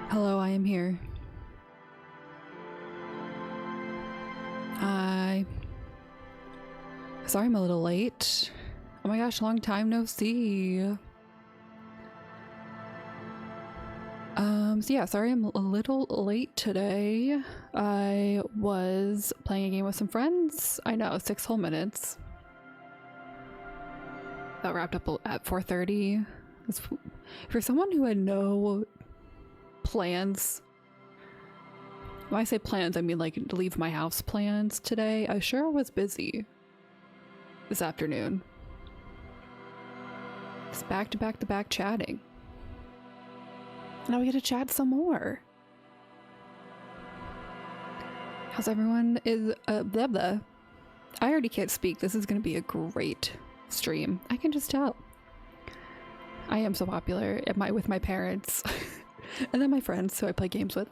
Hello, I am here. Sorry I'm a little late. Oh my gosh, long time no see. So yeah, sorry I'm a little late today. I was playing a game with some friends. I know, 6 whole minutes. That wrapped up at 4:30. For someone who had no plans, when I say plans, I mean like leave my house plans today, I sure was busy this afternoon. It's back to back to back chatting. Now we get to chat some more. How's everyone? Blah blah. I already can't speak. This is gonna be a great stream. I can just tell. I am so popular with my parents and then my friends who I play games with.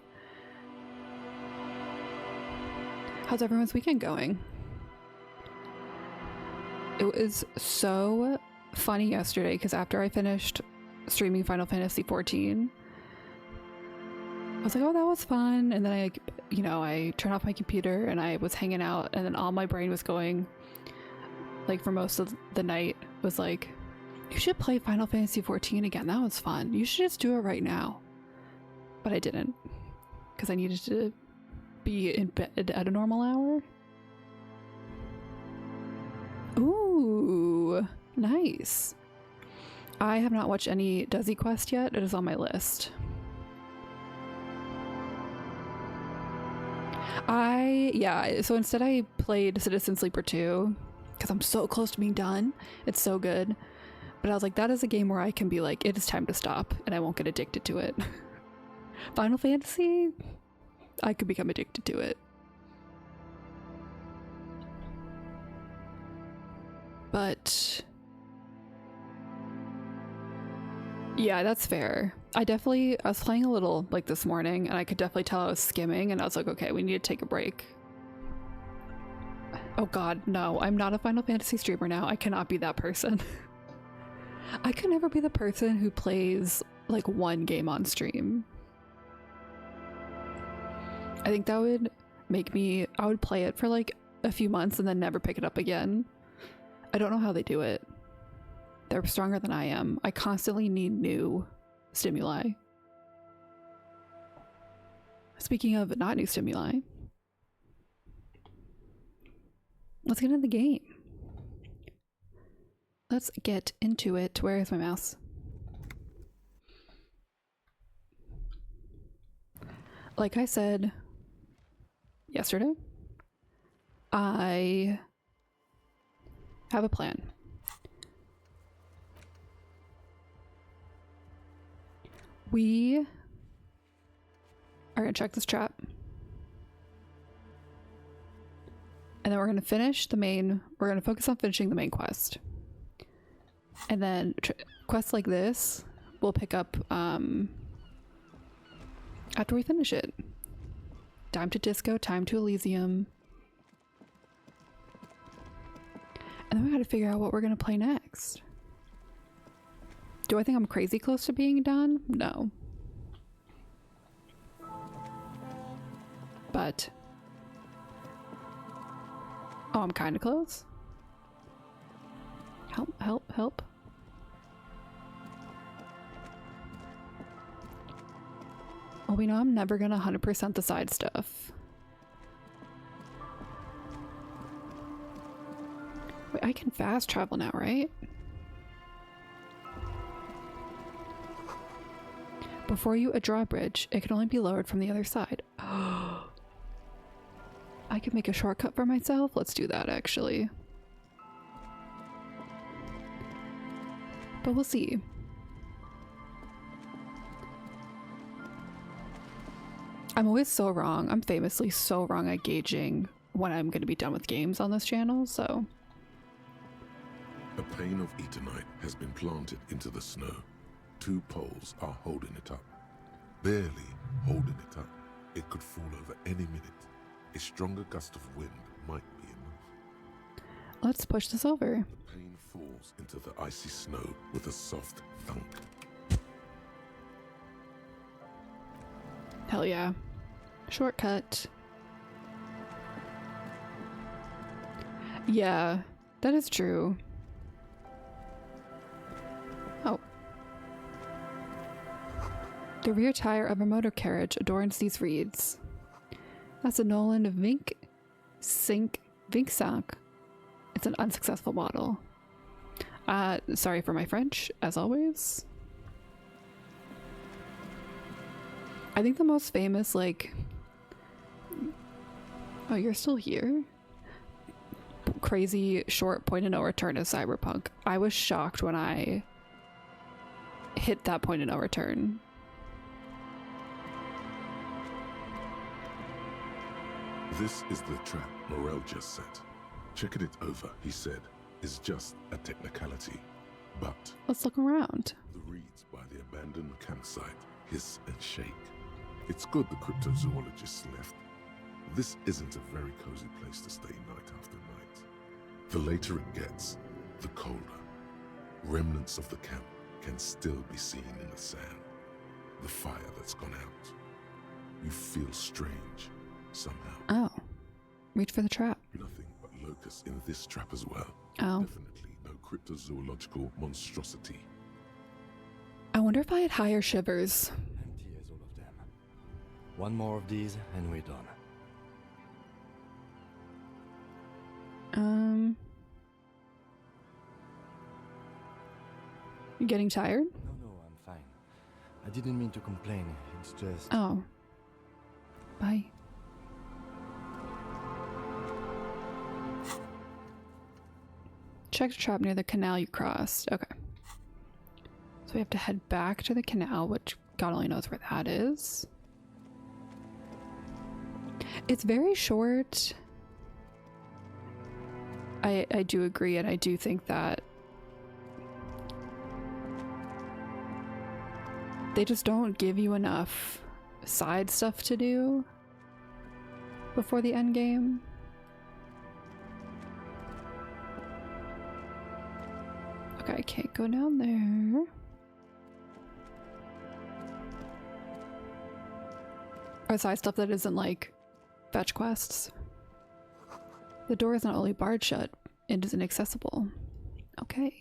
How's everyone's weekend going? It was so funny yesterday because after I finished streaming Final Fantasy XIV, I was like, oh, that was fun. And then I turned off my computer and I was hanging out, and then all my brain was going, like for most of the night, was like, you should play Final Fantasy XIV again. That was fun. You should just do it right now. But I didn't, because I needed to be in bed at a normal hour. Ooh, nice. I have not watched any Desi Quest yet. It is on my list. So instead I played Citizen Sleeper 2 because I'm so close to being done. It's so good. But I was like, that is a game where I can be like, it is time to stop and I won't get addicted to it. Final Fantasy, I could become addicted to it. But yeah, that's fair. I was playing a little like this morning and I could definitely tell I was skimming, and I was like, okay, we need to take a break. Oh god, no, I'm not a Final Fantasy streamer now. I cannot be that person. I could never be the person who plays like one game on stream. I think that would make me, I would play it for like a few months and then never pick it up again. I don't know how they do it. They're stronger than I am. I constantly need new stimuli. Speaking of not new stimuli, let's get into the game. Let's get into it. Where is my mouse? Like I said yesterday, I have a plan. We are gonna check this chat, and then we're gonna finish we're gonna focus on finishing the main quest. And then quests like this we'll pick up after we finish it. Time to Disco, time to Elysium. And then we gotta figure out what we're gonna play next. Do I think I'm crazy close to being done? No. But oh, I'm kind of close. Help, help, help. Well, we know I'm never gonna 100% the side stuff. Wait, I can fast travel now, right? Before you a drawbridge, it can only be lowered from the other side. Oh, I could make a shortcut for myself. Let's do that, actually. But we'll see. I'm always so wrong. I'm famously so wrong at gauging when I'm going to be done with games on this channel, so. A pane of Eternite has been planted into the snow. 2 poles are holding it up. Barely holding it up. It could fall over any minute. A stronger gust of wind might be enough. Let's push this over. The pane falls into the icy snow with a soft thunk. Hell yeah. Shortcut. Yeah, that is true. Oh. The rear tire of a motor carriage adorns these reeds. That's a Nolan Vinksank. It's an unsuccessful model. Sorry for my French, as always. I think the most famous, like... Oh, you're still here? Crazy short point of no return is Cyberpunk. I was shocked when I hit that point of no return. This is the trap Morel just set. Checking it over, he said, is just a technicality. But Let's look around. the reeds by the abandoned campsite hiss and shake. It's good the cryptozoologists left. This isn't a very cozy place to stay night after night. The later it gets, the colder. Remnants of the camp can still be seen in the sand. The fire that's gone out. You feel strange, somehow. Oh. Reach for the trap. Nothing but locusts in this trap as well. Oh. Definitely no cryptozoological monstrosity. I wonder if I had higher shivers. Empty as all of them. One more of these and we're done. You getting tired? No, I'm fine. I didn't mean to complain. It's just... Oh. Bye. Check the trap near the canal you crossed. Okay. So we have to head back to the canal, which God only knows where that is. It's very short. I do agree, and I do think that they just don't give you enough side stuff to do before the end game. Okay, I can't go down there. Or side stuff that isn't like fetch quests. The door is not only barred shut, it is inaccessible. Okay.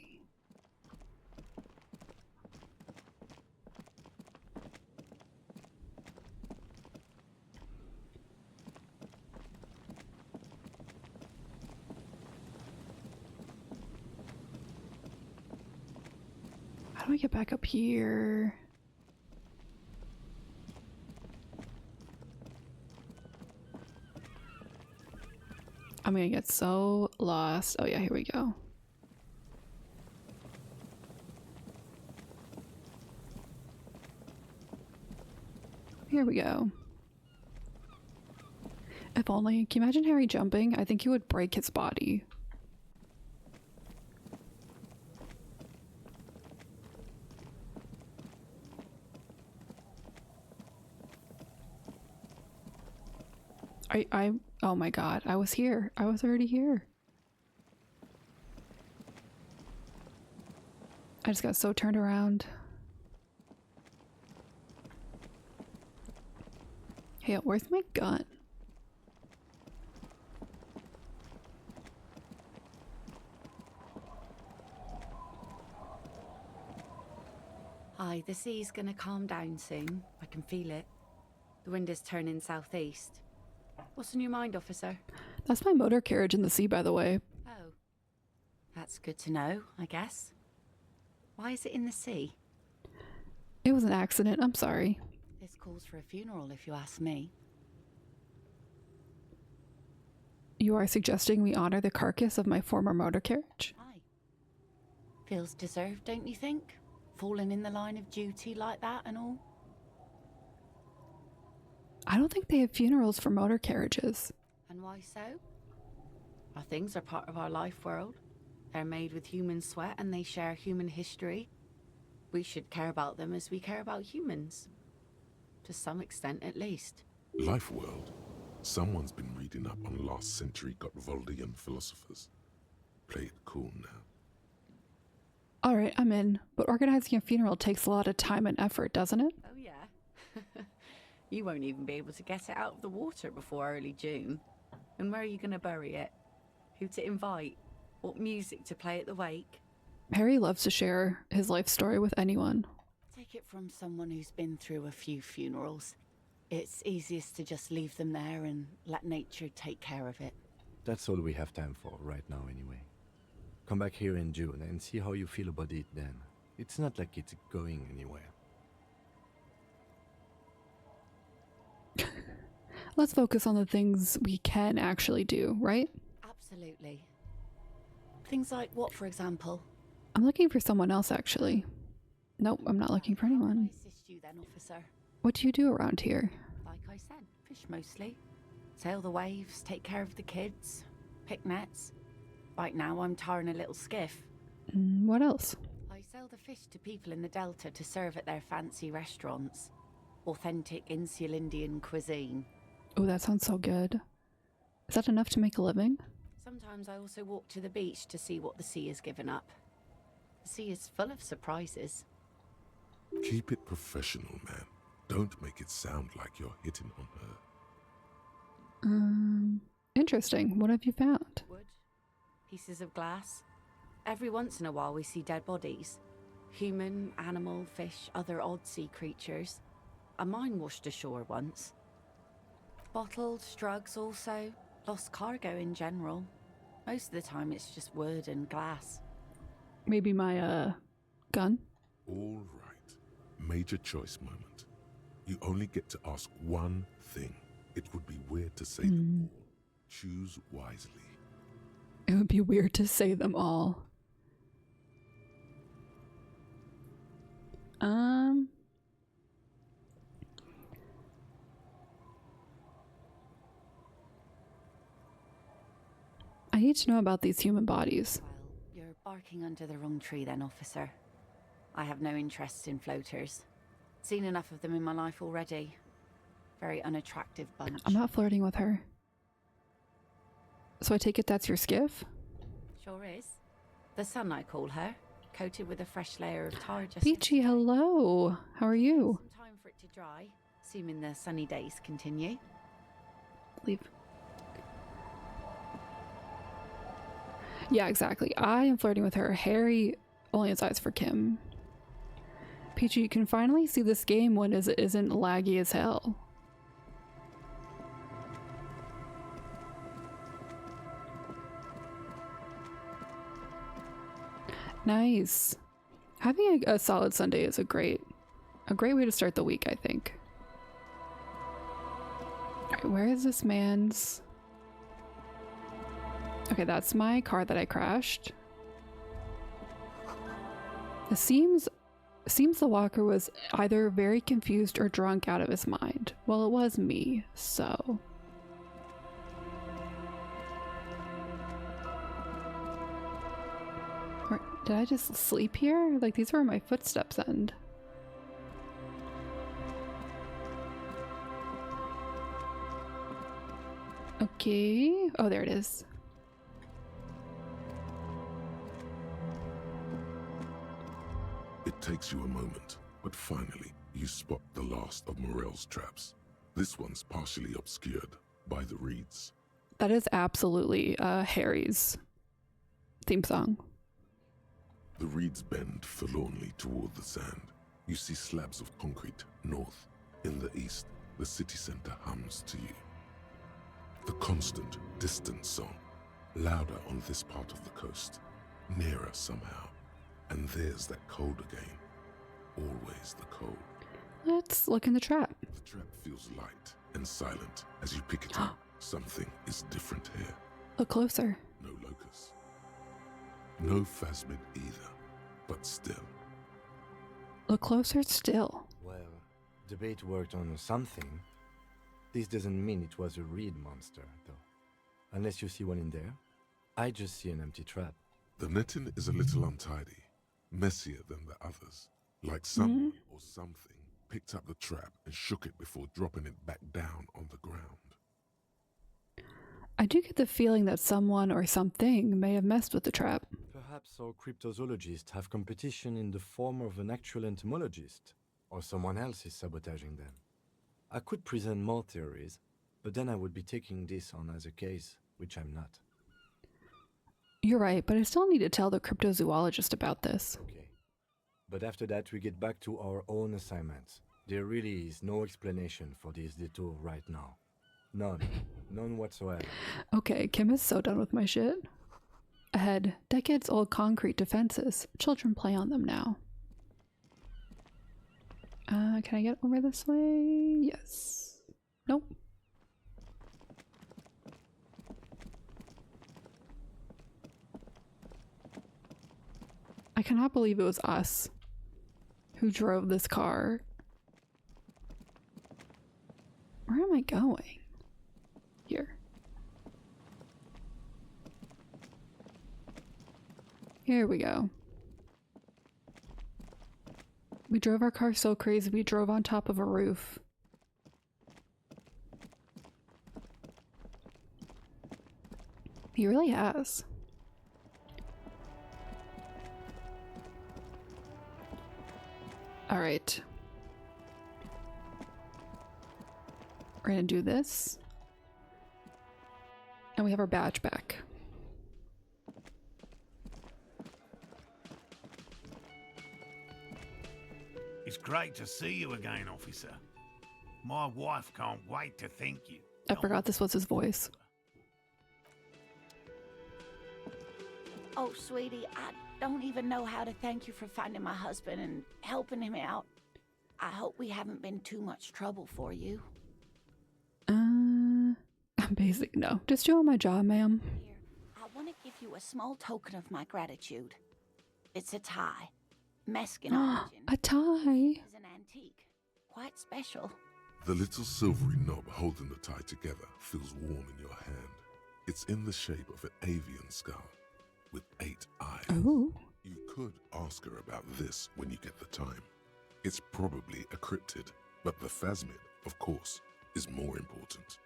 How do I get back up here? I'm gonna get so lost. Oh yeah, here we go. Here we go. If only. Can you imagine Harry jumping? I think he would break his body. Oh my god, I was here. I was already here. I just got so turned around. Hey, where's my gun? Hi, the sea's gonna calm down soon. I can feel it. The wind is turning southeast. What's in your mind, officer? That's my motor carriage in the sea, by the way. Oh. That's good to know, I guess. Why is it in the sea? It was an accident. I'm sorry. This calls for a funeral, if you ask me. You are suggesting we honor the carcass of my former motor carriage? Aye. Feels deserved, don't you think? Falling in the line of duty like that and all? I don't think they have funerals for motor carriages. And why so? Our things are part of our life world. They're made with human sweat and they share human history. We should care about them as we care about humans. To some extent, at least. Life world. Someone's been reading up on last century Gottwaldian philosophers. Play it cool now. Alright, I'm in. But organizing a funeral takes a lot of time and effort, doesn't it? Oh yeah. You won't even be able to get it out of the water before early June. And where are you going to bury it? Who to invite? What music to play at the wake? Harry loves to share his life story with anyone. Take it from someone who's been through a few funerals. It's easiest to just leave them there and let nature take care of it. That's all we have time for right now anyway. Come back here in June and see how you feel about it then. It's not like it's going anywhere. Let's focus on the things we can actually do, right? Absolutely. Things like what, for example? I'm looking for someone else, actually. Nope, I'm not looking for How can anyone. I assist you then, officer? What do you do around here? Like I said, fish mostly. Sail the waves, take care of the kids, pick nets. Right now I'm tarring a little skiff. What else? I sell the fish to people in the Delta to serve at their fancy restaurants. Authentic Insular Indian cuisine. Oh, that sounds so good. Is that enough to make a living? Sometimes I also walk to the beach to see what the sea has given up. The sea is full of surprises. Keep it professional, man. Don't make it sound like you're hitting on her. Interesting. What have you found? Wood, pieces of glass. Every once in a while we see dead bodies. Human, animal, fish, other odd sea creatures. A mine washed ashore once. Bottles, drugs also. Lost cargo in general. Most of the time it's just wood and glass. Maybe my, gun? All right. Major choice moment. You only get to ask one thing. It would be weird to say them all. Choose wisely. It would be weird to say them all. I need to know about these human bodies. Well, you're barking under the wrong tree then, officer. I have no interest in floaters. Seen enough of them in my life already. Very unattractive bunch. I'm not flirting with her. So I take it that's your skiff? Sure is. The sun, I call her. Coated with a fresh layer of tar just Peachy, yesterday. hello. How are you? Some time for it to dry, assuming the sunny days continue. Leave. Yeah, exactly. I am flirting with her. Harry only has eyes for Kim. Peachy, you can finally see this game when it isn't laggy as hell. Nice. Having a solid Sunday is a great way to start the week, I think. Alright, where is this man's? Okay, that's my car that I crashed. It seems the walker was either very confused or drunk out of his mind. Well, it was me, so. Or did I just sleep here? Like, these were my footsteps end. Okay. Oh, there it is. It takes you a moment, but finally you spot the last of Morel's traps. This one's partially obscured by the reeds. That is absolutely Harry's theme song. The reeds bend forlornly toward the sand. You see slabs of concrete north. In the east, the city center hums to you. The constant, distant song, louder on this part of the coast, nearer somehow. And there's that cold again. Always the cold. Let's look in the trap. The trap feels light and silent as you pick it up. Something is different here. Look closer. No locust. No phasmid either. But still. Look closer still. Well, the bait worked on something. This doesn't mean it was a reed monster, though. Unless you see one in there. I just see an empty trap. The netting is a little untidy. Messier than the others. Like someone or something picked up the trap and shook it before dropping it back down on the ground. I do get the feeling that someone or something may have messed with the trap. Perhaps our cryptozoologists have competition in the form of an actual entomologist, or someone else is sabotaging them. I could present more theories, but then I would be taking this on as a case, which I'm not. You're right, but I still need to tell the cryptozoologist about this. Okay. But after that, we get back to our own assignments. There really is no explanation for this detour right now. None. None whatsoever. Okay, Kim is so done with my shit. Ahead, decades-old concrete defenses. Children play on them now. Can I get over this way? Yes. Nope. I cannot believe it was us who drove this car. Where am I going? Here. Here we go. We drove our car so crazy we drove on top of a roof. He really has. All right. We're gonna do this. And we have our badge back. It's great to see you again, officer. My wife can't wait to thank you. I forgot this was his voice. Oh, sweetie, I don't even know how to thank you for finding my husband and helping him out. I hope we haven't been too much trouble for you. Basic, no. Just doing my job, ma'am. Here, I want to give you a small token of my gratitude. It's a tie. Mexican origin. A tie. It's an antique. Quite special. The little silvery knob holding the tie together feels warm in your hand. It's in the shape of an avian skull with 8 eyes. Oh. You could ask her about this when you get the time. It's probably a cryptid, but the phasmid, of course, is more important.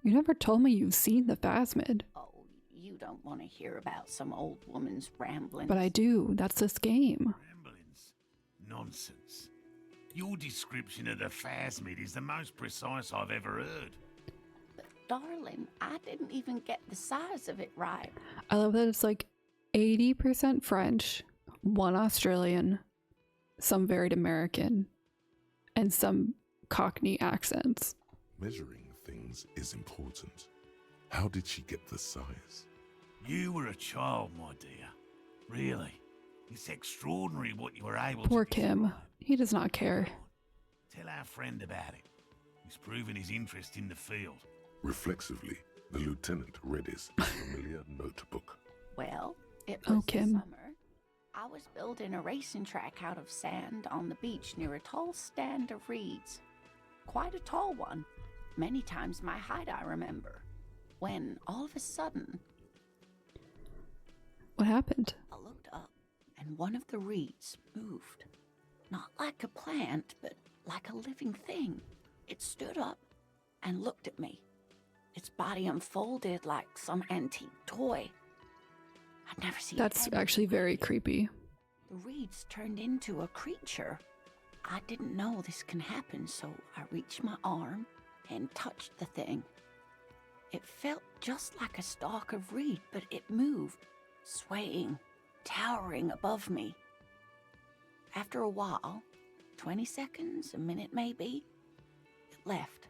You never told me you've seen the phasmid. Oh, you don't want to hear about some old woman's ramblings. But I do. That's this game. Ramblings? Nonsense. Your description of the phasmid is the most precise I've ever heard. But darling, I didn't even get the size of it right. I love that it's like 80% French, 1 Australian, some varied American, and some Cockney accents. Measuring things is important. How did she get the size? You were a child, my dear. Really. It's extraordinary what you were able Poor to Kim. describe. He does not care. Tell our friend about it. He's proven his interest in the field. Reflexively, the lieutenant read his familiar notebook. Well, it Oh, was the Kim. summer. I was building a racing track out of sand on the beach near a tall stand of reeds. Quite a tall one. Many times my height, I remember. When, all of a sudden, What happened? I looked up, and one of the reeds moved. Not like a plant, but like a living thing. It stood up and looked at me. Its body unfolded like some antique toy. I'd never seen That's anything actually very like it. creepy. The reeds turned into a creature. I didn't know this can happen, so I reached my arm and touched the thing. It felt just like a stalk of reed, but it moved, swaying, towering above me. After a while, 20 seconds, a minute maybe, it left,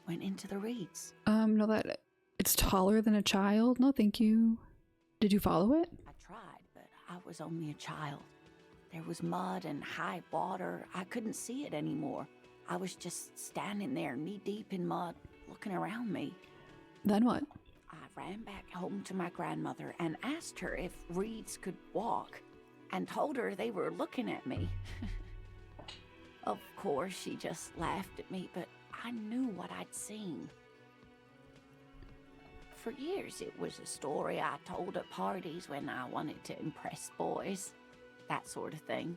went into the reeds. No, that it's taller than a child. No, thank you. Did you follow it? I tried, but I was only a child. There was mud and high water. I couldn't see it anymore. I was just standing there knee-deep in mud, looking around me. Then what? I ran back home to my grandmother and asked her if reeds could walk, and told her they were looking at me. Of course, she just laughed at me, but I knew what I'd seen. For years, it was a story I told at parties when I wanted to impress boys. That sort of thing.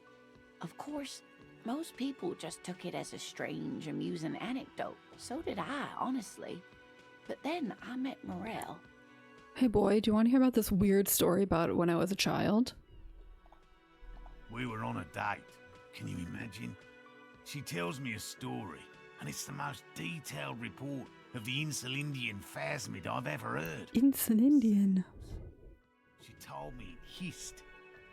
Of course, most people just took it as a strange, amusing anecdote. So did I, honestly. But then I met Morel. Hey boy, do you want to hear about this weird story about when I was a child? We were on a date. Can you imagine? She tells me a story, and it's the most detailed report of the Insulindian phasmid I've ever heard. Insulindian. She told me it hissed.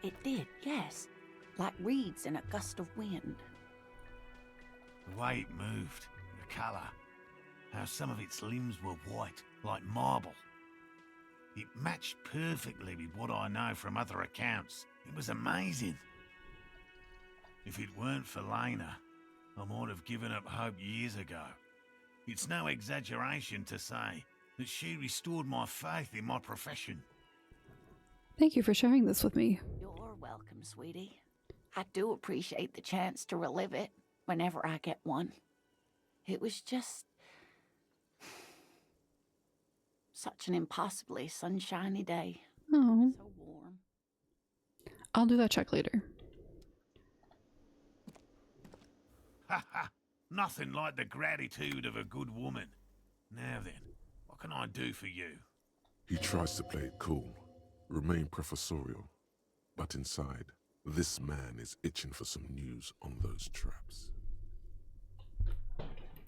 It did, yes. Like reeds in a gust of wind. The way it moved, the colour, how some of its limbs were white, like marble. It matched perfectly with what I know from other accounts. It was amazing. If it weren't for Lena, I might have given up hope years ago. It's no exaggeration to say that she restored my faith in my profession. Thank you for sharing this with me. You're welcome, sweetie. I do appreciate the chance to relive it whenever I get one. It was just such an impossibly sunshiny day. Oh, So warm. I'll do that check later. Ha ha! Nothing like the gratitude of a good woman. Now then, what can I do for you? He tries to play it cool, remain professorial, but inside, this man is itching for some news on those traps.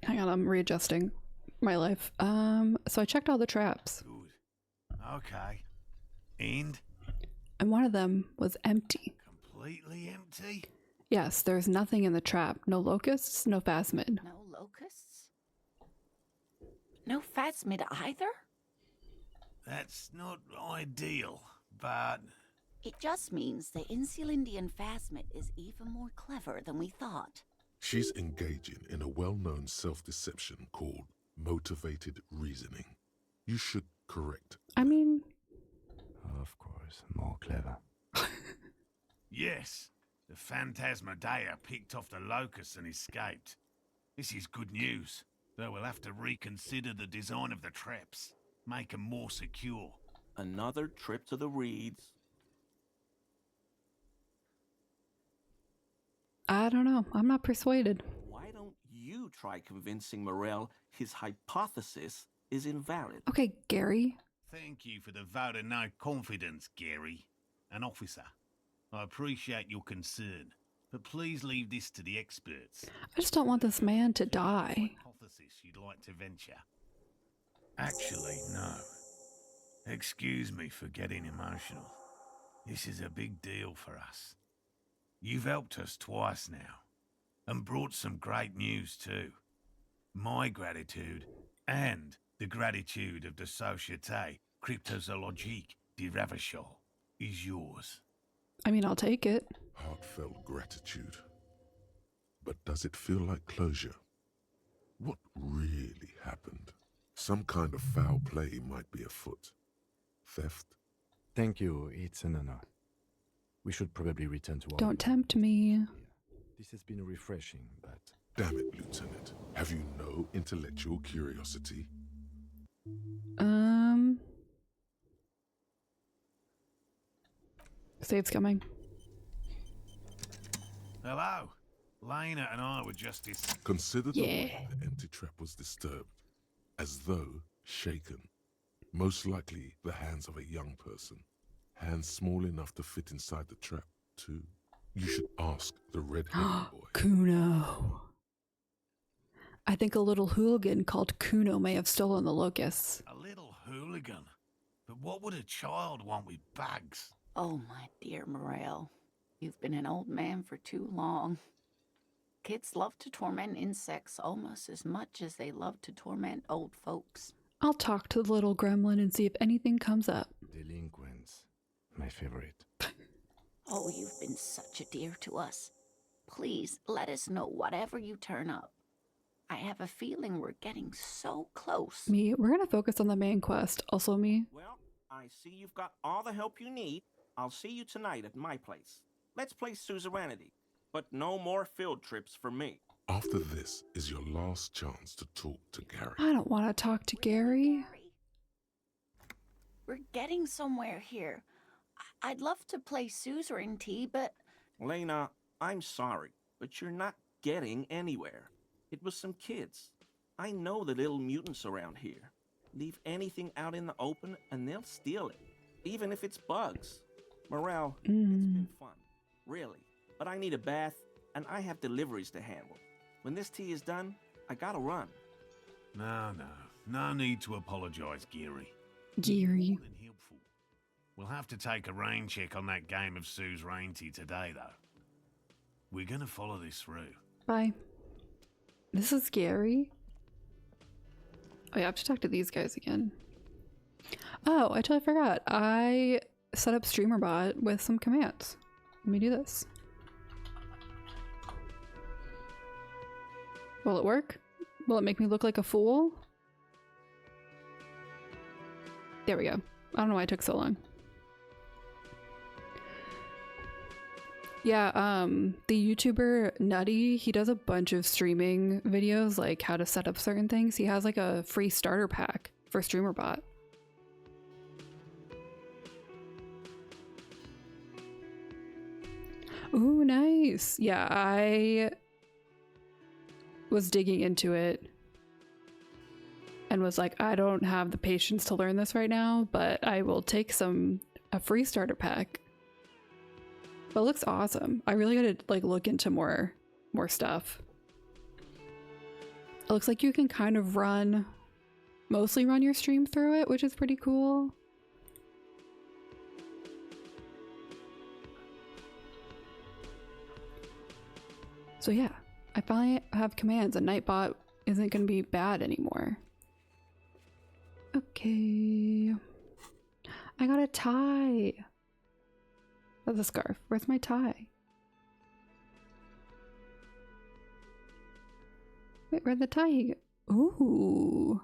Hang on, I'm readjusting my life. So I checked all the traps, Good. Okay. And? and one of them was empty. Completely empty? Yes, there's nothing in the trap. No locusts, no phasmid. No locusts? No phasmid either? That's not ideal, but... It just means the Insulindian phasmid is even more clever than we thought. She's engaging in a well-known self-deception called motivated reasoning. You should correct. I mean, Of course, more clever. Yes, the Phantasmadeia picked off the locusts and escaped. This is good news, though we'll have to reconsider the design of the traps, make them more secure. Another trip to the reeds. I don't know. I'm not persuaded. Why don't you try convincing Morel his hypothesis is invalid? Okay, Gary. Thank you for the vote of no confidence, Gary. An officer. I appreciate your concern, but please leave this to the experts. I just don't want this man to die. Hypothesis you'd like to venture? Actually, no. Excuse me for getting emotional. This is a big deal for us. You've helped us twice now, and brought some great news too. My gratitude, and the gratitude of the Société Cryptozoologique de Ravachol, is yours. I mean, I'll take it. Heartfelt gratitude. But does it feel like closure? What really happened? Some kind of foul play might be afoot. Theft? Thank you, it's an honor. We should probably return to our... Don't tempt me. This has been refreshing, but... Damn it, Lieutenant. Have you no intellectual curiosity? Save's coming. Hello. Lena and I were just Consider the Yeah. way the empty trap was disturbed, as though shaken. Most likely the hands of a young person. Hands small enough to fit inside the trap, too. You should ask the red-headed boy. Kuno. I think a little hooligan called Kuno may have stolen the locusts. a little hooligan. But what would a child want with bags? Oh, my dear Morel. You've been an old man for too long. Kids love to torment insects almost as much as they love to torment old folks. I'll talk to the little gremlin and see if anything comes up. Delinquents. My favorite. Oh, you've been such a dear to us. Please let us know whatever you turn up. I have a feeling we're getting so close. Me, we're gonna focus on the main quest. Also me. Well, I see you've got all the help you need. I'll see you tonight at my place. Let's play suzerainty, but no more field trips for me. After this is your last chance to talk to Gary. I don't want to talk to Gary. We're getting somewhere here. I'd love to play suzerainty, but Lena, I'm sorry, but you're not getting anywhere. It was some kids. I know the little mutants around here. Leave anything out in the open and they'll steal it, even if it's bugs. Morel, it's been fun, really. But I need a bath and I have deliveries to handle. When this tea is done, I gotta run. No need to apologise, Geary. Geary. More than helpful. We'll have to take a rain check on that game of Sue's rain tea today, though. We're gonna follow this through. Bye. This is scary. Oh, yeah, I have to talk to these guys again. Oh, I totally forgot. I set up StreamerBot with some commands. Let me do this. Will it work? Will it make me look like a fool? There we go. I don't know why it took so long. Yeah, the YouTuber Nutty, he does a bunch of streaming videos, like how to set up certain things. He has like a free starter pack for StreamerBot. Ooh, nice. Yeah, I was digging into it and was like, I don't have the patience to learn this right now, but I will take a free starter pack. But it looks awesome. I really gotta like look into more stuff. It looks like you can kind of mostly run your stream through it, which is pretty cool. So yeah, I finally have commands and Nightbot isn't gonna be bad anymore. Okay. I got a tie. That's a scarf. Where's my tie? Wait, where'd the tie go? Ooh.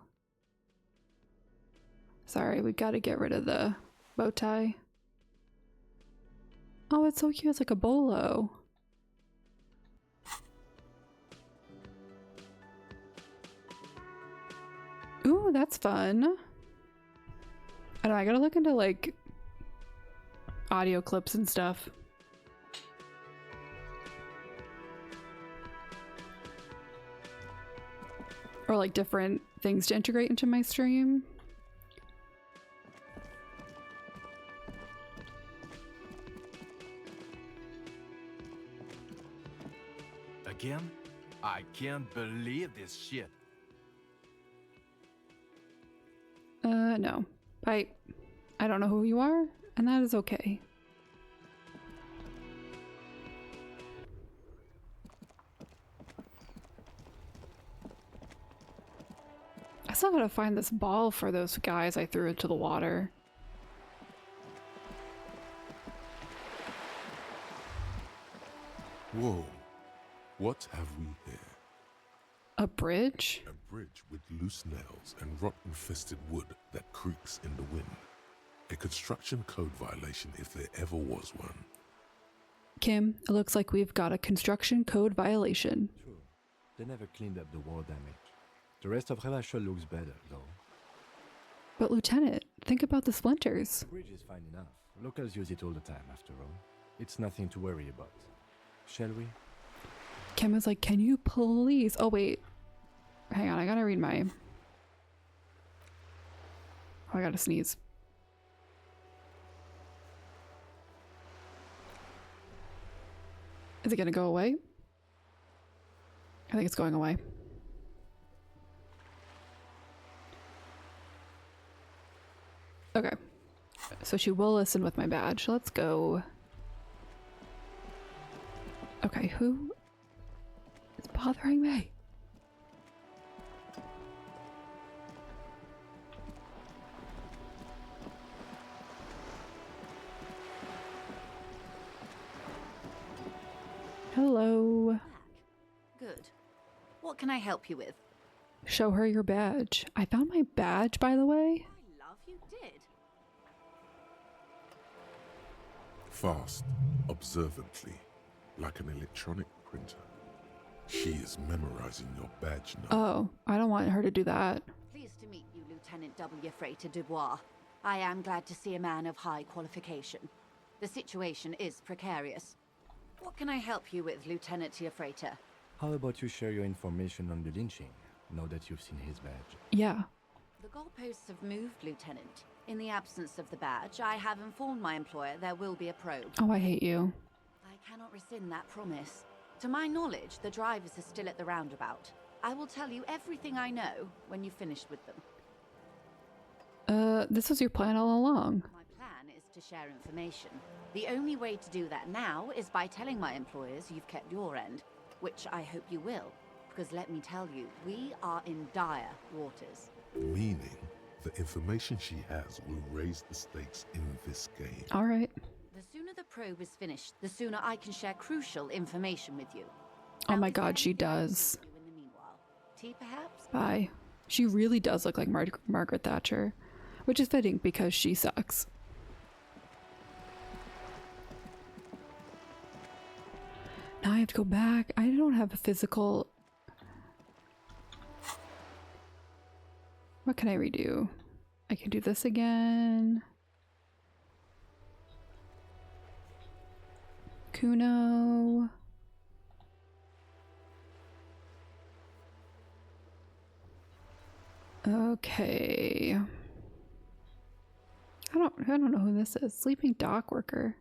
Sorry, we gotta get rid of the bow tie. Oh, it's so cute. It's like a bolo. Ooh, that's fun. I don't know, I gotta look into like audio clips and stuff. Or like different things to integrate into my stream. Again? I can't believe this shit. No. I don't know who you are, and that is okay. I still gotta find this ball for those guys I threw into the water. Whoa. What have we here? A bridge? A bridge with loose nails and rot-infested wood that creaks in the wind. A construction code violation if there ever was one. Kim, it looks like we've got a construction code violation. True. They never cleaned up the war damage. The rest of Revachol looks better, though. But Lieutenant, think about the splinters. The bridge is fine enough. Locals use it all the time, after all. It's nothing to worry about. Shall we? Kim is like, can you please? Oh, wait. Hang on, I gotta read my... Oh, I gotta sneeze. Is it gonna go away? I think it's going away. Okay. So she will listen with my badge. Let's go. Okay, who is bothering me? Hello. Good. What can I help you with? Show her your badge. I found my badge, by the way. My love, you did. Fast, observantly, like an electronic printer. She is memorizing your badge now. Oh, I don't want her to do that. Pleased to meet you, Lieutenant W. Freighter Dubois. I am glad to see a man of high qualification. The situation is precarious. What can I help you with, Lieutenant Freighter? How about you share your information on the lynching, now that you've seen his badge? Yeah. The goalposts have moved, Lieutenant. In the absence of the badge, I have informed my employer there will be a probe. Oh, I hate you. I cannot rescind that promise. To my knowledge, the drivers are still at the roundabout. I will tell you everything I know when you've finished with them. This was your plan all along. My plan is to share information. The only way to do that now is by telling my employers you've kept your end, which I hope you will, because let me tell you, we are in dire waters. Meaning, the information she has will raise the stakes in this game. All right. The sooner the probe is finished, the sooner I can share crucial information with you. Oh Now, my is there god, she anything I can does. do in the meanwhile? Tea, perhaps? Bye. She really does look like Margaret Thatcher, which is fitting because she sucks. Now I have to go back. I don't have a physical... What can I redo? I can do this again. Kuno. Okay. I don't know who this is. Sleeping dock worker.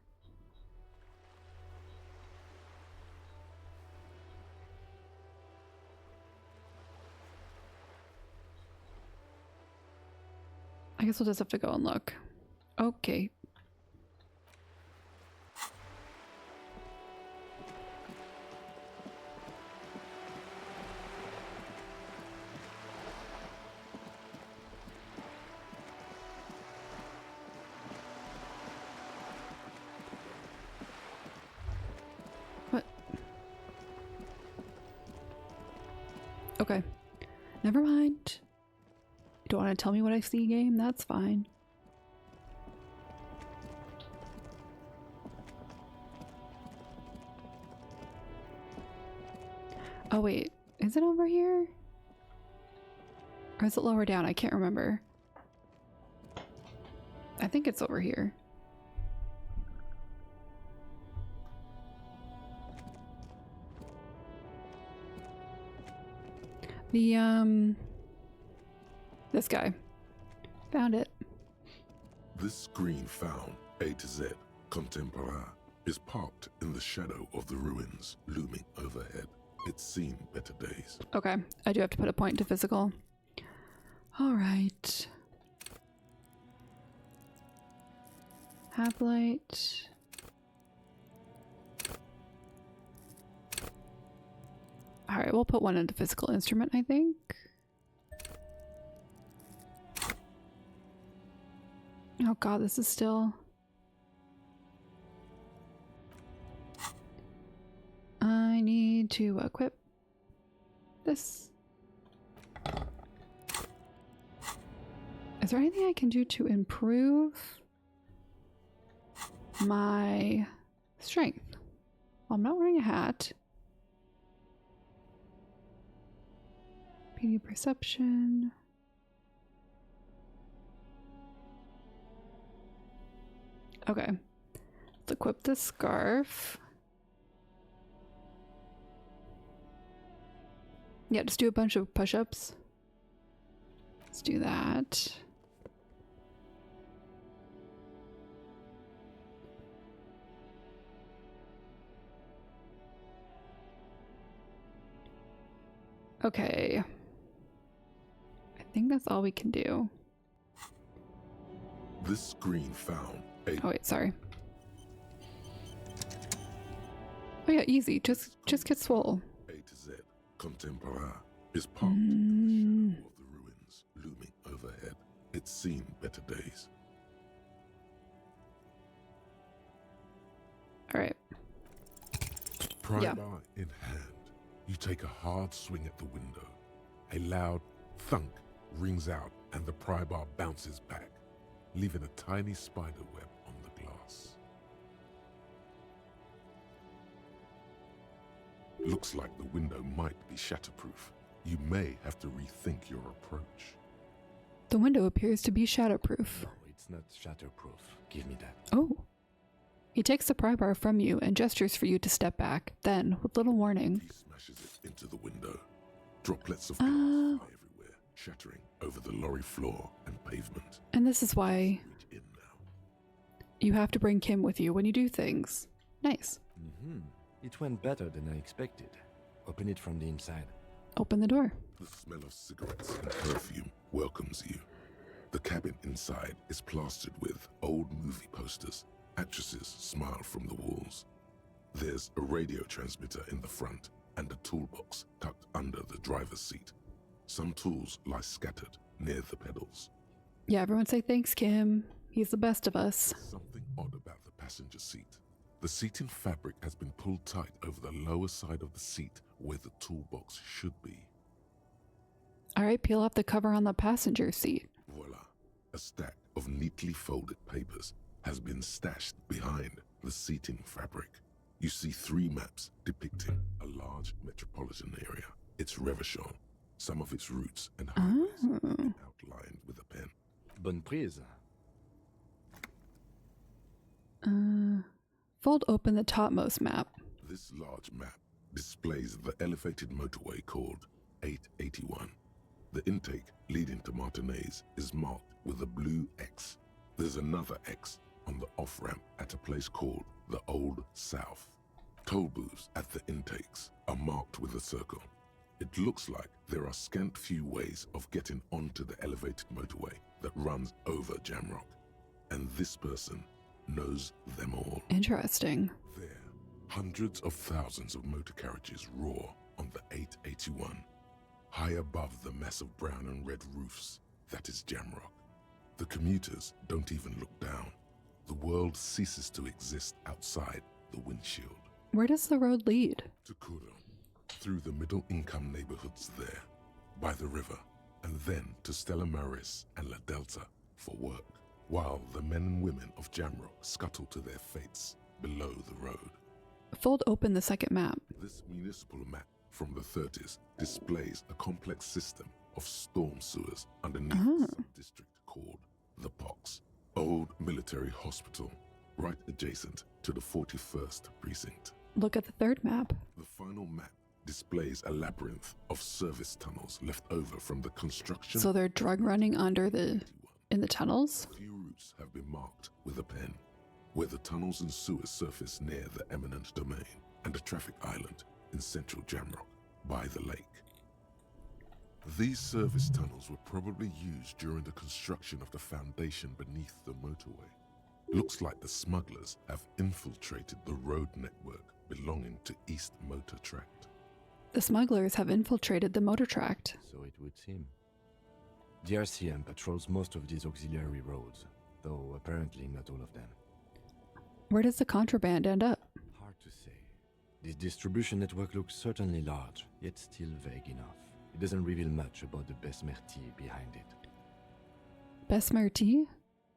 I guess we'll just have to go and look. Okay. What? Okay. Never mind. You don't want to tell me what I see, game? That's fine. Oh wait, is it over here? Or is it lower down? I can't remember. I think it's over here. This guy. Found it. This screen found, A to Z, contemporaire, is parked in the shadow of the ruins looming overhead. It's seen better days. Okay, I do have to put a point to physical. All right. Half light. All right, we'll put one into physical instrument, I think. Oh god, this is still... I need to equip this. Is there anything I can do to improve my strength? Well, I'm not wearing a hat. PD perception. Okay. Let's equip the scarf. Yeah, just do a bunch of push-ups. Let's do that. Okay. I think that's all we can do. This screen found a... Oh wait, sorry. Oh yeah, easy. Just get swole. A to Z, contemporaire, is parked in the shadow of the ruins looming overhead. It's seen better days. All right. Pry Yeah. bar in hand, you take a hard swing at the window. A loud thunk rings out and the pry bar bounces back, leaving a tiny spider web on the glass. Looks like the window might be shatterproof. You may have to rethink your approach. The window appears to be shatterproof. No, it's not shatterproof. Give me that. Oh. He takes the pry bar from you and gestures for you to step back. Then, with little warning... He smashes it into the window. Droplets of glass fly everywhere, shattering over the lorry floor and pavement. And this is why Reach in now. you have to bring Kim with you when you do things. Nice. It went better than I expected. Open it from the inside. Open the door. The smell of cigarettes and perfume welcomes you. The cabin inside is plastered with old movie posters. Actresses smile from the walls. There's a radio transmitter in the front and a toolbox tucked under the driver's seat. Some tools lie scattered near the pedals. Yeah, everyone say thanks, Kim. He's the best of us. Something odd about the passenger seat. The seating fabric has been pulled tight over the lower side of the seat where the toolbox should be. All right, peel off the cover on the passenger seat. Voila. A stack of neatly folded papers has been stashed behind the seating fabric. You see 3 maps depicting a large metropolitan area. It's Revachol. Some of its routes and highways have been outlined with a pen. Bonne prise. Fold open the topmost map. This large map displays the elevated motorway called 881. The intake leading to Martinez is marked with a blue X. There's another X on the off-ramp at a place called the Old South. Toll booths at the intakes are marked with a circle. It looks like there are scant few ways of getting onto the elevated motorway that runs over Jamrock. And this person knows them all. Interesting. There, hundreds of thousands of motor carriages roar on the 881. High above the massive brown and red roofs, that is Jamrock. The commuters don't even look down. The world ceases to exist outside the windshield. Where does the road lead? To Kuro, through the middle-income neighborhoods there, by the river, and then to Stella Maris and La Delta for work, while the men and women of Jamrock scuttle to their fates below the road. Fold open the second map. This municipal map from the 30s displays a complex system of storm sewers underneath the sub-district called the Pox, old military hospital, right adjacent to the 41st precinct. Look at the third map. The final map displays a labyrinth of service tunnels left over from the construction. So they're drug running under in the tunnels? A few routes have been marked with a pen, where the tunnels and sewers surface near the eminent domain and a traffic island in central Jamrock by the lake. These service tunnels were probably used during the construction of the foundation beneath the motorway. Looks like the smugglers have infiltrated the road network belonging to East Motor Tract. The smugglers have infiltrated the motor tract. So it would seem. The RCM patrols most of these auxiliary roads, though apparently not all of them. Where does the contraband end up? Hard to say. This distribution network looks certainly large, yet still vague enough. It doesn't reveal much about the Besmerti behind it. Besmerti?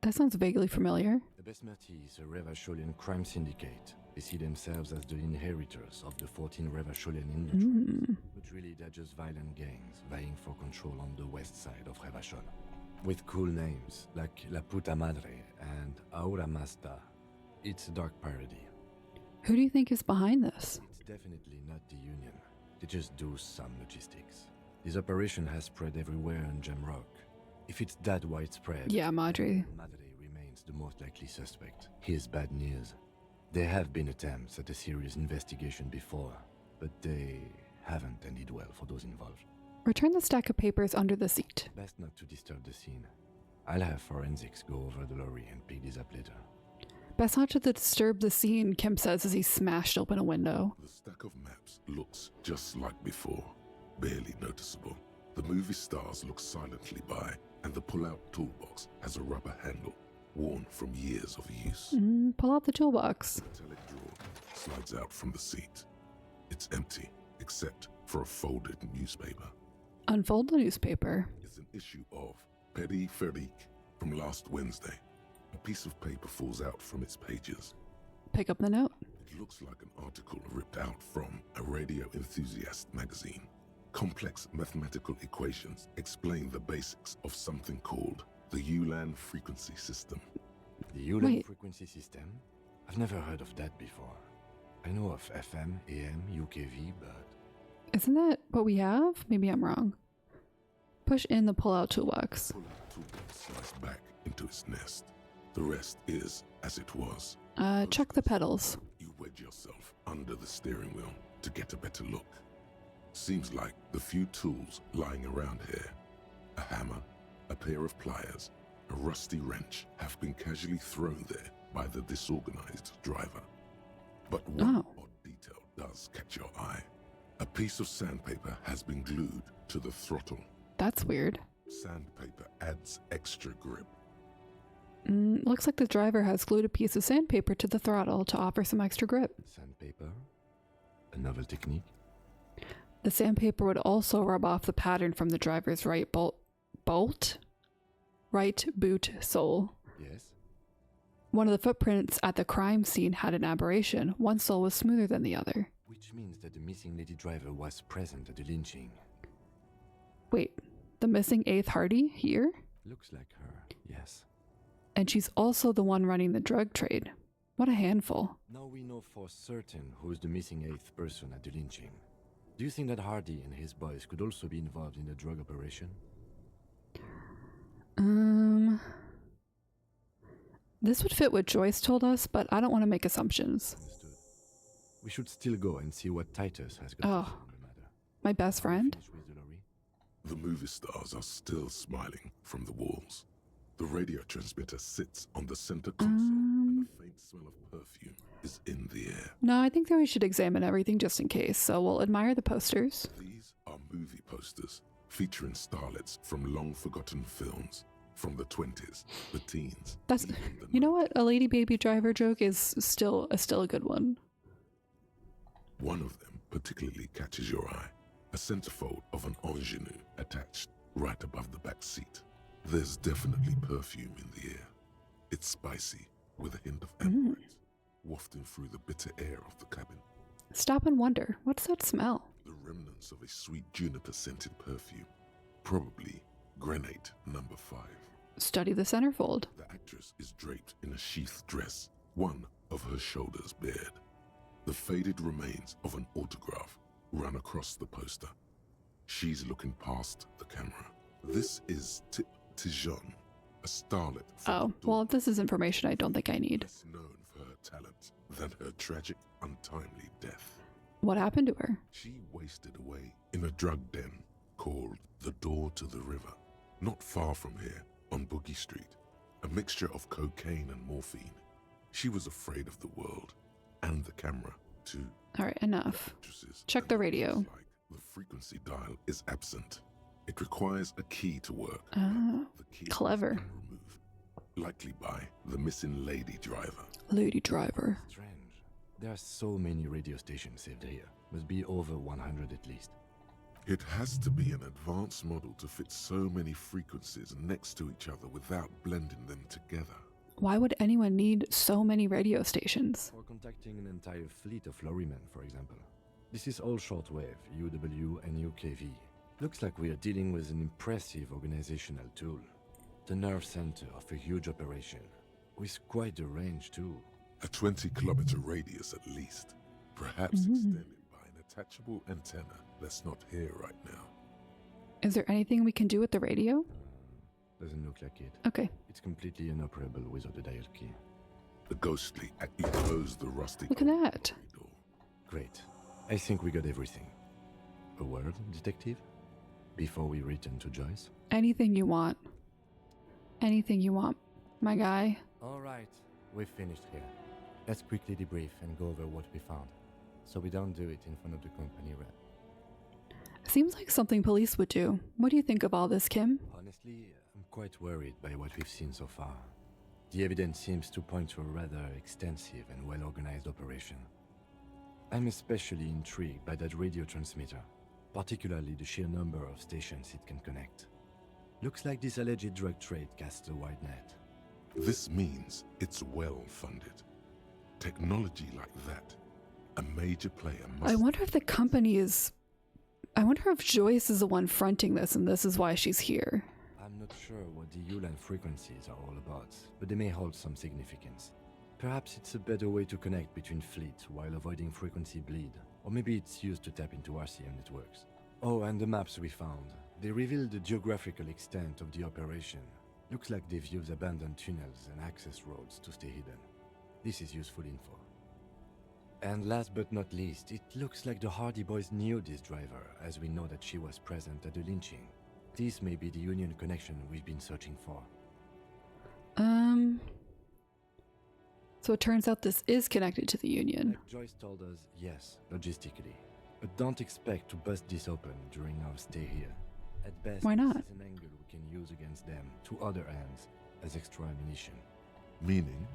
That sounds vaguely familiar. The Besmerti is a Revacholian crime syndicate. They see themselves as the inheritors of the 14 Revacholian industries. But really they're just violent gangs vying for control on the west side of Revachol. With cool names like La Puta Madre and Aura Masta. It's a dark parody. Who do you think is behind this? It's definitely not the Union. They just do some logistics. This operation has spread everywhere in Jamrock. If it's that widespread, Yeah, Madre. Madre remains the most likely suspect. Here's bad news. There have been attempts at a serious investigation before, but they haven't ended well for those involved. Return the stack of papers under the seat. Best not to disturb the scene. I'll have forensics go over the lorry and pick this up later. Best not to disturb the scene, Kim says as he smashed open a window. The stack of maps looks just like before, barely noticeable. The movie stars look silently by, and the pull-out toolbox has a rubber handle, worn from years of use. Pull out the toolbox. The metallic drawer slides out from the seat. It's empty, except for a folded newspaper. Unfold the newspaper. It's an issue of Petit Ferique from last Wednesday. A piece of paper falls out from its pages. Pick up the note. It looks like an article ripped out from a radio enthusiast magazine. Complex mathematical equations explain the basics of something called the ULAN frequency system. The ULAN Wait. frequency system? I've never heard of that before. I know of FM, AM, UKV, but... Isn't that what we have? Maybe I'm wrong. Push in the pull-out toolbox. Pull-out toolbox slides back into its nest. The rest is as it was. Check the pedals. You wedge yourself under the steering wheel to get a better look. Seems like the few tools lying around here, a hammer, a pair of pliers, a rusty wrench, have been casually thrown there by the disorganized driver. But one odd detail does catch your eye. A piece of sandpaper has been glued to the throttle. That's weird. Sandpaper adds extra grip. Looks like the driver has glued a piece of sandpaper to the throttle to offer some extra grip. Sandpaper? A novel technique? The sandpaper would also rub off the pattern from the driver's right right boot sole. Yes. One of the footprints at the crime scene had an aberration. One sole was smoother than the other. Which means that the missing lady driver was present at the lynching. Wait, the missing 8th Hardy here? Looks like her, yes. And she's also the one running the drug trade. What a handful. Now we know for certain who's the missing 8th person at the lynching. Do you think that Hardy and his boys could also be involved in the drug operation? This would fit what Joyce told us, but I don't want to make assumptions. Understood. We should still go and see what Titus has got to say on the matter. My best friend? Finish with the lorry? The movie stars are still smiling from the walls. The radio transmitter sits on the center console, and a faint smell of perfume is in the air. No, I think that we should examine everything just in case, so we'll admire the posters. These are movie posters featuring starlets from long-forgotten films from the 20s, the teens. That's, even the you know what? A lady baby driver joke is still a good one. One of them particularly catches your eye. A centerfold of an ingenue attached right above the back seat. There's definitely perfume in the air. It's spicy, with a hint of ambergris, wafting through the bitter air of the cabin. Stop and wonder, what's that smell? The remnants of a sweet juniper-scented perfume. Probably grenade number 5. Study the centerfold. The actress is draped in a sheathed dress, one of her shoulders bared. The faded remains of an autograph run across the poster. She's looking past the camera. This is Tijon, a starlet from Oh, the well, this is information I don't think I need. less known for her talent than her tragic, untimely death. What happened to her? She wasted away in a drug den called the Door to the River, not far from here on Boogie Street, a mixture of cocaine and morphine. She was afraid of the world and the camera, too. All right, enough. Actresses Check the and radio. actors alike, the frequency dial is absent. It requires a key to work. Oh, The key clever. has been removed, likely by the missing lady driver. lady driver. Strange. There are so many radio stations saved here. Must be over 100 at least. It has to be an advanced model to fit so many frequencies next to each other without blending them together. Why would anyone need so many radio stations? For contacting an entire fleet of lorrymen, for example. This is all shortwave, UW and UKV. Looks like we are dealing with an impressive organizational tool. The nerve center of a huge operation. With quite a range too. A 20-kilometer radius at least, perhaps extended by an attachable antenna that's not here right now. Is there anything we can do with the radio? Doesn't look like it. Okay. It's completely inoperable without a dial key. The ghostly act closed the rusty Look at that. door. Great. I think we got everything. A word, detective? Before we return to Joyce? Anything you want. Anything you want, my guy. Alright, we've finished here. Let's quickly debrief and go over what we found. So we don't do it in front of the company rep. Seems like something police would do. What do you think of all this, Kim? Honestly, I'm quite worried by what we've seen so far. The evidence seems to point to a rather extensive and well-organized operation. I'm especially intrigued by that radio transmitter, particularly the sheer number of stations it can connect. Looks like this alleged drug trade casts a wide net. This means it's well funded. Technology like that, a major player must... I wonder if the company is... I wonder if Joyce is the one fronting this and this is why she's here. I'm not sure what the Ulan frequencies are all about, but they may hold some significance. Perhaps it's a better way to connect between fleets while avoiding frequency bleed, or maybe it's used to tap into RCM networks. Oh, and the maps we found. They reveal the geographical extent of the operation. Looks like they've used abandoned tunnels and access roads to stay hidden. This is useful info. And last but not least, it looks like the Hardy Boys knew this driver, as we know that she was present at the lynching. This may be the Union connection we've been searching for. So it turns out this is connected to the Union. Like Joyce told us, yes, logistically. But don't expect to bust this open during our stay here. At best, Why not? this is an angle we can use against them, to other ends, as extra ammunition. Meaning,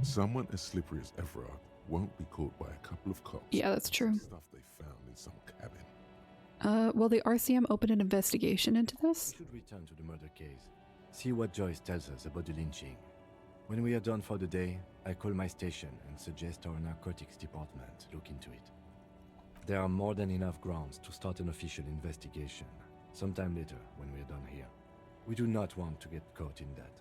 someone as slippery as Everard won't be caught by a couple of cops. Yeah, that's true. Stuff they found in some cabin. Will the RCM open an investigation into this? We should return to the murder case. See what Joyce tells us about the lynching. When we are done for the day, I call my station and suggest our narcotics department look into it. There are more than enough grounds to start an official investigation, sometime later when we are done here. We do not want to get caught in that.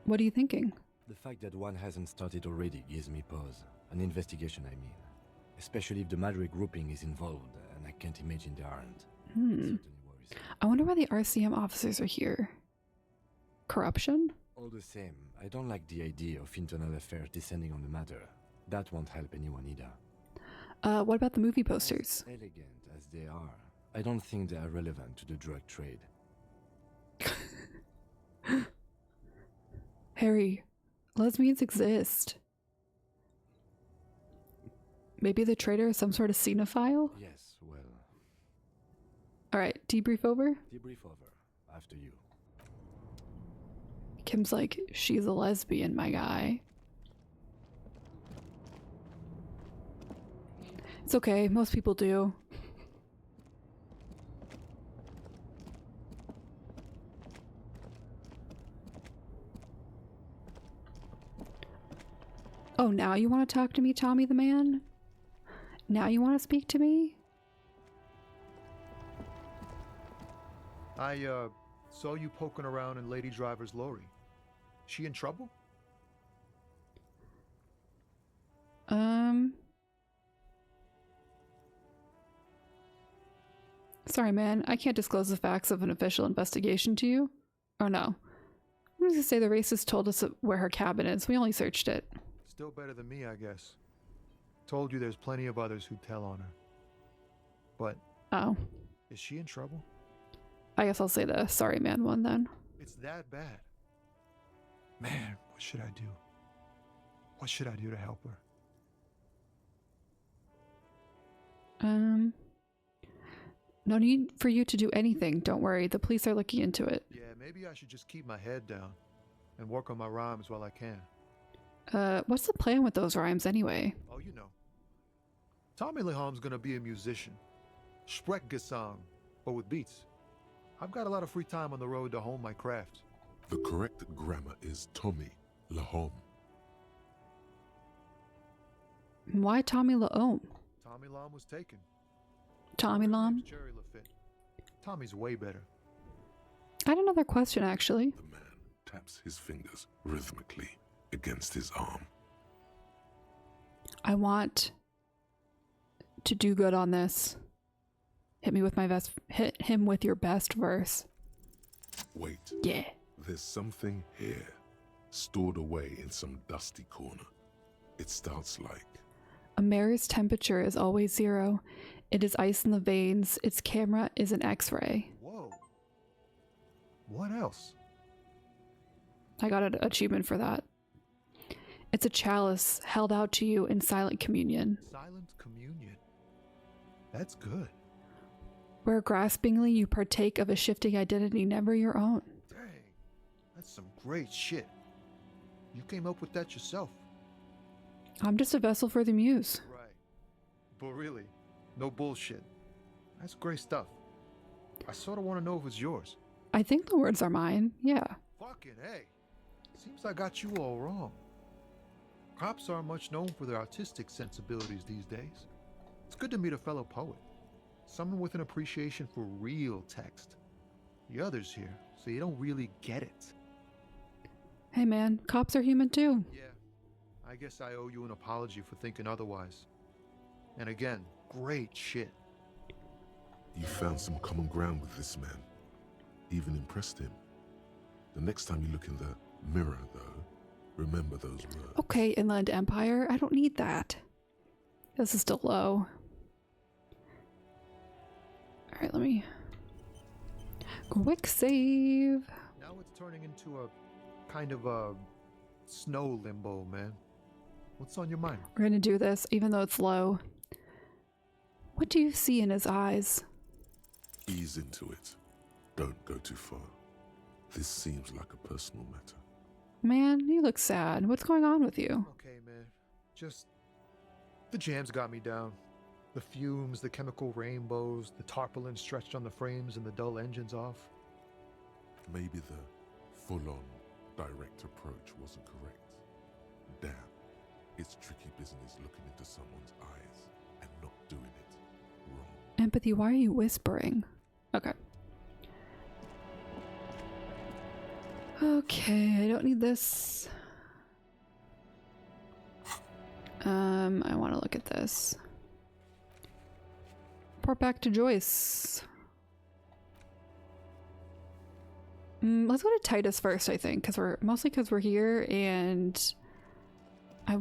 What are you thinking? The fact that one hasn't started already gives me pause. An investigation, I mean. Especially if the Madre grouping is involved, and I can't imagine they aren't. It certainly worries me. I wonder why the RCM officers are here. Corruption? All the same, I don't like the idea of internal affairs descending on the matter. That won't help anyone either. What about the movie posters? As elegant as they are, I don't think they are relevant to the drug trade. Harry, lesbians exist. Maybe the traitor is some sort of cinephile? Yes, well, Alright, debrief over? debrief over. After you. Kim's like, she's a lesbian, my guy. It's okay, most people do. Oh, now you want to talk to me, Tommy the man? Now you want to speak to me? I saw you poking around in Lady Driver's lorry. She in trouble? Sorry, man. I can't disclose the facts of an official investigation to you. Oh, no. I'm just gonna say the racist told us where her cabin is. We only searched it. Still better than me, I guess. Told you there's plenty of others who'd tell on her. But Oh. is she in trouble? I guess I'll say the sorry man one then. It's that bad. Man, what should I do? What should I do to help her? No need for you to do anything. Don't worry. The police are looking into it. Yeah, maybe I should just keep my head down and work on my rhymes while I can. What's the plan with those rhymes anyway? Oh, you know. Tommy Leham's gonna be a musician. Sprechgesang, but with beats. I've got a lot of free time on the road to hone my craft. The correct grammar is Tommy Lahom. Why Tommy Laome? Tommy Lam was taken. Tommy His Lam? name's Jerry Lafitte. Tommy's way better. I had another question actually. The man taps his fingers rhythmically against his arm. I want to do good on this. Hit him with your best verse. Wait, Yeah. there's something here, stored away in some dusty corner. It starts like, A mare's temperature is always 0. It is ice in the veins. Its camera is an X-ray. Whoa. What else? I got an achievement for that. It's a chalice held out to you in silent communion, Silent communion. That's good. where graspingly you partake of a shifting identity never your own. Dang. That's some great shit. You came up with that yourself. I'm just a vessel for the muse. Right. But really, no bullshit. That's great stuff. I sort of want to know if it's yours. I think the words are mine, yeah. Fucking hey. Seems I got you all wrong. Cops aren't much known for their artistic sensibilities these days. It's good to meet a fellow poet. Someone with an appreciation for real text. The others here, so you don't really get it. Hey man, cops are human too. Yeah, I guess I owe you an apology for thinking otherwise. And again, great shit. you found some common ground with this man. Even impressed him. The next time you look in the mirror, though, remember those words. Okay, Inland Empire, I don't need that. This is still low. Alright, let me... Quick save! Now it's turning into a kind of a snow limbo, man. What's on your mind? We're gonna do this, even though it's low. What do you see in his eyes? Ease into it. Don't go too far. This seems like a personal matter. Man, you look sad. What's going on with you? Okay, man. Just the jams got me down. The fumes, the chemical rainbows, the tarpaulin stretched on the frames and the dull engines off. Maybe the full-on direct approach wasn't correct. Damn, it's tricky business looking into someone's eyes and not doing it wrong. Empathy, why are you whispering? Okay. Okay, I don't need this. I want to look at this. Report back to Joyce. Let's go to Titus first, I think, because we're here, and I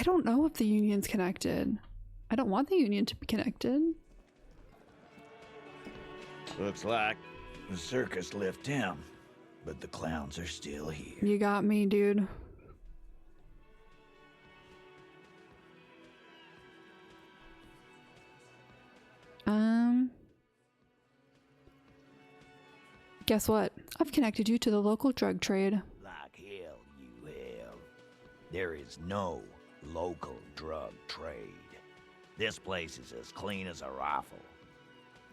don't know if the Union's connected. I don't want the Union to be connected. Looks like the circus left town, but the clowns are still here. You got me, dude. Guess what? I've connected you to the local drug trade. Like hell you have. There is no local drug trade. This place is as clean as a rifle.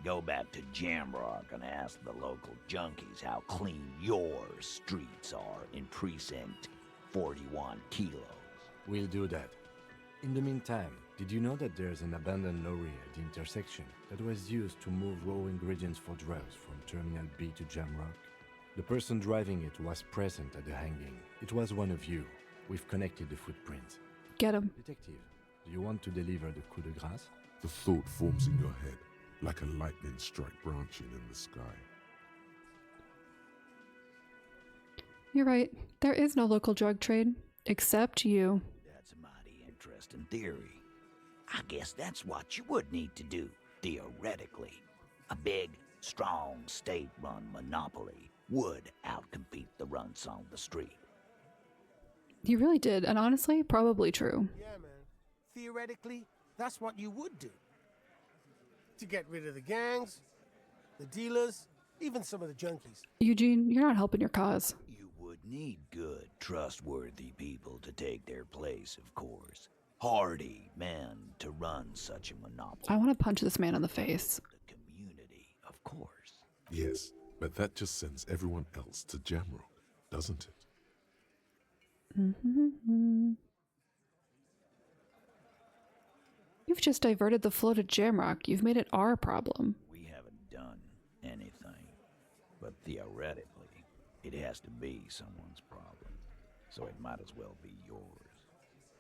Go back to Jamrock and ask the local junkies how clean your streets are in Precinct 41 Kilos. We'll do that. In the meantime, did you know that there's an abandoned lorry at the intersection that was used to move raw ingredients for drugs from Terminal B to Jamrock? The person driving it was present at the hanging. It was one of you. We've connected the footprints. Get him. Detective, do you want to deliver the coup de grâce? The thought forms in your head like a lightning strike branching in the sky. You're right. There is no local drug trade, except you. That's a mighty interesting theory. I guess that's what you would need to do, theoretically. A big, strong, state-run monopoly would outcompete the runts on the street. You really did, and honestly, probably true. Yeah, man. Theoretically, that's what you would do. To get rid of the gangs, the dealers, even some of the junkies. Eugene, you're not helping your cause. You would need good, trustworthy people to take their place, of course. Hardy men to run such a monopoly. I want to punch this man in the face. The community, of course. Yes, but that just sends everyone else to Jamrock, doesn't it? You've just diverted the flow to Jamrock. You've made it our problem. We haven't done anything. But theoretically, it has to be someone's problem. So it might as well be yours.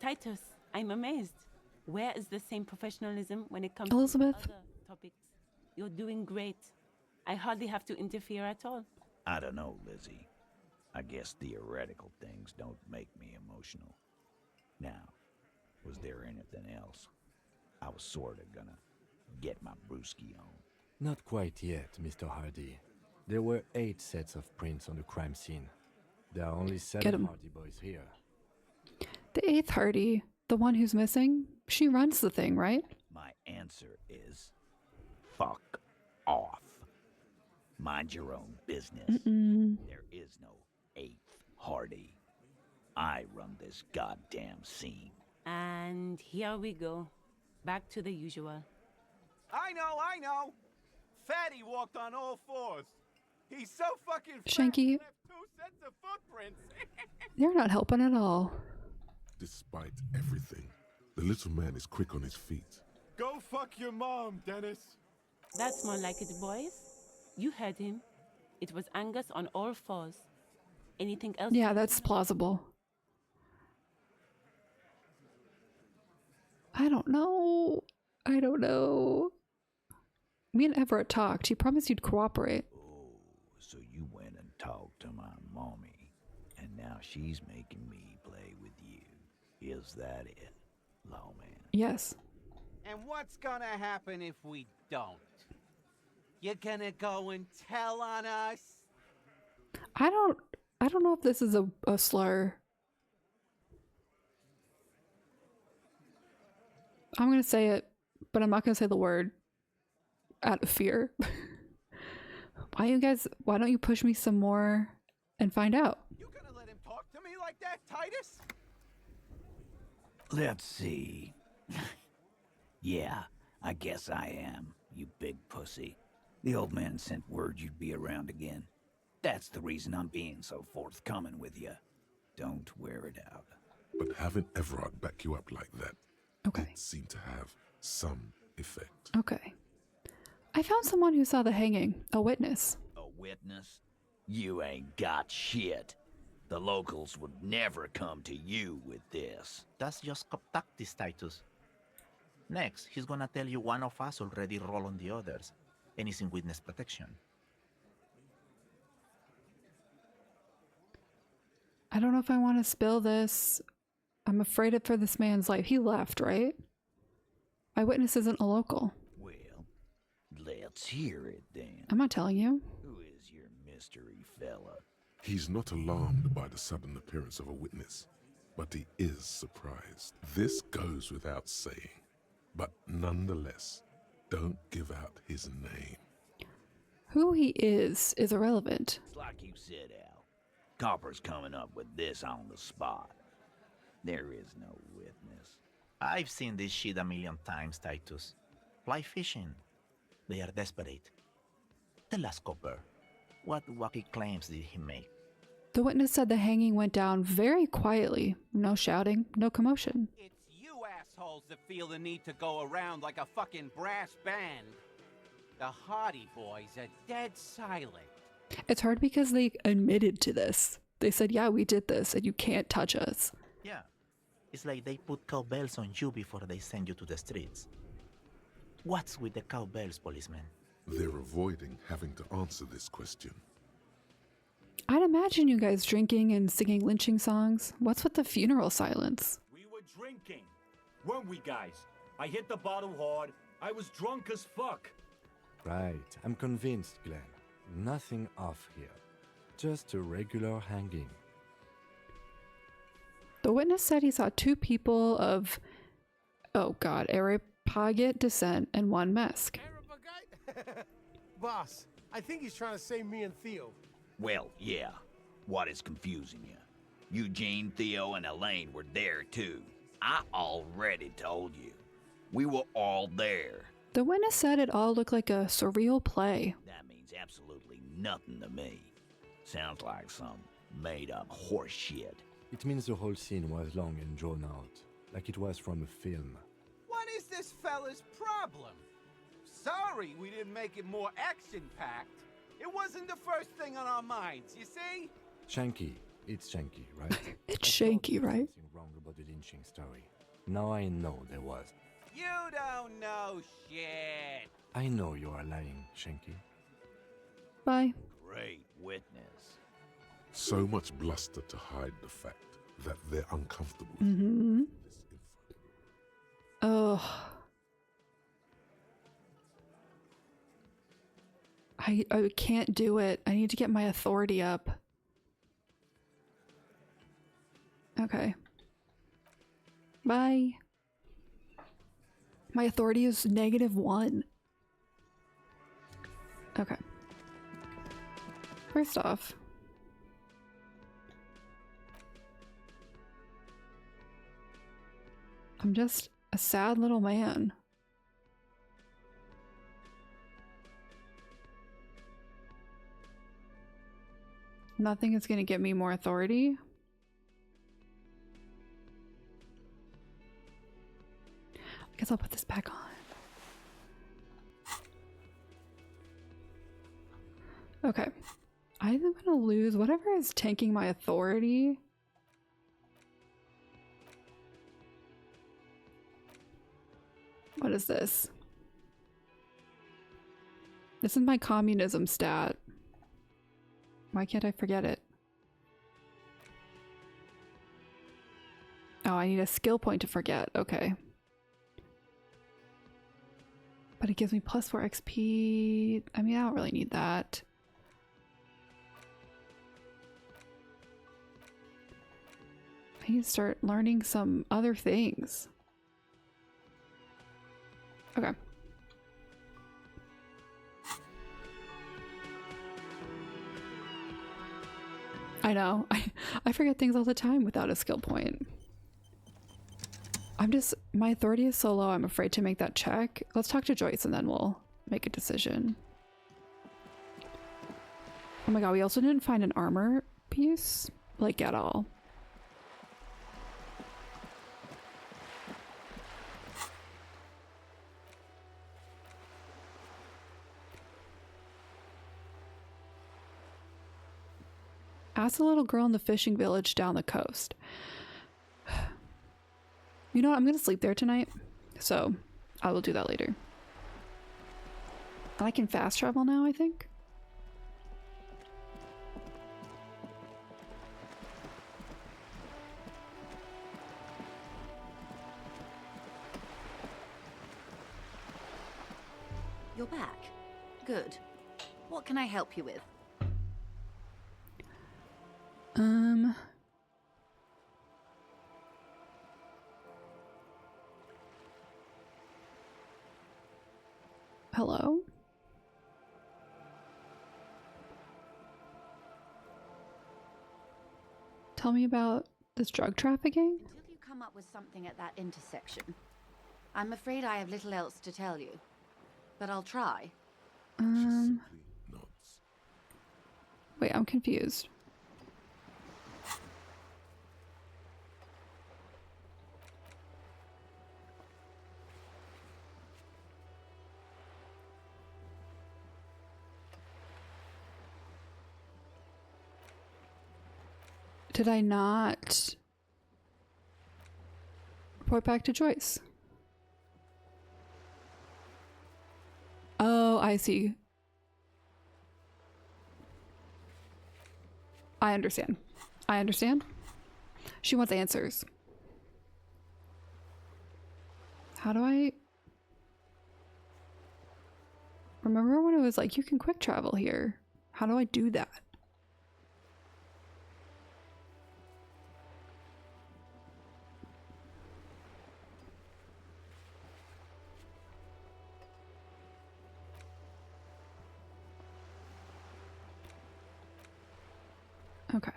Titus, I'm amazed. Where is the same professionalism when it comes Elizabeth? to other topics? You're doing great. I hardly have to interfere at all. I don't know, Lizzie. I guess theoretical things don't make me emotional. Now, was there anything else? I was sorta gonna get my brewski on. Not quite yet, Mr. Hardy. There were 8 sets of prints on the crime scene. There are only 7 Hardy boys here. The 8th Hardy, the one who's missing, she runs the thing, right? My answer is fuck off. Mind your own business. There is no 8th Hardy. I run this goddamn scene. And here we go. Back to the usual. I know. Fatty walked on all 4s. He's so fucking fat, Shanky. he left 2 sets of footprints. You're not helping at all. Despite everything, the little man is quick on his feet. Go fuck your mom, Dennis. That's more like it, boys. You heard him. It was Angus on all 4s. Anything else? Yeah, that's plausible. I don't know. Me and Everett talked. He promised you'd cooperate. Oh, so you went and talked to my mommy, and now she's making me play with you. Is that it, lawman? Yes. And what's gonna happen if we don't? You're gonna go and tell on us? I don't know if this is a slur. I'm gonna say it, but I'm not gonna say the word out of fear. Why don't you push me some more and find out? You gonna let him talk to me like that, Titus? Let's see. Yeah, I guess I am, you big pussy. The old man sent word you'd be around again. That's the reason I'm being so forthcoming with you. Don't wear it out. But having Everard back you up like that Okay. did seem to have some effect. Okay. I found someone who saw the hanging, a witness. A witness? You ain't got shit. The locals would never come to you with this. That's just tactics, Titus. Next, he's gonna tell you one of us already roll on the others, and he's in witness protection. I don't know if I want to spill this. I'm afraid for this man's life. He left, right? My witness isn't a local. Well, let's hear it then. I'm not telling you. Who is your mystery fella? He's not alarmed by the sudden appearance of a witness, but he is surprised. This goes without saying, but nonetheless, don't give out his name. Who he is irrelevant. It's like you said, Al. Copper's coming up with this on the spot. There is no witness. I've seen this shit a million times, Titus. Fly fishing. They are desperate. Tell us, Copper, what wacky claims did he make? The witness said the hanging went down very quietly. No shouting, no commotion. It's you assholes that feel the need to go around like a fucking brass band. The Hardy Boys are dead silent. It's hard because they admitted to this. They said, yeah, we did this and you can't touch us. Yeah. It's like they put cowbells on you before they send you to the streets. What's with the cowbells, policeman? They're avoiding having to answer this question. I'd imagine you guys drinking and singing lynching songs. What's with the funeral silence? We were drinking, weren't we, guys? I hit the bottle hard. I was drunk as fuck. Right, I'm convinced, Glenn. Nothing off here. Just a regular hanging. The witness said he saw two people of, oh god, Arapagate descent and one Mesk. Arapagite? Boss, I think he's trying to say me and Theo. Well, yeah. What is confusing you? Eugene, Theo, and Elaine were there too. I already told you. We were all there. The witness said it all looked like a surreal play. That means absolutely nothing to me. Sounds like some made-up horse shit. It means the whole scene was long and drawn out, like it was from a film. What is this fella's problem? Sorry we didn't make it more action-packed. It wasn't the first thing on our minds, you see? Shanky. It's Shanky, right? It's Shanky, right? Something wrong about the lynching story. Now I know there was. You don't know shit. I know you are lying, Shanky. Bye. Great witness. So much bluster to hide the fact that they're uncomfortable with Mm-hmm. this info. Oh. I can't do it. I need to get my authority up. Okay. Bye. My authority is -1. Okay. First off, I'm just a sad little man. Nothing is going to get me more authority. I guess I'll put this back on. Okay. I'm going to lose whatever is tanking my authority. What is this? This is my communism stat. Why can't I forget it? Oh, I need a skill point to forget. Okay. But it gives me +4 XP. I mean, I don't really need that. I need to start learning some other things. Okay. I know. I forget things all the time without a skill point. My authority is so low, I'm afraid to make that check. Let's talk to Joyce and then we'll make a decision. Oh my god, we also didn't find an armor piece, like, at all. Ask the little girl in the fishing village down the coast. You know what? I'm gonna sleep there tonight, so I will do that later. And I can fast travel now, I think. You're back. Good. What can I help you with? Hello? Tell me about this drug trafficking? Until you come up with something at that intersection, I'm afraid I have little else to tell you. But I'll try. Wait, I'm confused. Did I not report back to Joyce? Oh, I see. I understand. I understand. She wants answers. How do I... Remember when it was like, you can quick travel here? How do I do that? Okay.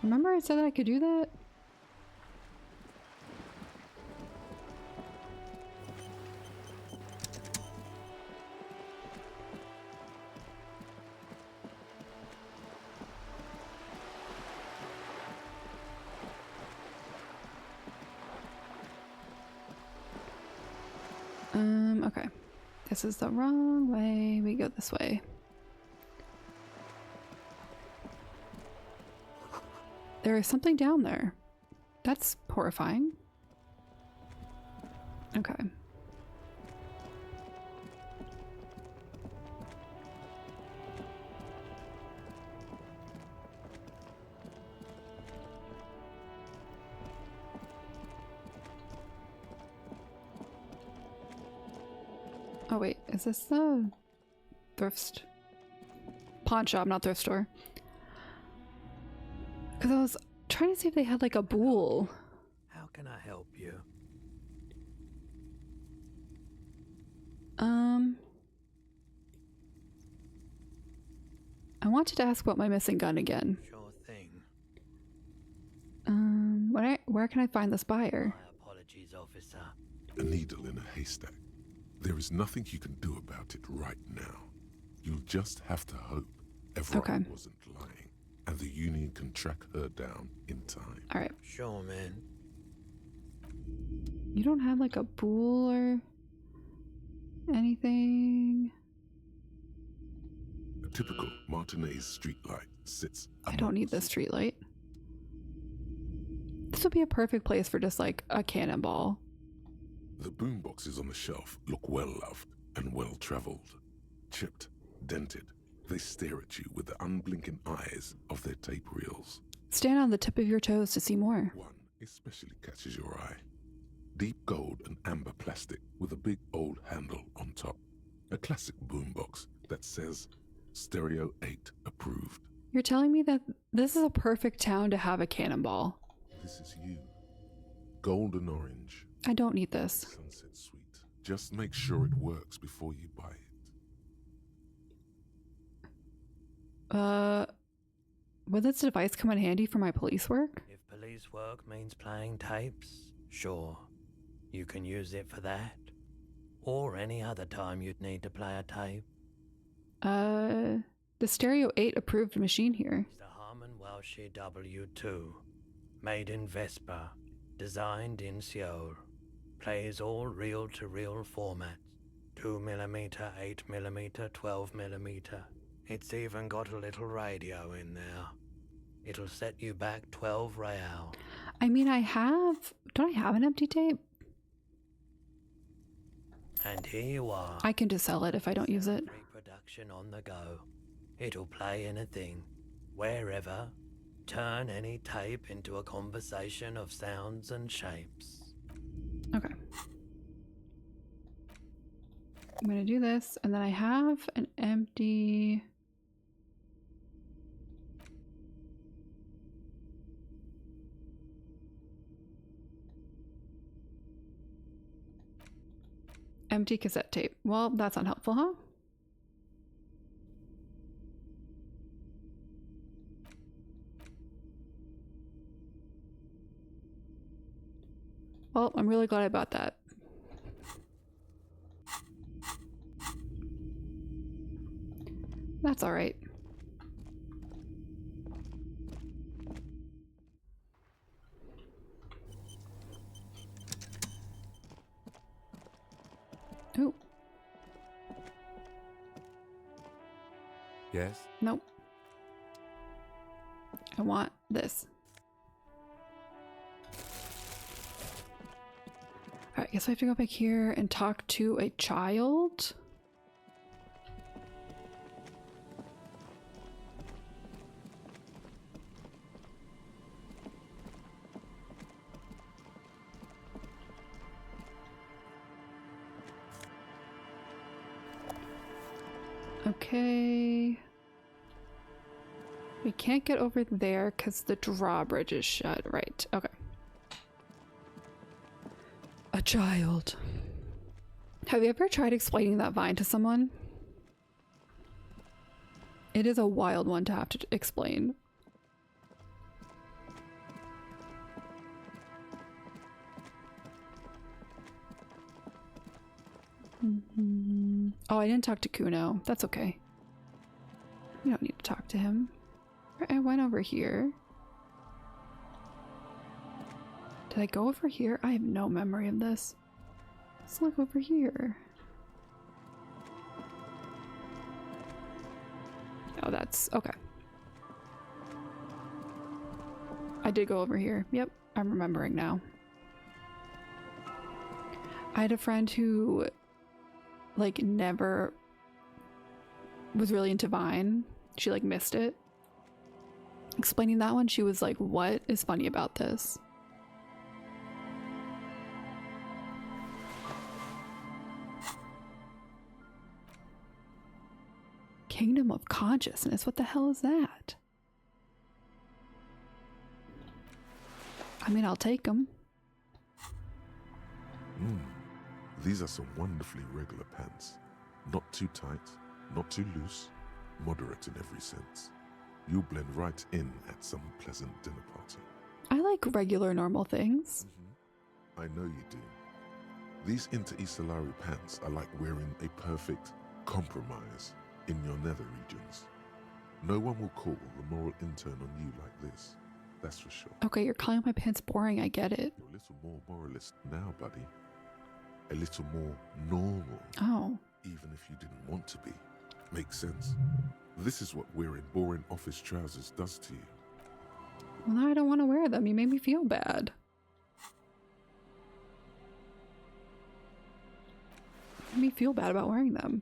Remember I said that I could do that? Okay. This is the wrong way. We go this way. There is something down there. That's horrifying. Okay. Oh wait, is this the pawn shop, not thrift store? Because I was trying to see if they had like a bull. How can I help you? I wanted to ask about my missing gun again. Sure thing. Where can I find this buyer? My apologies, officer. A needle in a haystack. There is nothing you can do about it right now. You'll just have to hope everyone wasn't lying, and the Union can track her down in time. All right. Sure, man. You don't have like a bull or anything? A typical Martinez streetlight sits. I don't need this streetlight. This would be a perfect place for just like a cannonball. The boomboxes on the shelf look well-loved and well-traveled. Chipped, dented, they stare at you with the unblinking eyes of their tape reels. Stand on the tip of your toes to see more. One especially catches your eye. Deep gold and amber plastic with a big old handle on top. A classic boombox that says Stereo 8 approved. You're telling me that this is a perfect town to have a cannonball. This is you. Golden orange. I don't need this. Sunset sweet. Just make sure it works before you buy it. Would this device come in handy for my police work? If police work means playing tapes, sure. You can use it for that. Or any other time you'd need to play a tape. The Stereo 8 approved machine here. It's the Harman Welsh W2. Made in Vespa. Designed in Seoul. Plays all reel-to-reel formats. 2mm, 8mm, 12mm. It's even got a little radio in there. It'll set you back 12 real. I mean, don't I have an empty tape? And here you are. I can just sell it if I don't use it. Reproduction on the go. It'll play anything, wherever. Turn any tape into a conversation of sounds and shapes. Okay. I'm gonna do this, and then I have an empty... empty cassette tape. Well, that's unhelpful, huh? Well, I'm really glad I bought that. That's all right. Ooh. Yes? Nope. I want this. Alright, I guess I have to go back here and talk to a child. Okay. We can't get over there because the drawbridge is shut. Right. Okay. A child. Have you ever tried explaining that vine to someone? It is a wild one to have to explain. Oh, I didn't talk to Kuno. That's okay. We don't need to talk to him. I went over here. Did I go over here? I have no memory of this. Let's look over here. Oh, that's okay. I did go over here. Yep, I'm remembering now. I had a friend who like never was really into Vine. She like missed it. Explaining that one, she was like, what is funny about this? Kingdom of Consciousness, what the hell is that? I mean, I'll take them. These are some wonderfully regular pants. Not too tight, not too loose, moderate in every sense. You'll blend right in at some pleasant dinner party. I like regular, normal things. I know you do. These Inter Isolari pants are like wearing a perfect compromise in your nether regions. No one will call the moral intern on you like this, that's for sure. Okay, you're calling my pants boring, I get it. You're a little more moralist now, buddy. A little more normal. Oh. Even if you didn't want to be. Makes sense. This is what wearing boring office trousers does to you. Well, now I don't want to wear them. You made me feel bad. You made me feel bad about wearing them.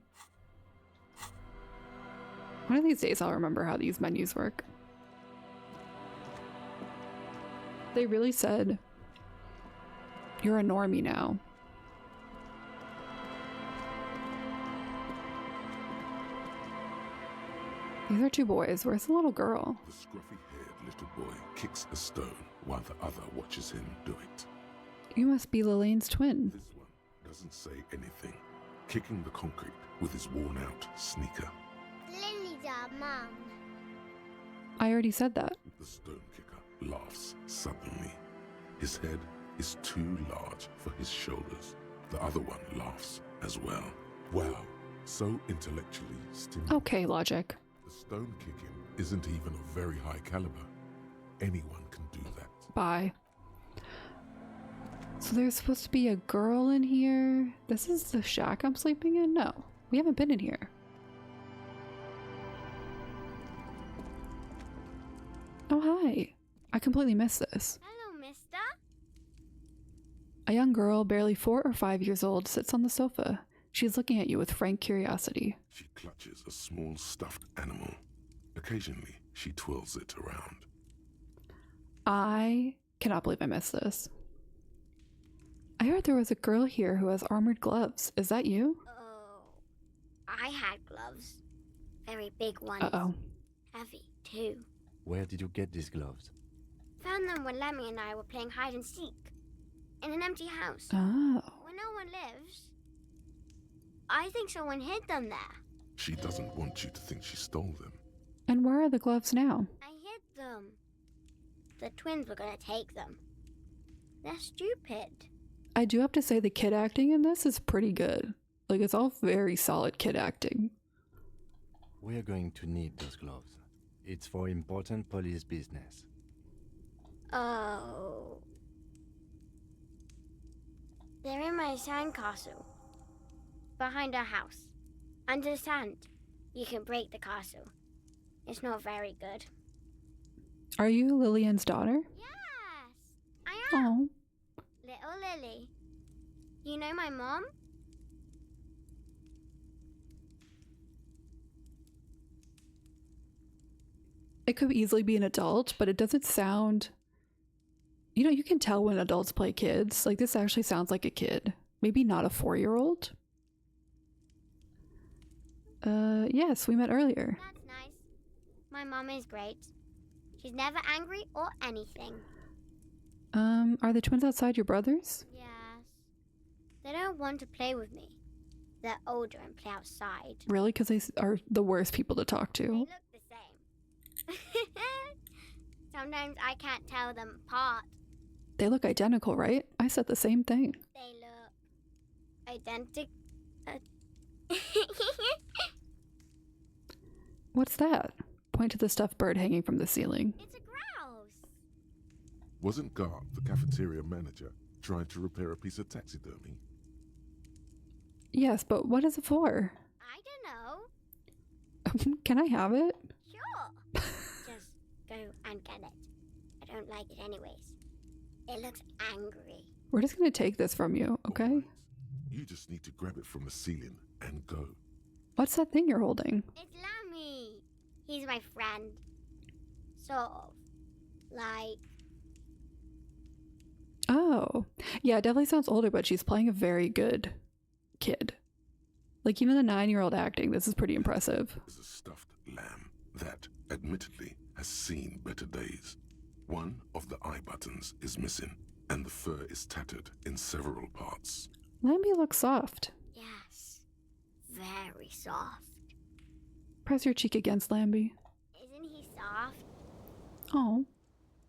One of these days I'll remember how these menus work. They really said You're a normie now. These are two boys. Where's the little girl? The scruffy-haired little boy kicks a stone while the other watches him do it. You must be Lillian's twin. This one doesn't say anything, kicking the concrete with his worn-out sneaker. Lily's our mum. I already said that. The stone kicker laughs suddenly. His head is too large for his shoulders. The other one laughs as well. Wow, so intellectually stimulating. Okay, logic. The stone kicking isn't even of very high caliber. Anyone can do that. Bye. So there's supposed to be a girl in here. This is the shack I'm sleeping in? No, we haven't been in here. Oh, hi. I completely missed this. Hello, mister. A young girl, barely 4 or 5 years old, sits on the sofa. She's looking at you with frank curiosity. She clutches a small stuffed animal. Occasionally, she twirls it around. I cannot believe I missed this. I heard there was a girl here who has armored gloves. Is that you? Oh, I had gloves. Very big ones. Uh-oh. Heavy, too. Where did you get these gloves? Found them when Lemmy and I were playing hide and seek. In an empty house. Oh. Where no one lives. I think someone hid them there. She doesn't want you to think she stole them. And where are the gloves now? I hid them. The twins were gonna take them. They're stupid. I do have to say the kid acting in this is pretty good. Like, it's all very solid kid acting. We're going to need those gloves. It's for important police business. Oh. They're in my sandcastle. Behind our house. Under the sand. You can break the castle. It's not very good. Are you Lillian's daughter? Yes, I am. Oh. Little Lily. You know my mom? It could easily be an adult, but it doesn't sound... You know, you can tell when adults play kids. Like, this actually sounds like a kid. Maybe not a 4-year-old. Yes, we met earlier. That's nice. My mom is great. She's never angry or anything. Are the twins outside your brothers? Yes. They don't want to play with me. They're older and play outside. Really? Because they are the worst people to talk to. They look the same. Sometimes I can't tell them apart. They look identical, right? I said the same thing. They look identical. What's that? Point to the stuffed bird hanging from the ceiling. It's a grouse. Wasn't Garp, the cafeteria manager, trying to repair a piece of taxidermy? Yes, but what is it for? I don't know. Can I have it? Sure. Just go and get it. I don't like it anyways. It looks angry. We're just gonna take this from you, okay? Right. You just need to grab it from the ceiling and go. What's that thing you're holding? It's Lammy. He's my friend. Sort of. Like... Oh. Yeah, it definitely sounds older, but she's playing a very good kid. Like, even the 9-year-old acting, this is pretty impressive. It's a stuffed lamb that, admittedly, has seen better days. One of the eye buttons is missing, and the fur is tattered in several parts. Lambie looks soft. Yes. Very soft. Press your cheek against Lambie. Isn't he soft? Oh.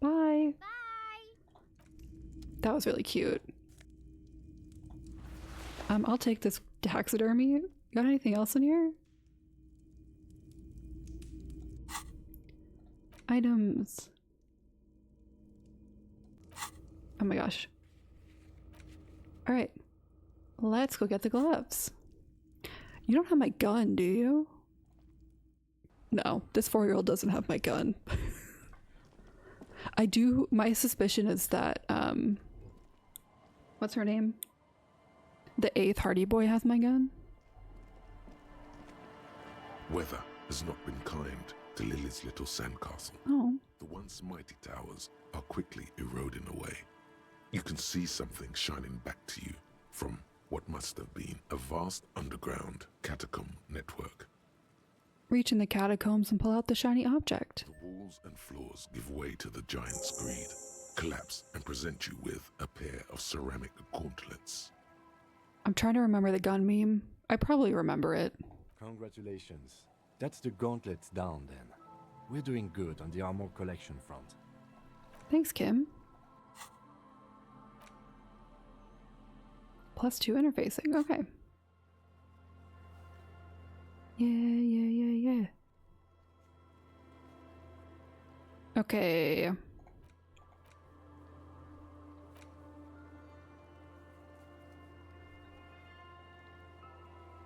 Bye. Bye. That was really cute. I'll take this taxidermy. You got anything else in here? Items. Oh my gosh. Alright. Let's go get the gloves. You don't have my gun, do you? No, this 4-year-old doesn't have my gun. I do, my suspicion is that, what's her name? The 8th Hardy Boy has my gun. Weather has not been kind to Lily's little sandcastle. Oh. The once mighty towers are quickly eroding away. You can see something shining back to you from what must have been a vast underground catacomb network. Reach in the catacombs and pull out the shiny object. The walls and floors give way to the giant's greed, collapse and present you with a pair of ceramic gauntlets. I'm trying to remember the gun meme. I probably remember it. Congratulations. That's the gauntlets down then. We're doing good on the armor collection front. Thanks, Kim. +2 interfacing. Okay. Yeah. Okay.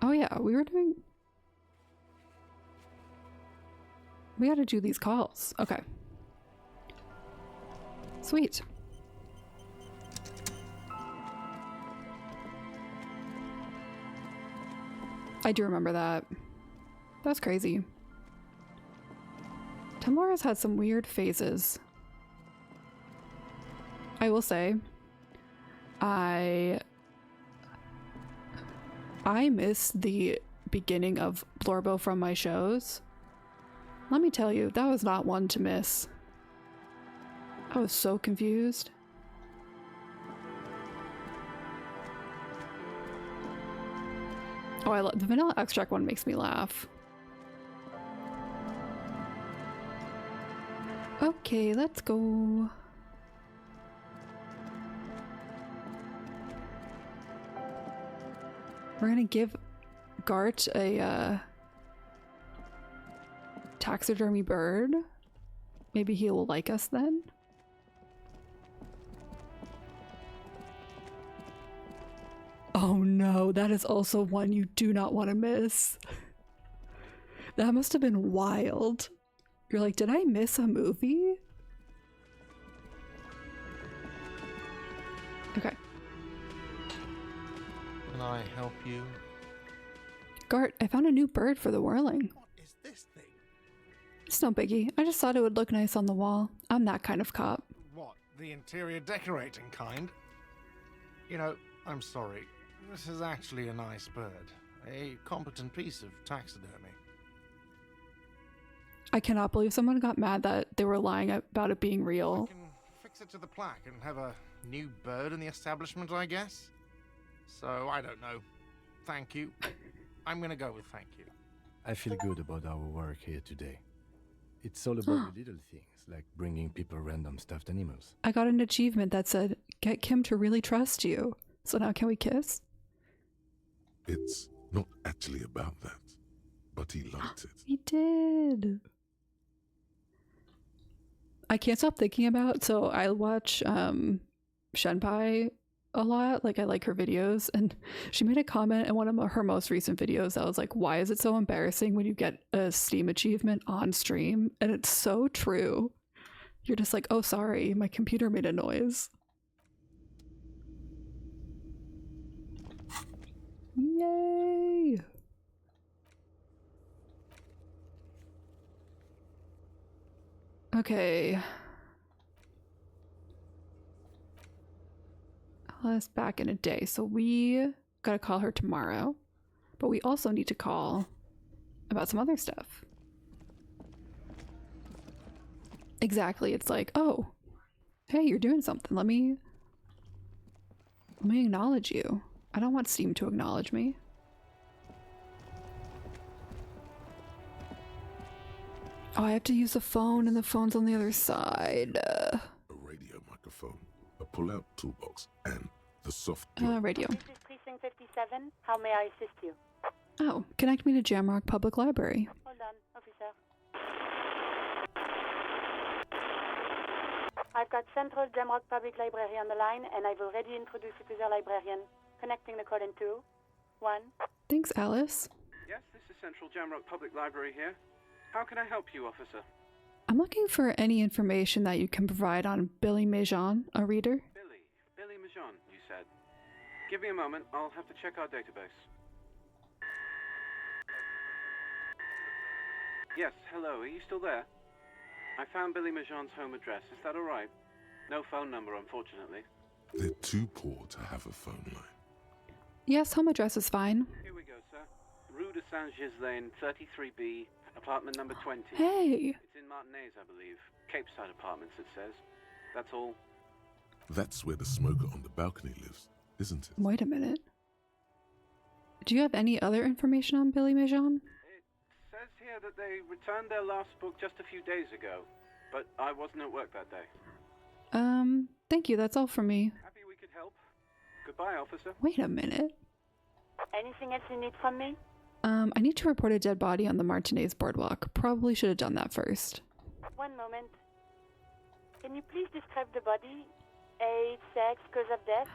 Oh yeah, we gotta do these calls. Okay. Sweet. I do remember that. That's crazy. Tamara's had some weird phases. I will say, I miss the beginning of Blorbo from my shows. Let me tell you, that was not one to miss. I was so confused. Oh, the vanilla extract one makes me laugh. Okay, let's go. We're gonna give Gart a taxidermy bird. Maybe he will like us then. Oh no, that is also one you do not want to miss. That must have been wild. You're like, did I miss a movie? Okay. Can I help you? Gart, I found a new bird for the whirling. What is this thing? It's no biggie. I just thought it would look nice on the wall. I'm that kind of cop. What, the interior decorating kind? You know, I'm sorry. This is actually a nice bird. A competent piece of taxidermy. I cannot believe someone got mad that they were lying about it being real. I can fix it to the plaque and have a new bird in the establishment, I guess. So, I don't know. Thank you. I'm gonna go with thank you. I feel good about our work here today. It's all about the little things, like bringing people random stuffed animals. I got an achievement that said, get Kim to really trust you. So now can we kiss? It's not actually about that, but he liked it. He did. I can't stop thinking about, so I watch Shenpai a lot. Like, I like her videos, and she made a comment in one of her most recent videos that was like, why is it so embarrassing when you get a Steam achievement on stream? And it's so true. You're just like, oh, sorry, my computer made a noise. Yay! Okay. Alice back in a day. So we gotta call her tomorrow. But we also need to call about some other stuff. Exactly. It's like, oh, hey, you're doing something. Let me acknowledge you. I don't want Steam to acknowledge me. Oh, I have to use the phone, and the phone's on the other side. A radio microphone, a pull-out toolbox, and the soft radio. This is Precinct 57. How may I assist you? Oh, connect me to Jamrock Public Library. Hold on, officer. I've got Central Jamrock Public Library on the line, and I've already introduced you to their librarian. Connecting the call in 2, 1. Thanks, Alice. Yes, this is Central Jamrock Public Library here. How can I help you, officer? I'm looking for any information that you can provide on Billy Mejan, a reader. Billy Mejan, you said. Give me a moment, I'll have to check our database. Yes, hello, are you still there? I found Billy Mejan's home address, is that alright? No phone number, unfortunately. They're too poor to have a phone line. Yes, home address is fine. Here we go, sir. Rue de Saint-Ghislain, 33B, apartment number 20. Hey! It's in Martinez, I believe. Cape Side Apartments, it says. That's all. That's where the smoker on the balcony lives, isn't it? Wait a minute. Do you have any other information on Billy Majon? It says here that they returned their last book just a few days ago, but I wasn't at work that day. Thank you, that's all from me. Happy we could help. Goodbye, officer. Wait a minute. Anything else you need from me? I need to report a dead body on the Martinez boardwalk. Probably should have done that first. One moment. Can you please describe the body? Age, sex, cause of death?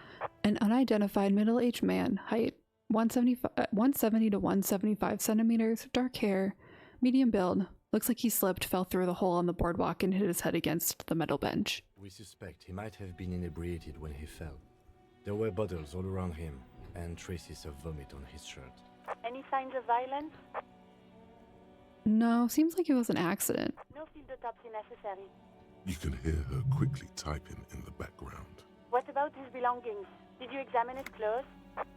An unidentified middle-aged man, height 170 to 175 centimeters, dark hair, medium build. Looks like he slipped, fell through the hole on the boardwalk, and hit his head against the metal bench. We suspect he might have been inebriated when he fell. There were bottles all around him, and traces of vomit on his shirt. Any signs of violence? No, seems like it was an accident. No field autopsy necessary. You can hear her quickly typing in the background. What about his belongings? Did you examine his clothes?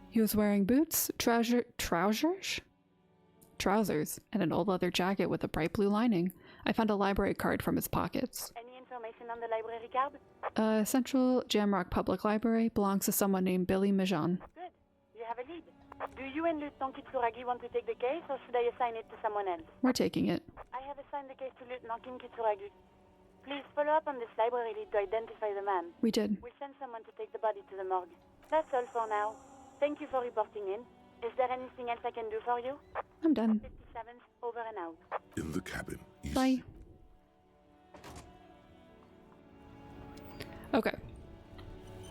He was wearing boots, trousers, and an old leather jacket with a bright blue lining. I found a library card from his pockets. Any information on the library card? Central Jamrock Public Library belongs to someone named Billy Majon. Good. You have a lead. Do you and Lieutenant Kitsuragi want to take the case, or should I assign it to someone else? We're taking it. I have assigned the case to Lieutenant Kitsuragi. Please follow up on this library lead to identify the man. We did. We'll send someone to take the body to the morgue. That's all for now. Thank you for reporting in. Is there anything else I can do for you? I'm done. 57th, over and out. In the cabin, you Bye. Okay.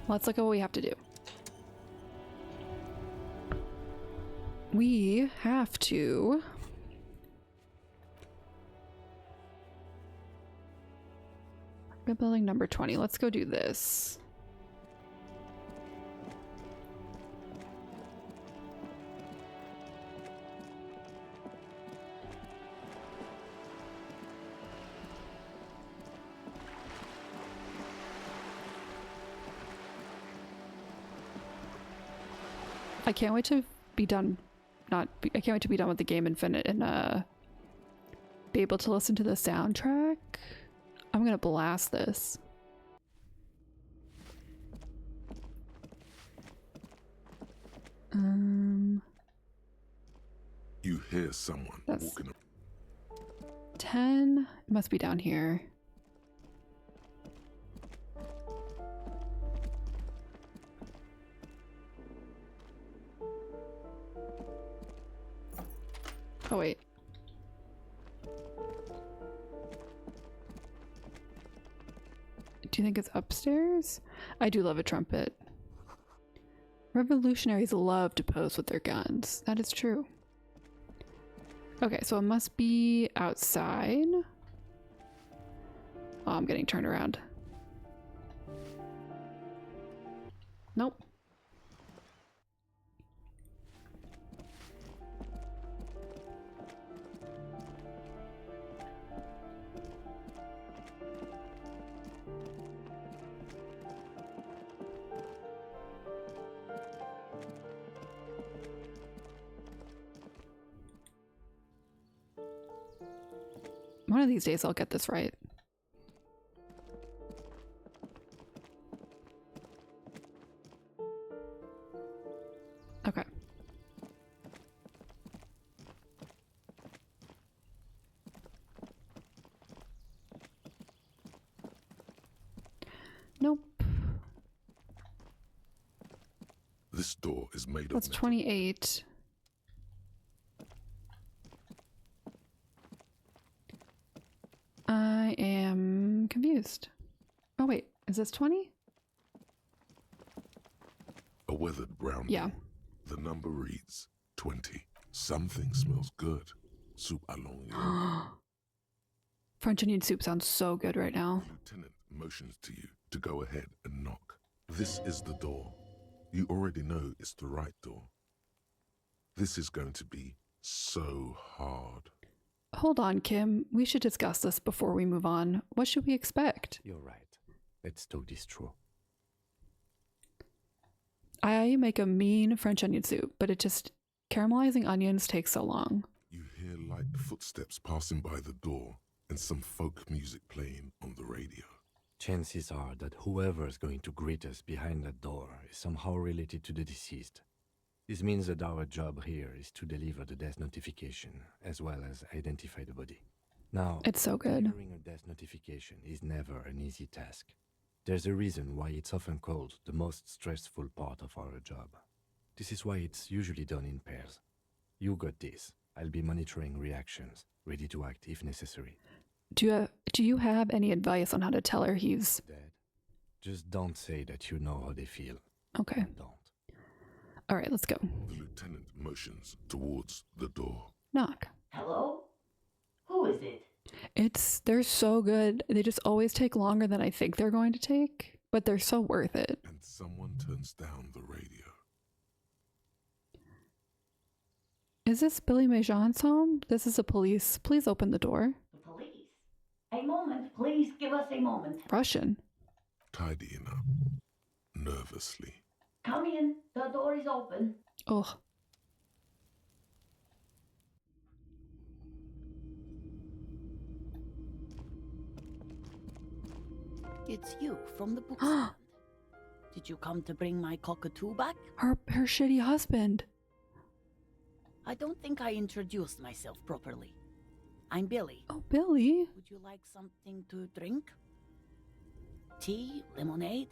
Let's look at what we have to do. We have to... Good building number 20. Let's go do this. I can't wait to be done. I can't wait to be done with the game and be able to listen to the soundtrack. I'm gonna blast this. You hear someone That's walking up. 10. It must be down here. Oh wait. Do you think it's upstairs? I do love a trumpet. Revolutionaries love to pose with their guns. That is true. Okay, so it must be outside. Oh, I'm getting turned around. Nope. One of these days I'll get this right. Okay. Nope. This door is made That's of metal. 28. I am confused. Oh wait, is this 20? A weathered brown Yeah. door. The number reads 20. Something smells good. Soup along. French onion soup sounds so good right now. Lieutenant motions to you to go ahead and knock. This is the door. You already know it's the right door. This is going to be so hard. Hold on, Kim. We should discuss this before we move on. What should we expect? You're right. Let's talk this through. I make a mean French onion soup, but it just caramelizing onions takes so long. You hear light footsteps passing by the door and some folk music playing on the radio. Chances are that whoever is going to greet us behind that door is somehow related to the deceased. This means that our job here is to deliver the death notification as well as identify the body. Now, It's so good. delivering a death notification is never an easy task. There's a reason why it's often called the most stressful part of our job. This is why it's usually done in pairs. You got this. I'll be monitoring reactions, ready to act if necessary. Do you have any advice on how to tell her he's dead? Just don't say that you know how they feel. Okay. Don't. All right, let's go. The lieutenant motions towards the door. Knock. Hello? Who is it? They're so good. They just always take longer than I think they're going to take, but they're so worth it. And someone turns down the radio. Is this Billy Majon's home? This is the police. Please open the door. The police. A moment, please give us a moment. Russian. Tidying up. Nervously. Come in. The door is open. Oh. It's you from the bookstand. Did you come to bring my cockatoo back? Her shitty husband. I don't think I introduced myself properly. I'm Billy. Oh, Billy. Would you like something to drink? Tea? Lemonade?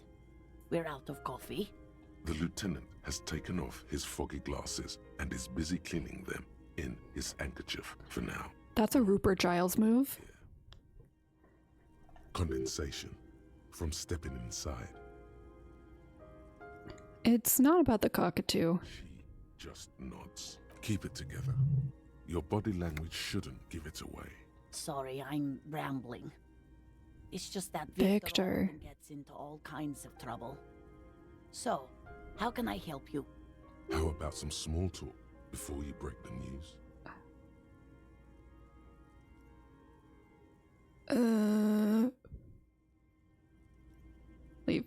We're out of coffee. The lieutenant has taken off his foggy glasses and is busy cleaning them in his handkerchief for now. That's a Rupert Giles move. Yeah. Condensation from stepping inside. It's not about the cockatoo. She just nods. Keep it together. Your body language shouldn't give it away. Sorry, I'm rambling. It's just that Victor often gets into all kinds of trouble. So, how can I help you? How about some small talk before you break the news? Leave.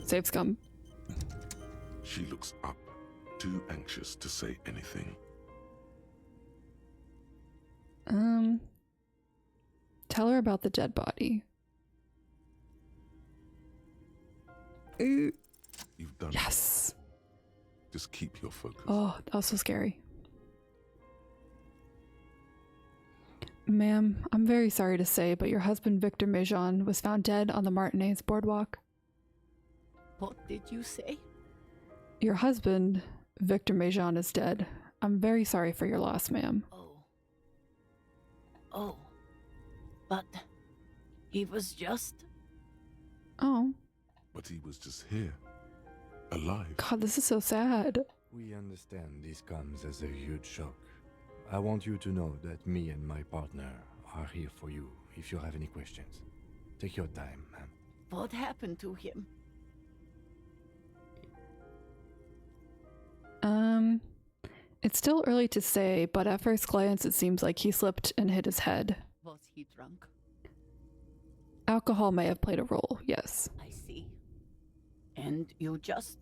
Save scum. She looks up, too anxious to say anything. Tell her about the dead body. You've done Yes. it. Just keep your focus. Oh, that was so scary. Ma'am, I'm very sorry to say, but your husband Victor Majon was found dead on the Martinez boardwalk. What did you say? Your husband, Victor Majon, is dead. I'm very sorry for your loss, ma'am. Oh. But he was just... Oh. But he was just here. Alive. God, this is so sad. We understand this comes as a huge shock. I want you to know that me and my partner are here for you if you have any questions. Take your time, ma'am. What happened to him? It's still early to say, but at first glance it seems like he slipped and hit his head. Was he drunk? Alcohol may have played a role, yes. I see. And you just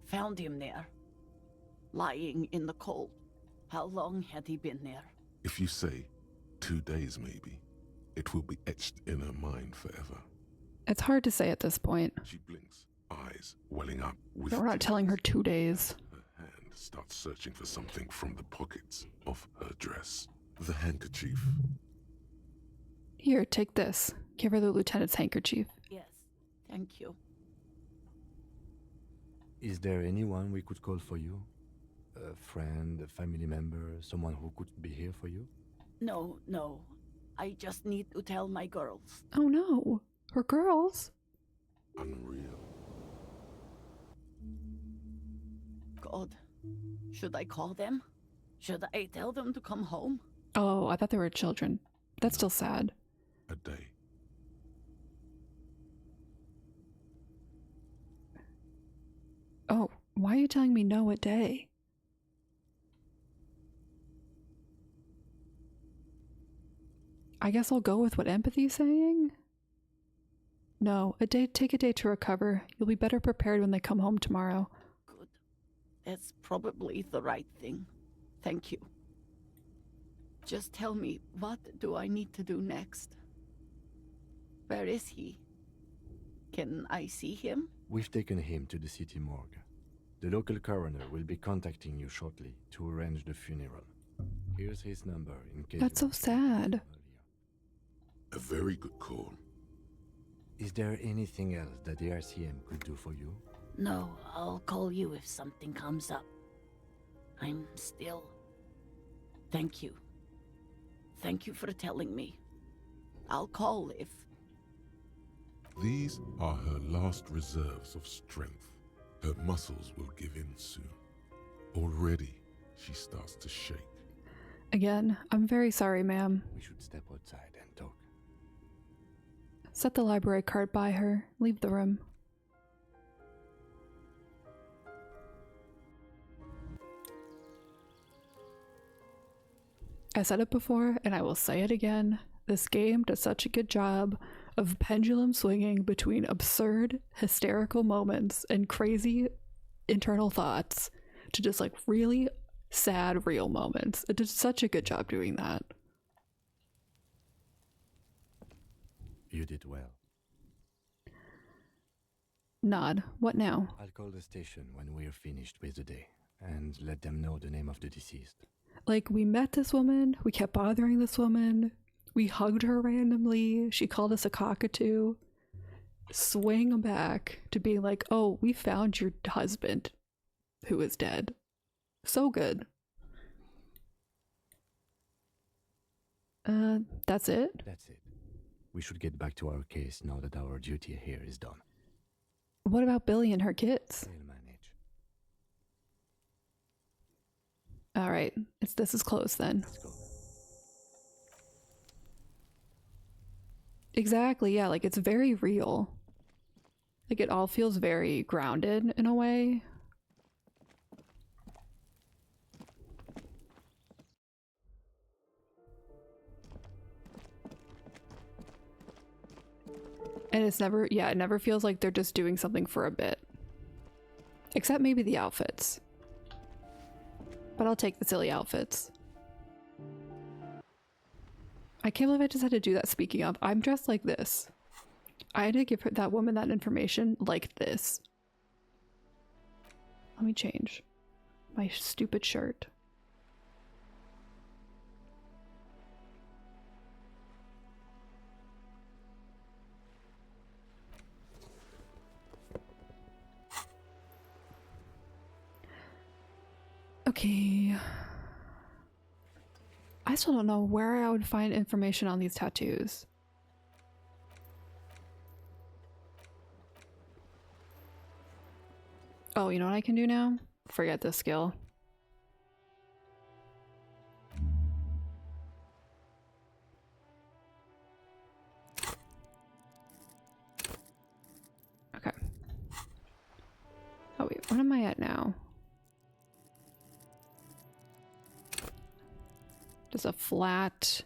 found him there, lying in the cold. How long had he been there? If you say 2 days maybe, it will be etched in her mind forever. It's hard to say at this point. She blinks, eyes welling up with We're not telling her 2 days. Her hand starts searching for something from the pockets of her dress. The handkerchief. Here, take this. Give her the lieutenant's handkerchief. Yes, thank you. Is there anyone we could call for you? A friend, a family member, someone who could be here for you? No. I just need to tell my girls. Oh no. Her girls? Unreal. God. Should I call them? Should I tell them to come home? Oh, I thought they were children. That's still sad. A day. Oh, why are you telling me no a day? I guess I'll go with what empathy's saying. No, take a day to recover. You'll be better prepared when they come home tomorrow. Good. That's probably the right thing. Thank you. Just tell me, what do I need to do next? Where is he? Can I see him? We've taken him to the city morgue. The local coroner will be contacting you shortly to arrange the funeral. Here's his number in case. That's so sad. A very good call. Is there anything else that the RCM could do for you? No, I'll call you if something comes up. I'm still... Thank you. Thank you for telling me. I'll call if... These are her last reserves of strength. Her muscles will give in soon. Already, she starts to shake. Again, I'm very sorry, ma'am. We should step outside and talk. Set the library card by her. Leave the room. I said it before, and I will say it again. This game does such a good job of pendulum swinging between absurd, hysterical moments and crazy internal thoughts to just like really sad, real moments. It does such a good job doing that. You did well. Nod. What now? I'll call the station when we're finished with the day and let them know the name of the deceased. Like, we met this woman, we kept bothering this woman, we hugged her randomly, she called us a cockatoo. Swing back to being like, oh, we found your husband who is dead. So good. That's it? That's it. We should get back to our case now that our duty here is done. What about Billy and her kids? They'll manage. Alright, this is close then. Let's go. Exactly, yeah, like it's very real. Like it all feels very grounded in a way. And it's never, yeah, it never feels like they're just doing something for a bit. Except maybe the outfits. But I'll take the silly outfits. I can't believe I just had to do that. Speaking of, I'm dressed like this. I had to give that woman that information like this. Let me change my stupid shirt. Okay. I still don't know where I would find information on these tattoos. Oh, you know what I can do now? Forget this skill. Okay. Oh wait, what am I at now? Just a flat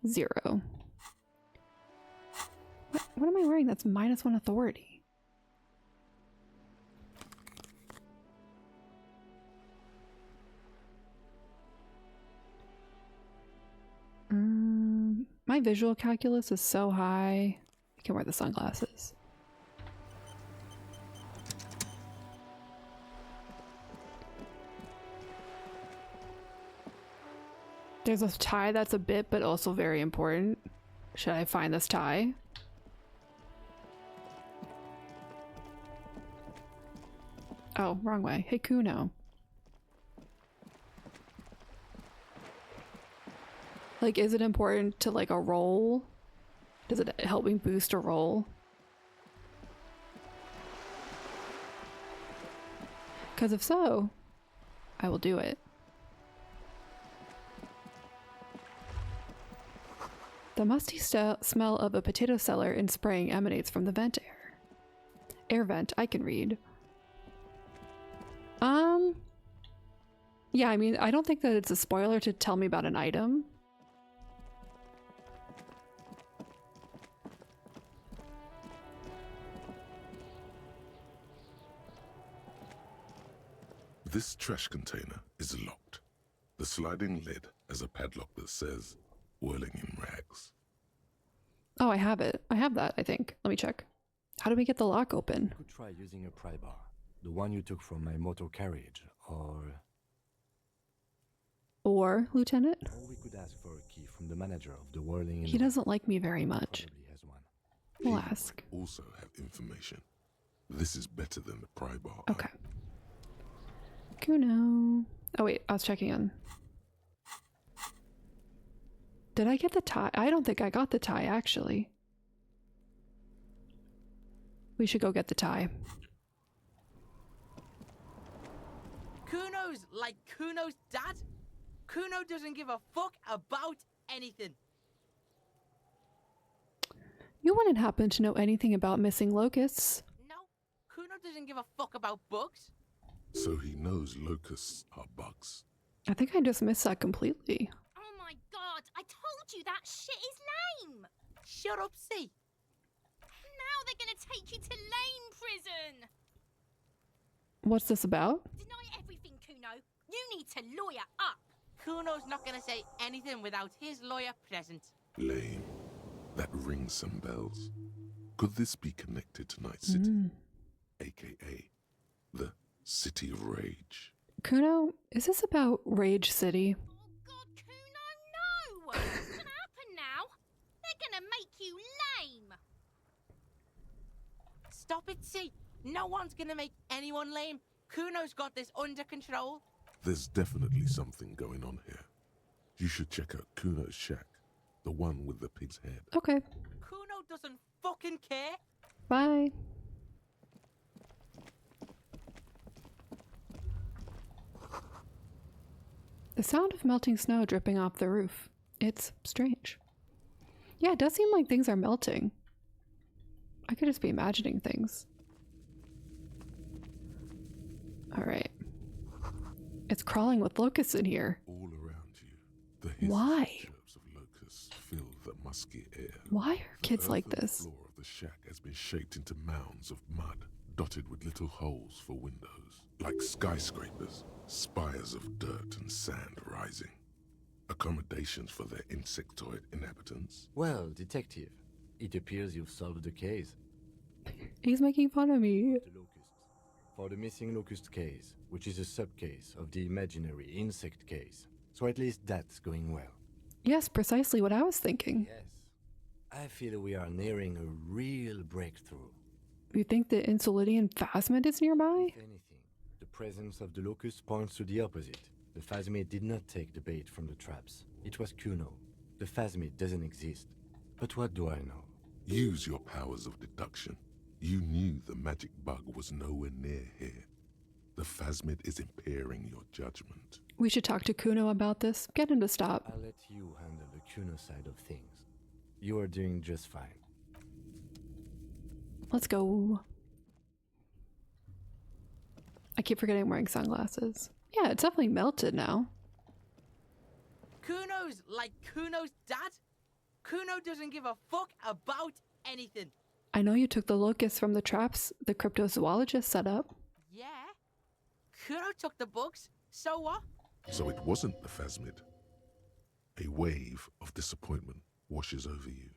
0. What am I wearing that's -1 authority? My visual calculus is so high. I can wear the sunglasses. There's a tie that's a bit, but also very important. Should I find this tie? Oh, wrong way. Hey, Kuno. Like, is it important to, like, a roll? Does it help me boost a roll? Because if so, I will do it. The musty smell of a potato cellar in spring emanates from the vent air. Air vent, I can read. Yeah, I mean, I don't think that it's a spoiler to tell me about an item. This trash container is locked. The sliding lid has a padlock that says, whirling in rags. Oh, I have it. I have that, I think. Let me check. How do we get the lock open? You could try using a pry bar. The one you took from my motor carriage, Or, Lieutenant? Or we could ask for a key from the manager of the whirling. He doesn't like me very much. Probably has one. We'll ask. Also have information. This is better than the pry bar. Okay. Kuno. Oh wait, I was checking on. Did I get the tie? I don't think I got the tie, actually. We should go get the tie. Kuno's like Kuno's dad? Kuno doesn't give a fuck about anything. You wouldn't happen to know anything about missing locusts? No, Kuno doesn't give a fuck about bugs. So he knows locusts are bugs. I think I just missed that completely. Oh my god, I told you that shit is lame! Shut up, C. Now they're gonna take you to lame prison! What's this about? Deny everything, Kuno. You need to lawyer up. Kuno's not gonna say anything without his lawyer present. Lame. That rings some bells. Could this be connected to Night City? AKA the City of Rage. Kuno, is this about Rage City? Oh god, Kuno, no! What's gonna happen now? They're gonna make you lame! Stop it, C. No one's gonna make anyone lame. Kuno's got this under control. There's definitely something going on here. You should check out Kuno's shack. The one with the pig's head. Okay. Kuno doesn't fucking care. Bye. The sound of melting snow dripping off the roof. It's strange. Yeah, it does seem like things are melting. I could just be imagining things. Alright. It's crawling with locusts in here. All around you, the hissing Why? chirps of locusts fill the musky air. Why are kids like this? The floor of the shack has been shaped into mounds of mud, dotted with little holes for windows, like skyscrapers, spires of dirt and sand rising. Accommodations for their insectoid inhabitants. Well, detective, it appears you've solved the case. He's making fun of me. The locusts. For the missing locust case, which is a sub-case of the imaginary insect case. So at least that's going well. Yes, precisely what I was thinking. Yes. I feel we are nearing a real breakthrough. You think the Insulidian phasmid is nearby? If anything, the presence of the locust points to the opposite. The phasmid did not take the bait from the traps. It was Kuno. The phasmid doesn't exist. But what do I know? Use your powers of deduction. You knew the magic bug was nowhere near here. The phasmid is impairing your judgment. We should talk to Kuno about this. Get him to stop. I'll let you handle the Kuno side of things. You are doing just fine. Let's go. I keep forgetting I'm wearing sunglasses. Yeah, it's definitely melted now. Kuno's like Kuno's dad? Kuno doesn't give a fuck about anything. I know you took the locusts from the traps the cryptozoologist set up. Yeah. Kuno took the bugs. So what? So it wasn't the phasmid. A wave of disappointment washes over you.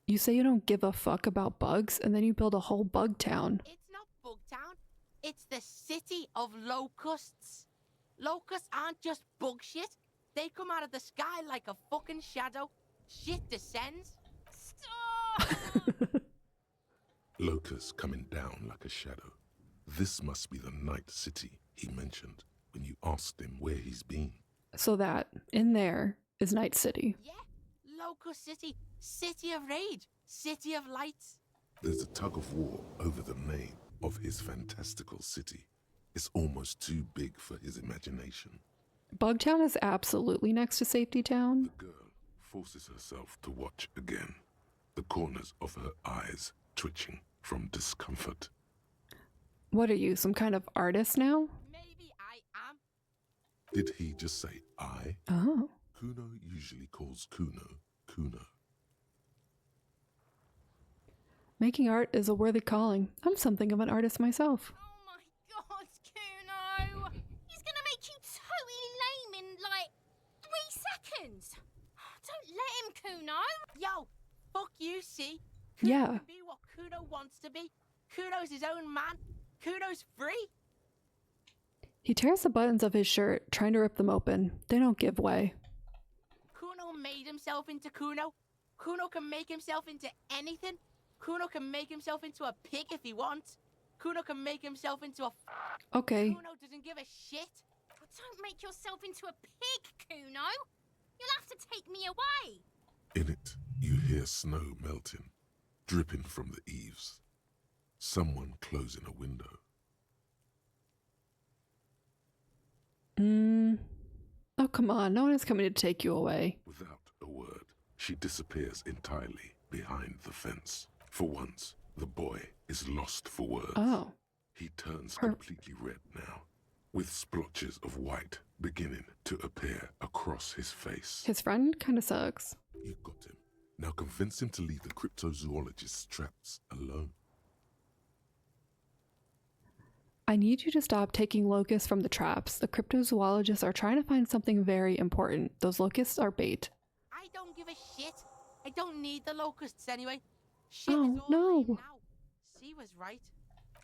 You say you don't give a fuck about bugs, and then you build a whole bug town. It's not Bugtown. It's the city of locusts. Locusts aren't just bug shit. They come out of the sky like a fucking shadow. Shit descends. Stop! Locusts coming down like a shadow. This must be the Night City he mentioned when you asked him where he's been. So that, in there, is Night City. Yeah. Locust City. City of Rage. City of Lights. There's a tug of war over the name of his fantastical city. It's almost too big for his imagination. Bugtown is absolutely next to Safety Town. The girl forces herself to watch again, the corners of her eyes twitching from discomfort. What are you, some kind of artist now? Maybe I am. Did he just say I? Oh. Kuno usually calls Kuno, Kuno. Making art is a worthy calling. I'm something of an artist myself. Oh my god, Kuno! buttons. Don't let him, Kuno. Yo, fuck you, see? Yeah. Kuno can be what Kuno wants to be. Kuno's his own man. Kuno's free. He tears the buttons of his shirt, trying to rip them open. They don't give way. Kuno made himself into Kuno. Kuno can make himself into anything. Kuno can make himself into a pig if he wants. Kuno can make himself into a... Okay. Kuno doesn't give a shit. Don't make yourself into a pig, Kuno. You'll have to take me away. In it, you hear snow melting, dripping from the eaves. Someone closing a window. Oh, come on. No one is coming to take you away. Without a word, she disappears entirely behind the fence. For once, the boy is lost for words. Oh. He turns completely red now, with splotches of white beginning to appear across his face. His friend kind of sucks. You got him. Now convince him to leave the cryptozoologist's traps alone. I need you to stop taking locusts from the traps. The cryptozoologists are trying to find something very important. Those locusts are bait. I don't give a shit. I don't need the locusts anyway. Shit Oh, is all no. lame now. C was right.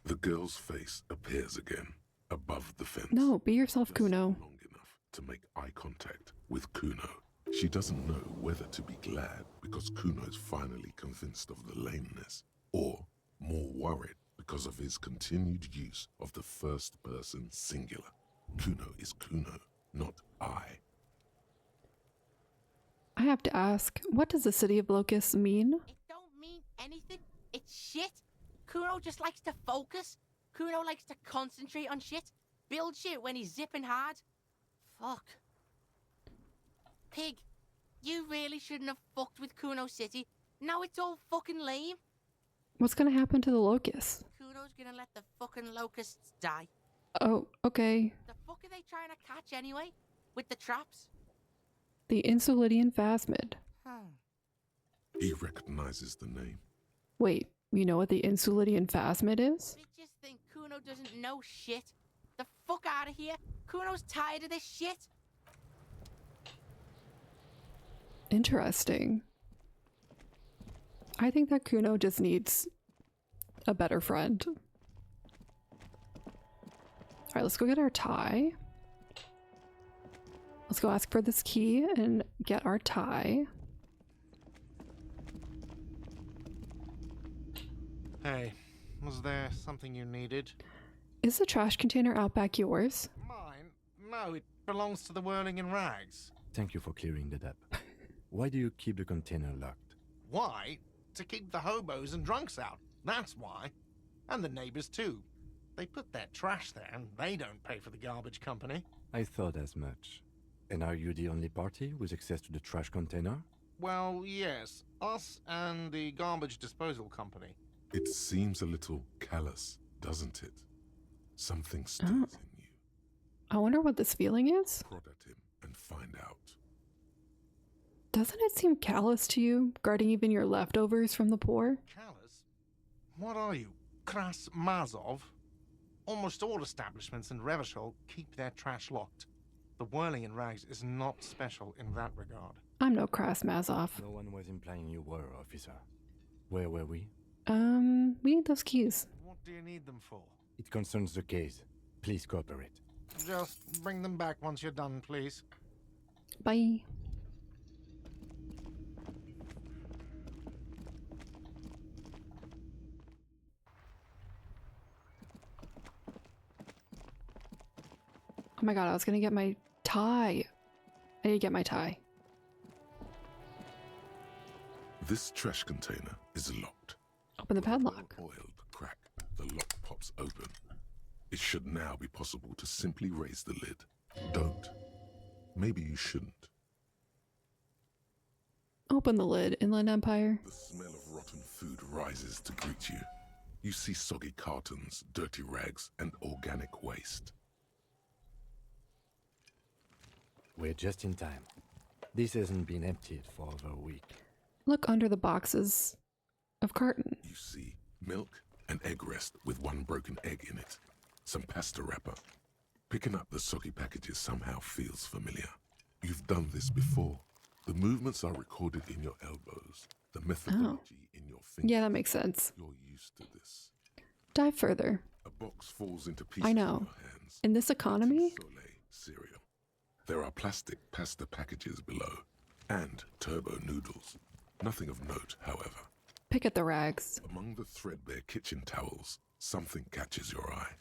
The girl's face appears again, above the fence. No, be yourself, Kuno. Long enough to make eye contact with Kuno. She doesn't know whether to be glad because Kuno's finally convinced of the lameness, or more worried because of his continued use of the first person singular. Kuno is Kuno, not I. I have to ask, what does the city of locusts mean? It don't mean anything. It's shit. Kuno just likes to focus. Kuno likes to concentrate on shit. Build shit when he's zipping hard. Fuck. Pig, you really shouldn't have fucked with Kuno City. Now it's all fucking lame. What's gonna happen to the locusts? Kuno's gonna let the fucking locusts die. Oh, okay. The fuck are they trying to catch anyway? With the traps? The Insulidian phasmid. He recognizes the name. Wait, you know what the Insulidian phasmid is? Bitches think Kuno doesn't know shit. The fuck out of here. Kuno's tired of this shit. Interesting. I think that Kuno just needs a better friend. Alright, let's go get our tie. Let's go ask for this key and get our tie. Hey, was there something you needed? Is the trash container out back yours? Mine? No, it belongs to the Whirling in Rags. Thank you for clearing that up. Why do you keep the container locked? Why? To keep the hobos and drunks out. That's why. And the neighbors too. They put their trash there and they don't pay for the garbage company. I thought as much. And are you the only party with access to the trash container? Well, yes. Us and the garbage disposal company. It seems a little callous, doesn't it? Something stirs in you. I wonder what this feeling is. Prod at him and find out. Doesn't it seem callous to you, guarding even your leftovers from the poor? Callous? What are you, Kras Mazov? Almost all establishments in Revachol keep their trash locked. The Whirling in Rags is not special in that regard. I'm no Kras Mazov. No one was implying you were, officer. Where were we? We need those keys. What do you need them for? It concerns the case. Please cooperate. Just bring them back once you're done, please. Bye. Oh my god, I was gonna get my tie. I need to get my tie. This trash container is locked. Open the padlock. Oiled crack. The lock pops open. It should now be possible to simply raise the lid. Don't. Maybe you shouldn't. Open the lid, Inland Empire. The smell of rotten food rises to greet you. You see soggy cartons, dirty rags, and organic waste. We're just in time. This hasn't been emptied for over a week. Look under the boxes of carton. You see milk, an egg rest with one broken egg in it, some pasta wrapper. Picking up the soggy packages somehow feels familiar. You've done this before, The movements are recorded in your elbows, the methodology in your fingers. Yeah, that makes sense. You're used to this. Dive further. A box falls into pieces I know. in your hands. In this economy? Soleil cereal. There are plastic pasta packages below, and turbo noodles. Nothing of note, however. Pick at the rags. Among the threadbare kitchen towels, something catches your eye.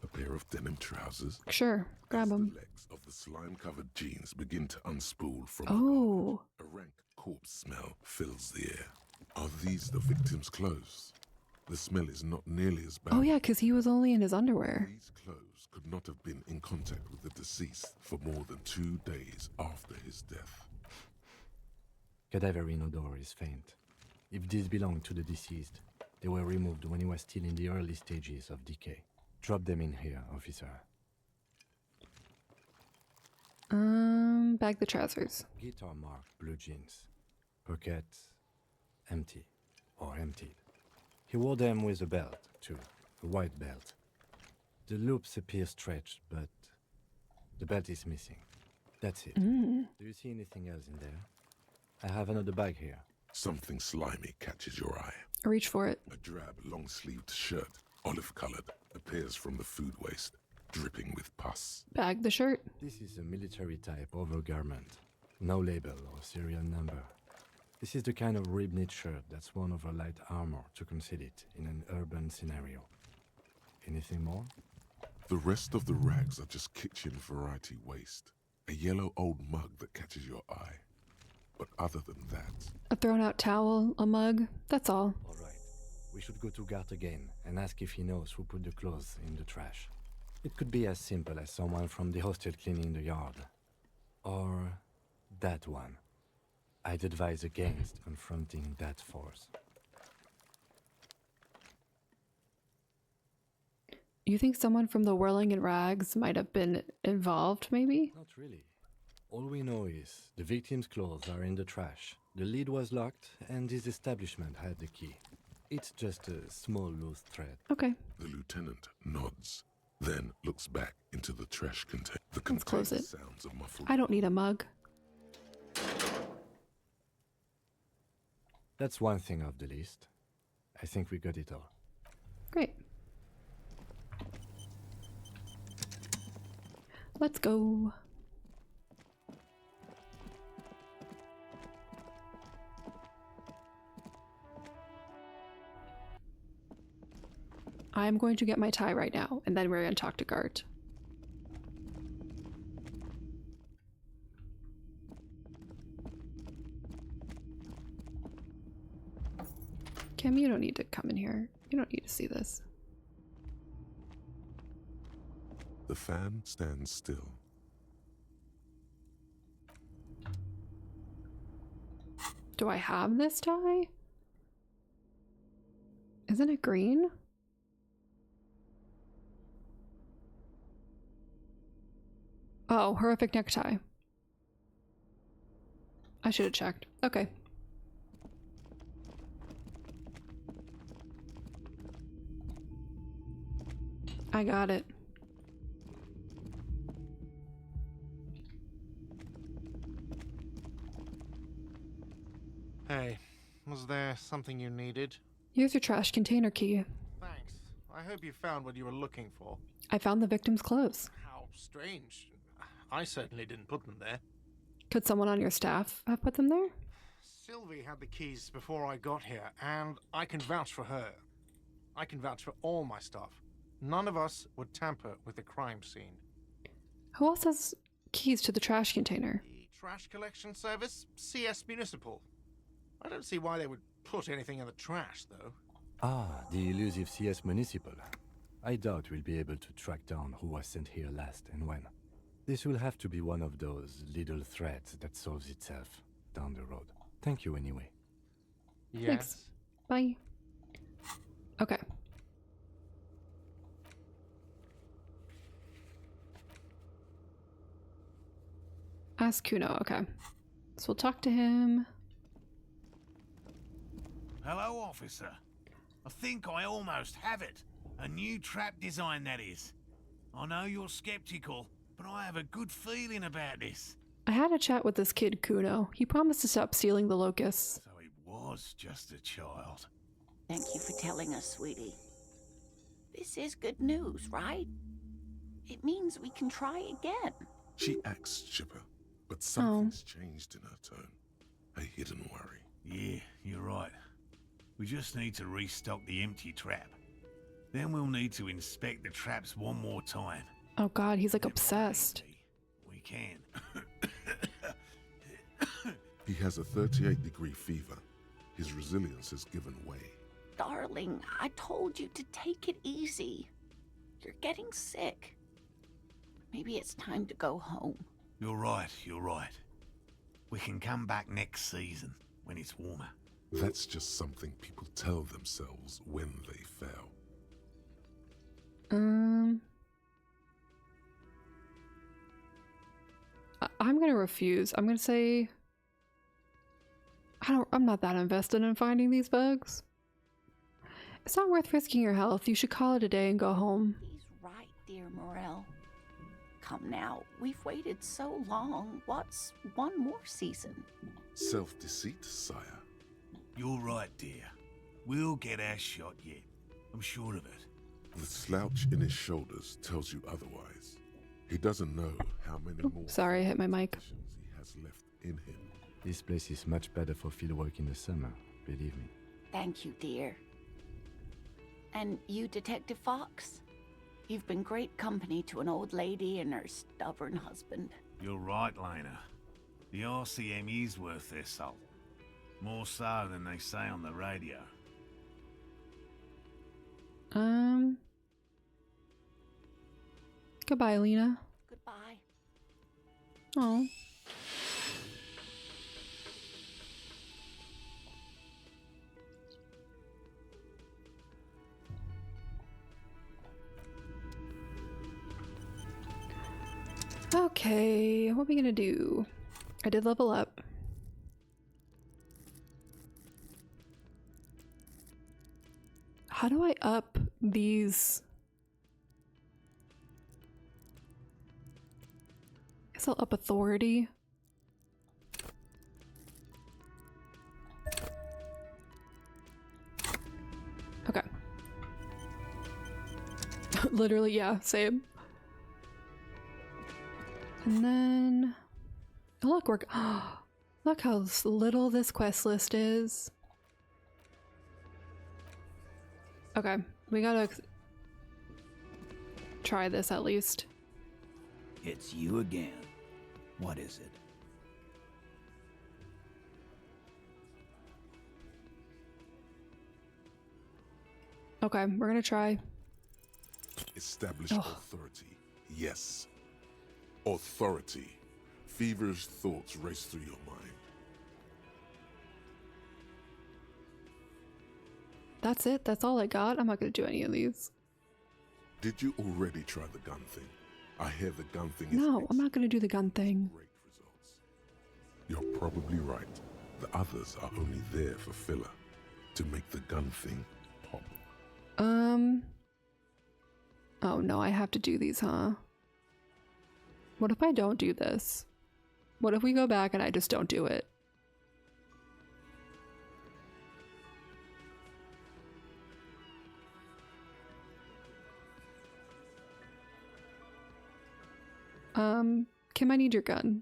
A pair of denim trousers. Sure, grab them. The legs of the slime-covered jeans begin to unspool from Oh. a rank corpse smell fills the air. Are these the victim's clothes? The smell is not nearly as bad. Oh yeah, because he was only in his underwear. These clothes could not have been in contact with the deceased for more than 2 days after his death. Cadaver in odor is faint. If these belong to the deceased, they were removed when he was still in the early stages of decay. Drop them in here, officer. Bag the trousers. Guitar marked blue jeans. Pockets empty or emptied. He wore them with a belt, too. A white belt. The loops appear stretched, but the belt is missing. That's it. Do you see anything else in there? I have another bag here. Something slimy catches your eye. Reach for it. A drab, long-sleeved shirt, olive-colored, appears from the food waste, dripping with pus. Bag the shirt. This is a military-type overgarment. No label or serial number. This is the kind of rib-knit shirt that's worn over light armor to conceal it in an urban scenario. Anything more? The rest of the rags are just kitchen variety waste. A yellow old mug that catches your eye. But other than that... A thrown-out towel, a mug, that's all. All right. We should go to Gart again and ask if he knows who put the clothes in the trash. It could be as simple as someone from the hostel cleaning the yard. Or that one. I'd advise against confronting that force. You think someone from the Whirling in Rags might have been involved, maybe? Not really. All we know is the victim's clothes are in the trash. The lid was locked, and his establishment had the key. It's just a small loose thread. Okay. The lieutenant nods, then looks back into the trash container. Let's close it. Sounds of muffled... I don't need a mug. That's one thing off the list. I think we got it all. Great. Let's go. I'm going to get my tie right now, and then we're going to talk to Gart. Kim, you don't need to come in here. You don't need to see this. The fan stands still. Do I have this tie? Isn't it green? Oh, horrific necktie. I should have checked. Okay. I got it. Hey, was there something you needed? Here's your trash container key. Thanks. I hope you found what you were looking for. I found the victim's clothes. How strange. I certainly didn't put them there. Could someone on your staff have put them there? Sylvie had the keys before I got here, and I can vouch for her. I can vouch for all my staff. None of us would tamper with the crime scene. Who else has keys to the trash container? The trash collection service? CS Municipal. I don't see why they would put anything in the trash, though. Ah, the elusive CS Municipal. I doubt we'll be able to track down who was sent here last and when. This will have to be one of those little threads that solves itself down the road. Thank you anyway. Yes. Thanks. Bye. Okay. Ask Kuno. Okay. So we'll talk to him. Hello, officer. I think I almost have it. A new trap design, that is. I know you're skeptical, but I have a good feeling about this. I had a chat with this kid, Kuno. He promised to stop stealing the locusts. So he was just a child. Thank you for telling us, sweetie. This is good news, right? It means we can try again. She acts chipper, but something's changed in her tone. A hidden worry. Yeah, you're right. We just need to restock the empty trap. Then we'll need to inspect the traps one more time. Oh god, he's like obsessed. We can. He has a 38-degree fever. His resilience has given way. Darling, I told you to take it easy. You're getting sick. Maybe it's time to go home. You're right, you're right. We can come back next season, when it's warmer. That's just something people tell themselves when they fail. I'm gonna refuse. I'm gonna say I'm not that invested in finding these bugs. It's not worth risking your health. You should call it a day and go home. He's right, dear Morel. Come now, we've waited so long. What's one more season? Self-deceit, sire. You're right, dear. We'll get our shot yet. I'm sure of it. The slouch in his shoulders tells you otherwise. He doesn't know how many more sorry, I hit my mic. he has left in him. This place is much better for fieldwork in the summer, believe me. Thank you, dear. And you, Detective Fox? You've been great company to an old lady and her stubborn husband. You're right, Lena. The RCM is worth their salt. More so than they say on the radio. Goodbye, Lena. Goodbye. Oh. Okay, what are we gonna do? I did level up. How do I up these? I guess I'll up authority. Okay. Literally, yeah, same. And then, oh, look, we're look how little this quest list is. Okay, we gotta try this at least. It's you again. What is it? Okay, we're gonna try. Establish authority. Yes. Authority. Feverish thoughts race through your mind. That's it? That's all I got? I'm not gonna do any of these. Did you already try the gun thing? I hear the gun thing is No, I'm not gonna do the gun thing. great results. You're probably right. The others are only there for filler. To make the gun thing pop. Oh no, I have to do these, huh? What if I don't do this? What if we go back and I just don't do it? Kim, I need your gun.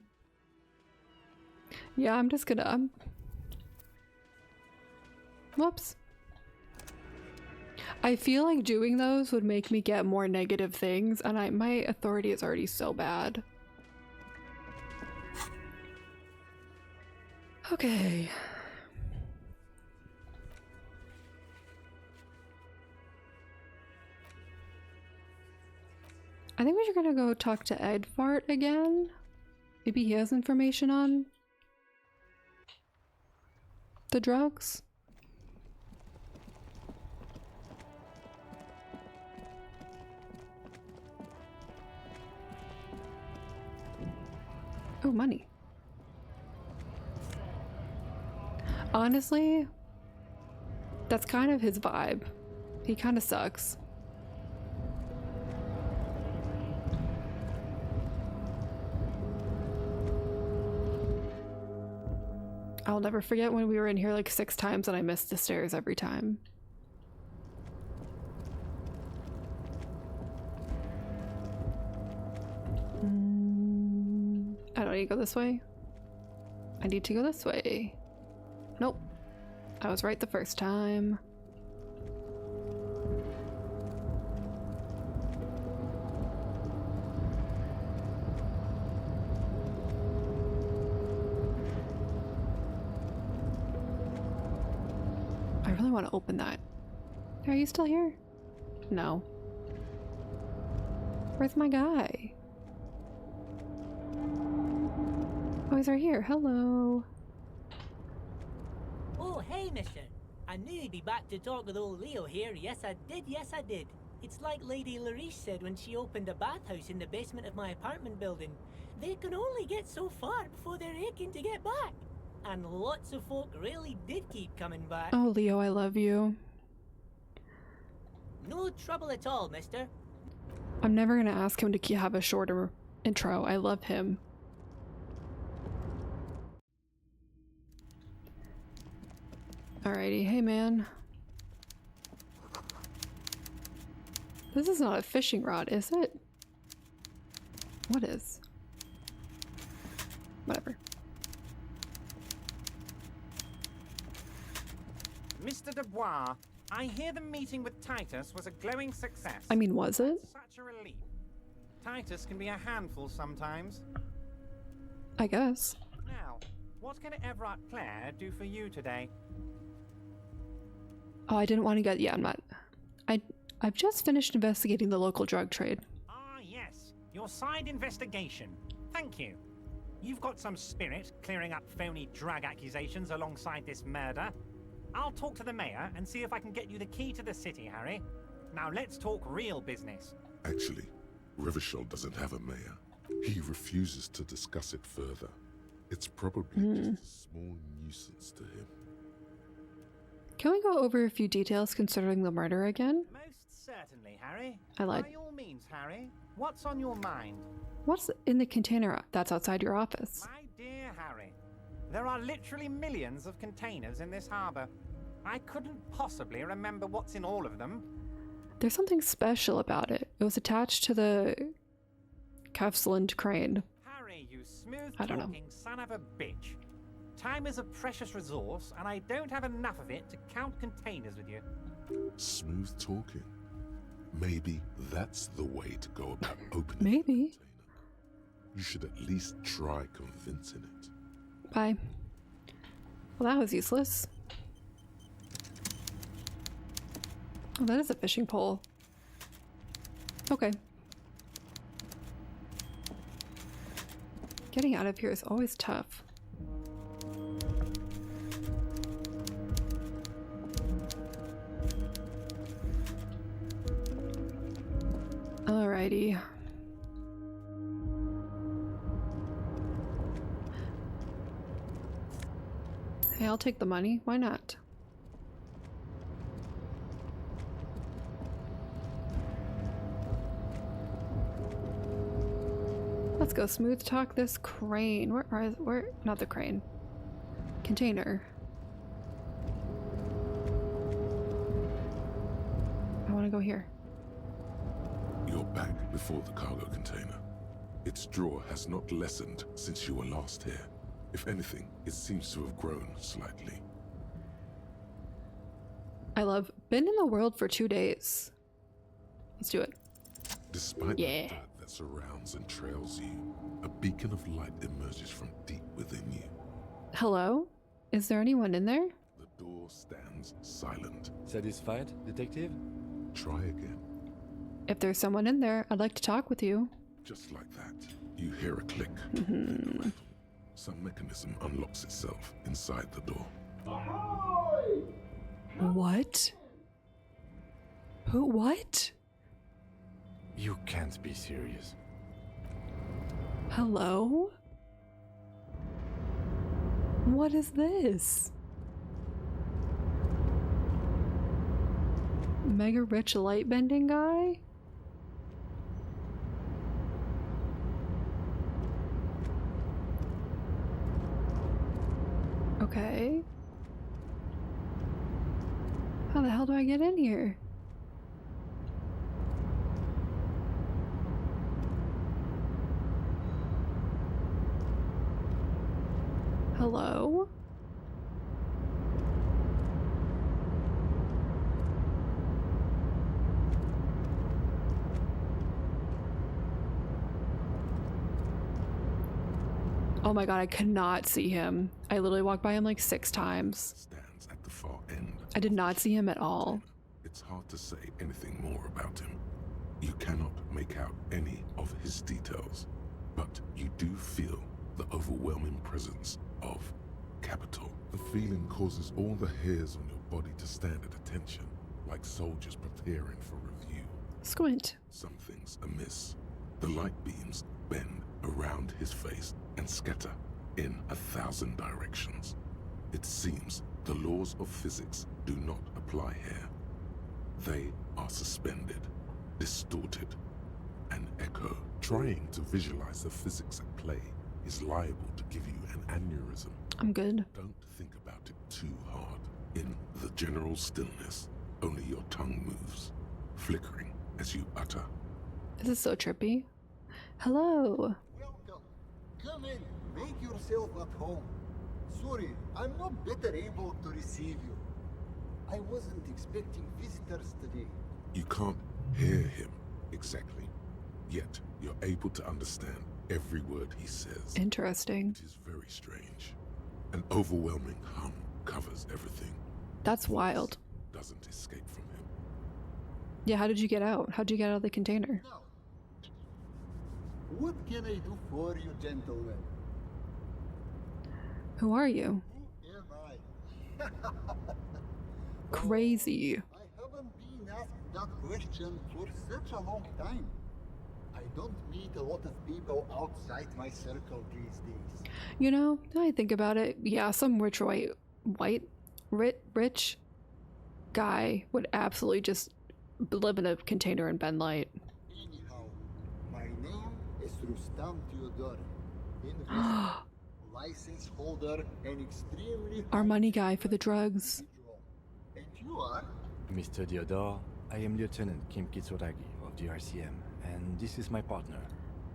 Yeah, I'm just gonna, whoops. I feel like doing those would make me get more negative things, and my authority is already so bad. Okay. I think we're gonna go talk to Edvard again. Maybe he has information on the drugs. Oh, money. Honestly, that's kind of his vibe. He kind of sucks. I'll never forget when we were in here like 6 times and I missed the stairs every time. I don't need to go this way. I need to go this way. Nope. I was right the first time. I really want to open that. Are you still here? No. Where's my guy? Oh, he's right here. Hello. Oh, hey, mister. I knew you'd be back to talk with old Leo here. Yes, I did. Yes, I did. It's like Lady Larice said when she opened a bathhouse in the basement of my apartment building. They can only get so far before they're aching to get back. And lots of folk really did keep coming back. Oh, Leo, I love you. No trouble at all, mister. I'm never gonna ask him to have a shorter intro. I love him. Alrighty, hey man. This is not a fishing rod, is it? What is? Whatever. Mr. Dubois, I hear the meeting with Titus was a glowing success. I mean, was it? Such a relief. Titus can be a handful sometimes. I guess. Now, what can Everett Clare do for you today? Oh, I didn't want to get... Yeah, I'm not... I've just finished investigating the local drug trade. Ah, yes. Your side investigation. Thank you. You've got some spirit clearing up phony drug accusations alongside this murder. I'll talk to the mayor and see if I can get you the key to the city, Harry. Now let's talk real business. Actually, Rivershell doesn't have a mayor. He refuses to discuss it further. It's probably just a small nuisance to him. Can we go over a few details concerning the murder again? Most certainly, Harry. I lied. By all means, Harry. What's on your mind? What's in the container that's outside your office? My dear Harry, there are literally millions of containers in this harbor. I couldn't possibly remember what's in all of them. There's something special about it. It was attached to the Kefsland crane. Harry, you smooth I don't know. talking son of a bitch. Time is a precious resource, and I don't have enough of it to count containers with you. Smooth talking. Maybe that's the way to go about opening Maybe. the container. You should at least try convincing it. Bye. Well, that was useless. Oh, that is a fishing pole. Okay. Getting out of here is always tough. Alrighty. Hey, I'll take the money. Why not? Let's go smooth talk this crane. Where? Not the crane. Container. I want to go here. You're back before the cargo container. Its drawer has not lessened since you were last here. If anything, it seems to have grown slightly. I love been in the world for 2 days. Let's do it. Despite Yeah. the dirt that surrounds and trails you, a beacon of light emerges from deep within you. Hello? Is there anyone in there? The door stands silent. Satisfied, detective? Try again. If there's someone in there, I'd like to talk with you. Just like that, you hear a click. Then a rattle. Some mechanism unlocks itself inside the door. What? Who? What? You can't be serious. Hello? What is this? Mega rich light bending guy? Okay. How the hell do I get in here? Hello? Oh my god, I could not see him. I literally walked by him like 6 times. Stands at the far end. I did not see him at all. It's hard to say anything more about him. You cannot make out any of his details, but you do feel the overwhelming presence of capital. The feeling causes all the hairs on your body to stand at attention, like soldiers preparing for review. Squint. Something's amiss. The light beams bend around his face and scatter in 1,000 directions. It seems the laws of physics do not apply here. They are suspended, distorted, and echo. Trying to visualize the physics at play is liable to give you an aneurysm. I'm good. Don't think about it too hard. In the general stillness, only your tongue moves, flickering as you utter. This is so trippy. Hello. Welcome. Come in. Make yourself at home. Sorry, I'm not better able to receive you. I wasn't expecting visitors today. You can't hear him exactly, yet you're able to understand every word he says. Interesting. It is very strange. An overwhelming hum covers everything. That's wild. Doesn't escape from him. Yeah, how did you get out? How'd you get out of the container? Now, what can I do for you, gentlemen? Who are you? Who am I? Crazy. I haven't been asked that question for such a long time. I don't meet a lot of people outside my circle these days. You know, now I think about it, yeah, some rich guy would absolutely just live in a container in Ben Light. Anyhow, my name is Rustam Theodore. Investor, license holder, and extremely Our money guy for the drugs. And you are? Mr. Theodore, I am Lieutenant Kim Kitsuragi of the RCM, and this is my partner.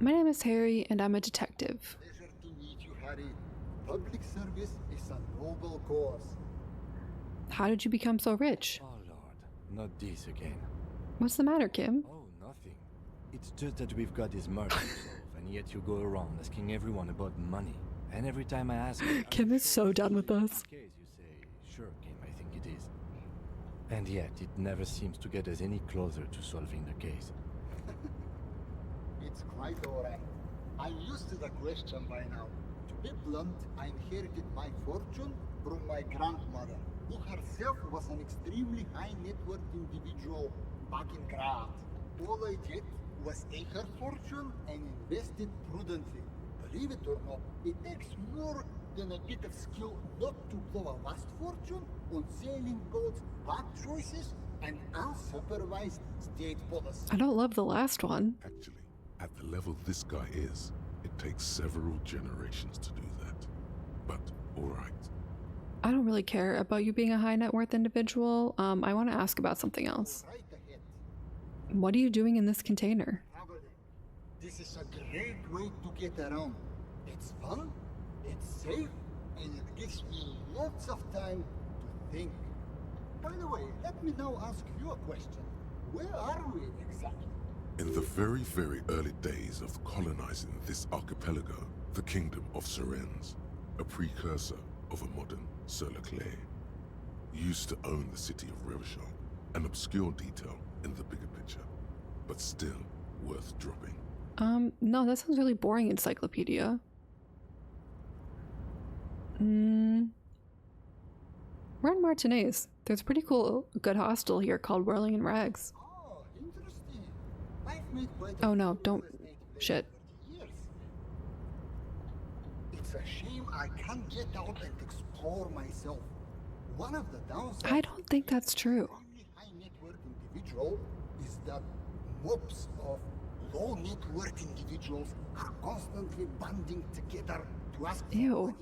My name is Harry, and I'm a detective. Pleasure to meet you, Harry. Public service is a noble cause. How did you become so rich? Oh Lord, not this again. What's the matter, Kim? Oh, nothing. It's just that we've got this murder to solve, and yet you go around asking everyone about money. And every time I ask... Kim is so done with us. Case, you say, sure, Kim, I think it is. And yet, it never seems to get us any closer to solving the case. It's quite alright. I'm used to the question by now. To be blunt, I inherited my fortune from my grandmother, who herself was an extremely high net worth individual back in Graz. All I did was take her fortune and invest it prudently. Believe it or not, it takes more than a bit of skill not to blow a vast fortune on sailing boats, bad choices, and unsupervised state policy. I don't love the last one. Actually, at the level this guy is, it takes several generations to do that. But, alright. I don't really care about you being a high net worth individual. I want to ask about something else. Right ahead. What are you doing in this container? Traveling. This is a great way to get around. It's fun, it's safe, and it gives me lots of time to think. By the way, let me now ask you a question. Where are we exactly? In the very, very early days of colonizing this archipelago, the kingdom of Sirens, a precursor of a modern Sur-le-Clay, used to own the city of Revachol, an obscure detail in the bigger picture, but still worth dropping. No, that sounds really boring, Encyclopedia. We're in Martinez. There's a pretty cool, good hostel here called Whirling in Rags. Oh, interesting. I've made quite Oh no, don't. Shit. years. It's a shame I can't get out and explore myself. One of the downsides I don't think that's true. of extremely high net worth individual is that mobs of low net worth individuals are constantly banding together to ask for Ew. money.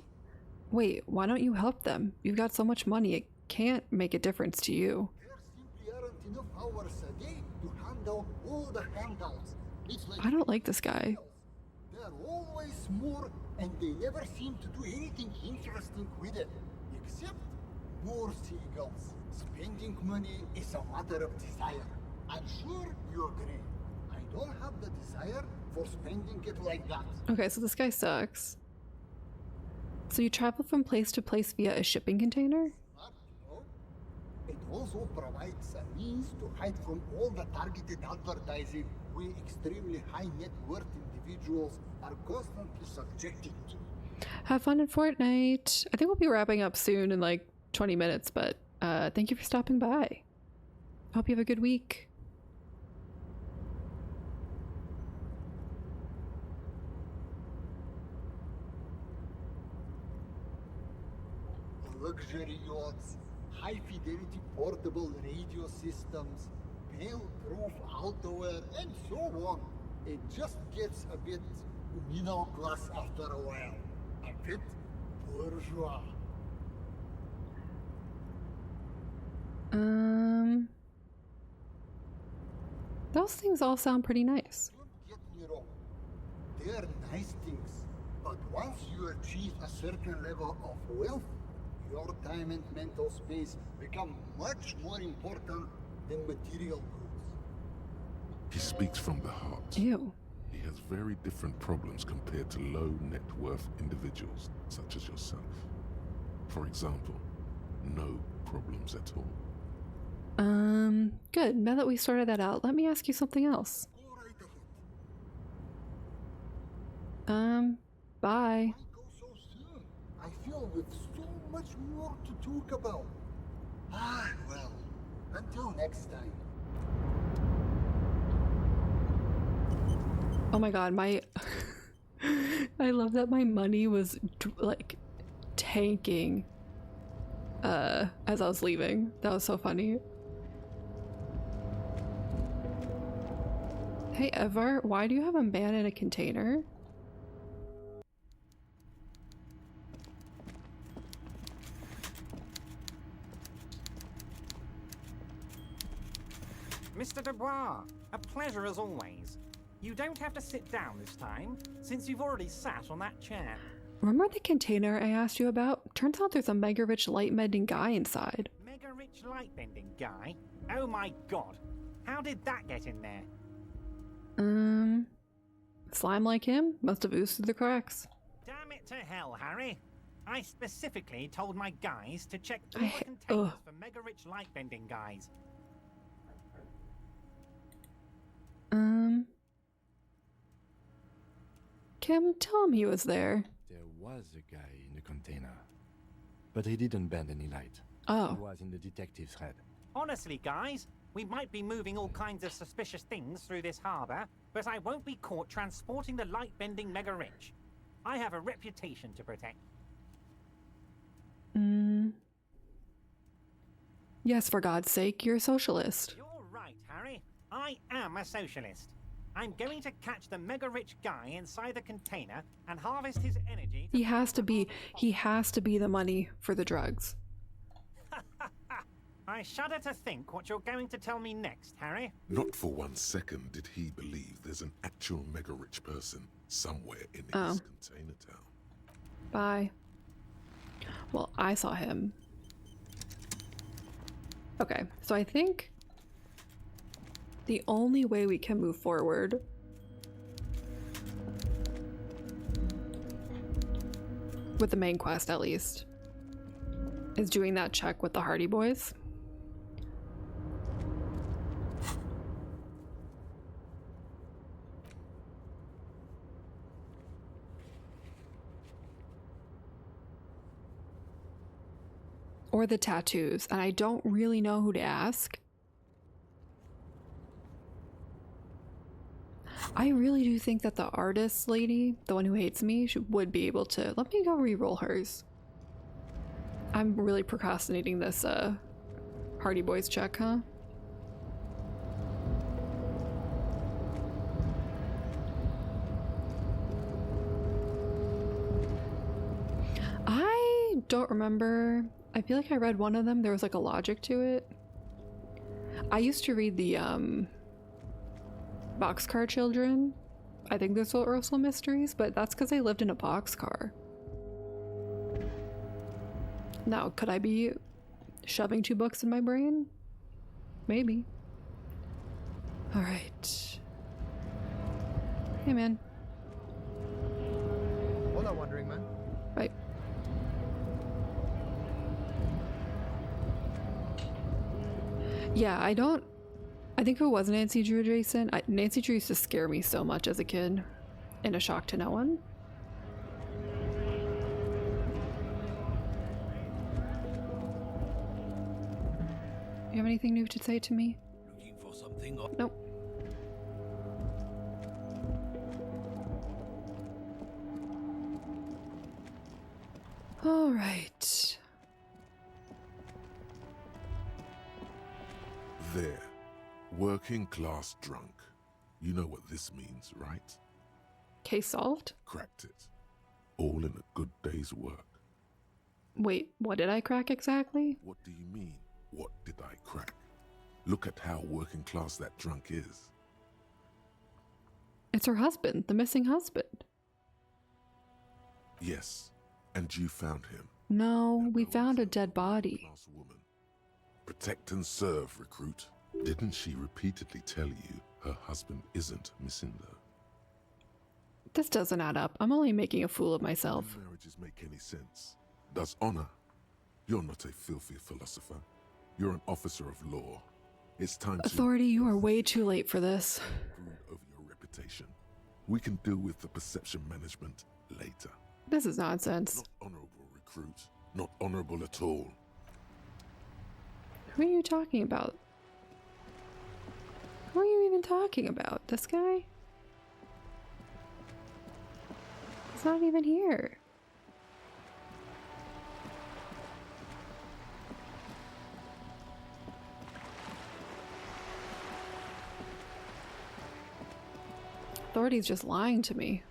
Wait, why don't you help them? You've got so much money, it can't make a difference to you. enough hours a day to hand out all the handouts. It's like I don't like this guy. there are always more, and they never seem to do anything interesting with it, except more seagulls. Spending money is a matter of desire. I'm sure you agree. I don't have the desire for spending it like that. Okay, so this guy sucks. So you travel from place to place via a shipping container? It also provides a means to hide from all the targeted advertising we extremely high net worth individuals are constantly subjected to. Have fun in Fortnite. I think we'll be wrapping up soon in like 20 minutes, but thank you for stopping by. Hope you have a good week. Luxury yachts, high-fidelity portable radio systems, bail-proof outerwear, and so on. It just gets a bit middle class after a while. A bit bourgeois. Those things all sound pretty nice. Don't get me wrong. They're nice things, but once you achieve a certain level of wealth, your time and mental space become much more important than material goods. He speaks from the heart. Ew. He has very different problems compared to low net worth individuals such as yourself. For example, no problems at all. Good. Now that we sorted that out, let me ask you something else. Bye. Go so soon. I feel with so much more to talk about. Well, until next time. Oh my god, I love that my money was like tanking as I was leaving. That was so funny. Hey Evar, why do you have a man in a container? Mr. Dubois, a pleasure as always. You don't have to sit down this time, since you've already sat on that chair. Remember the container I asked you about? Turns out there's a mega rich light bending guy inside. Mega rich light-bending guy? Oh my god. How did that get in there? Slime like him must have oozed through the cracks. Damn it to hell, Harry. I specifically told my guys to check all the containers for mega rich light-bending guys. Kim, tell him he was there. There was a guy in the container, but he didn't bend any light. Oh. He was in the detective's head. Honestly, guys, we might be moving all kinds of suspicious things through this harbor, but I won't be caught transporting the light-bending mega-rich. I have a reputation to protect. Yes, for God's sake, you're a socialist. You're right, Harry. I am a socialist. I'm going to catch the mega-rich guy inside the container and harvest his energy. He has to be the money for the drugs. I shudder to think what you're going to tell me next, Harry. Not for 1 second did he believe there's an actual mega-rich person somewhere in his container town. Bye. Well, I saw him. Okay, so I think the only way we can move forward with the main quest, at least, is doing that check with the Hardy Boys. Or the tattoos, and I don't really know who to ask. I really do think that the artist lady, the one who hates me, would be able to. Let me go re-roll hers. I'm really procrastinating this Hardy Boys check, huh? I don't remember. I feel like I read one of them. There was like a logic to it. I used to read the Boxcar Children. I think those are also mysteries, but that's because I lived in a boxcar. Now, could I be shoving 2 books in my brain? Maybe. Alright. Hey, man. Hola, Wandering Man. Bye. Yeah, I think if it was Nancy Drew adjacent, Nancy Drew used to scare me so much as a kid. In A Shock to No One. You have anything new to say to me? Looking for something? Nope. All right. There. Working class drunk. You know what this means, right? Case solved? Cracked it. All in a good day's work. Wait, what did I crack exactly? What do you mean, what did I crack? Look at how working class that drunk is. It's her husband, the missing husband. Yes, and you found him. No, we found a dead body. Woman. Protect and serve, recruit. Didn't she repeatedly tell you her husband isn't missing though? This doesn't add up. I'm only making a fool of myself. Do marriages make any sense? Does honor? You're not a filthy philosopher. You're an officer of law. It's time to... Authority, you are way too late for this. ...brood over your reputation. We can deal with the perception management later. This is nonsense. Not honorable, recruit. Not honorable at all. Who are you talking about? Who are you even talking about? This guy? He's not even here. Authority's just lying to me.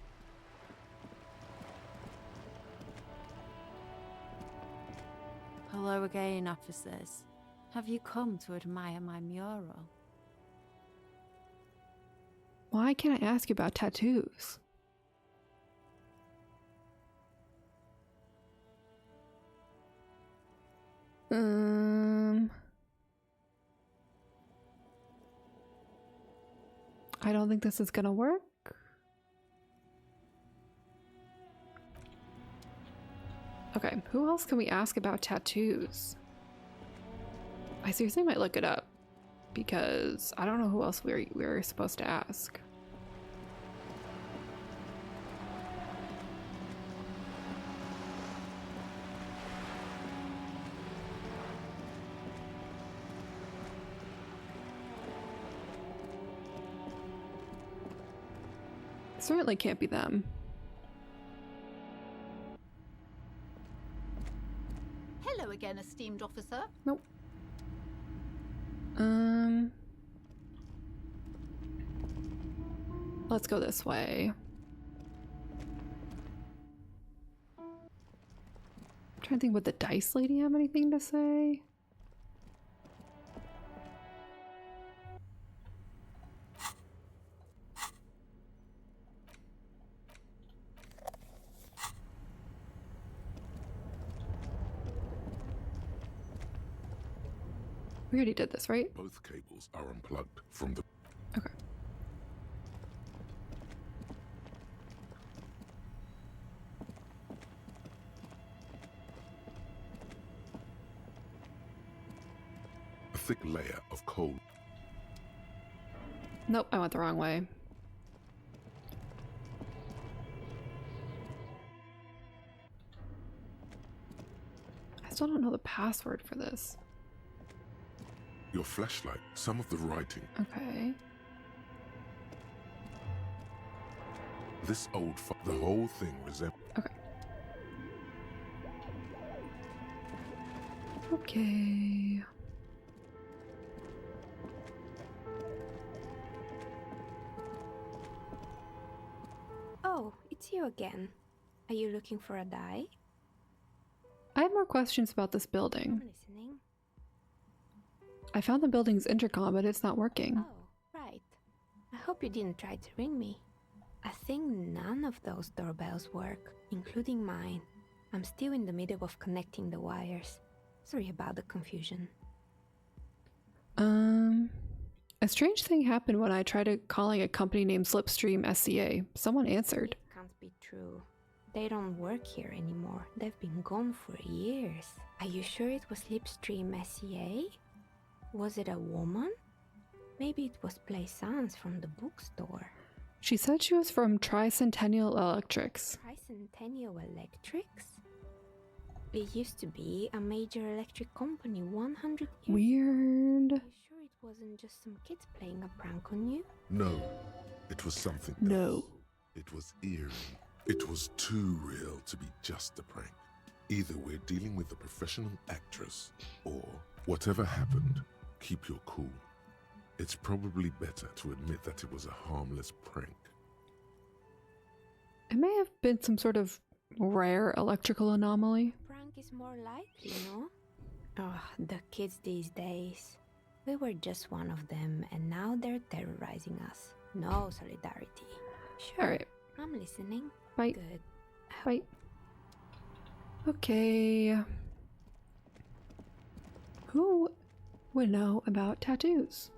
Hello again, officers. Have you come to admire my mural? Why can't I ask you about tattoos? I don't think this is gonna work. Okay, who else can we ask about tattoos? I seriously might look it up because I don't know who else we're supposed to ask. Certainly can't be them. Hello again, esteemed officer. Nope. Let's go this way. I'm trying to think, would the dice lady have anything to say? We already did this, right? Both cables are unplugged from the... Okay. A thick layer of coal. Nope, I went the wrong way. I still don't know the password for this. Your flashlight, some of the writing. Okay. This old the whole thing resembles... Okay. Okay. Oh, it's you again. Are you looking for a die? I have more questions about this building. I'm listening. I found the building's intercom, but it's not working. Oh, right. I hope you didn't try to ring me. I think none of those doorbells work, including mine. I'm still in the middle of connecting the wires. Sorry about the confusion. A strange thing happened when I tried calling a company named Slipstream SCA. Someone answered. It can't be true. They don't work here anymore. They've been gone for years. Are you sure it was Slipstream SCA? Was it a woman? Maybe it was Plaisance from the bookstore. She said she was from Tricentennial Electrics. Tricentennial Electrics? It used to be a major electric company 100 years ago. Weird. Are you sure it wasn't just some kids playing a prank on you? No, it was something No. else. It was eerie. It was too real to be just a prank. Either we're dealing with a professional actress, or whatever happened, keep your cool. It's probably better to admit that it was a harmless prank. It may have been some sort of rare electrical anomaly. Prank is more likely, no? Oh, the kids these days. We were just one of them, and now they're terrorizing us. No solidarity. Sure, Alright. I'm listening. Bye. Good. Bye. Okay. Who would know about tattoos?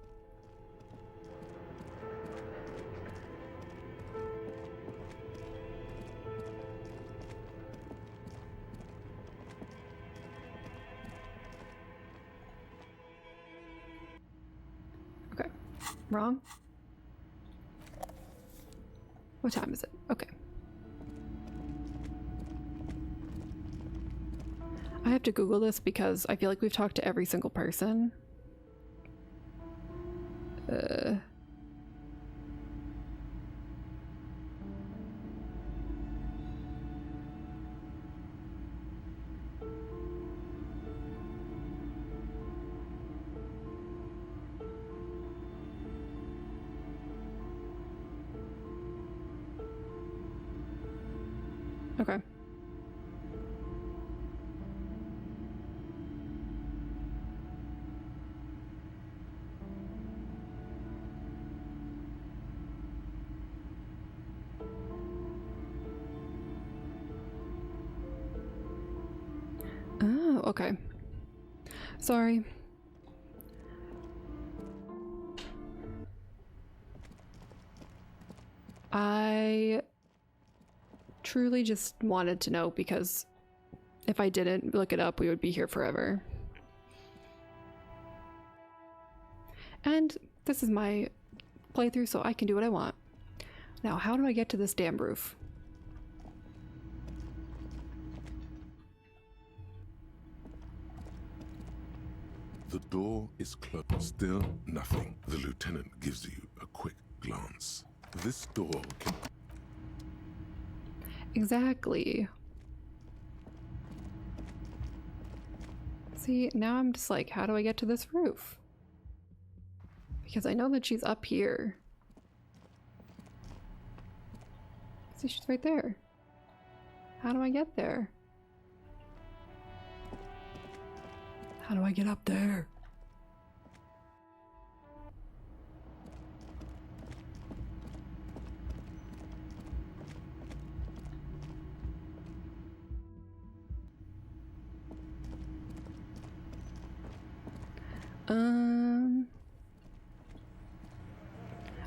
Okay. Wrong? What time is it? Okay. I have to Google this because I feel like we've talked to every single person. Okay. Oh, okay. Sorry. I truly just wanted to know because if I didn't look it up, we would be here forever. And this is my playthrough, so I can do what I want. Now, how do I get to this damn roof? The door is closed. Still nothing. The lieutenant gives you a quick glance. This door can... Exactly. See, now I'm just like, how do I get to this roof? Because I know that she's up here. See, she's right there. How do I get there? How do I get up there?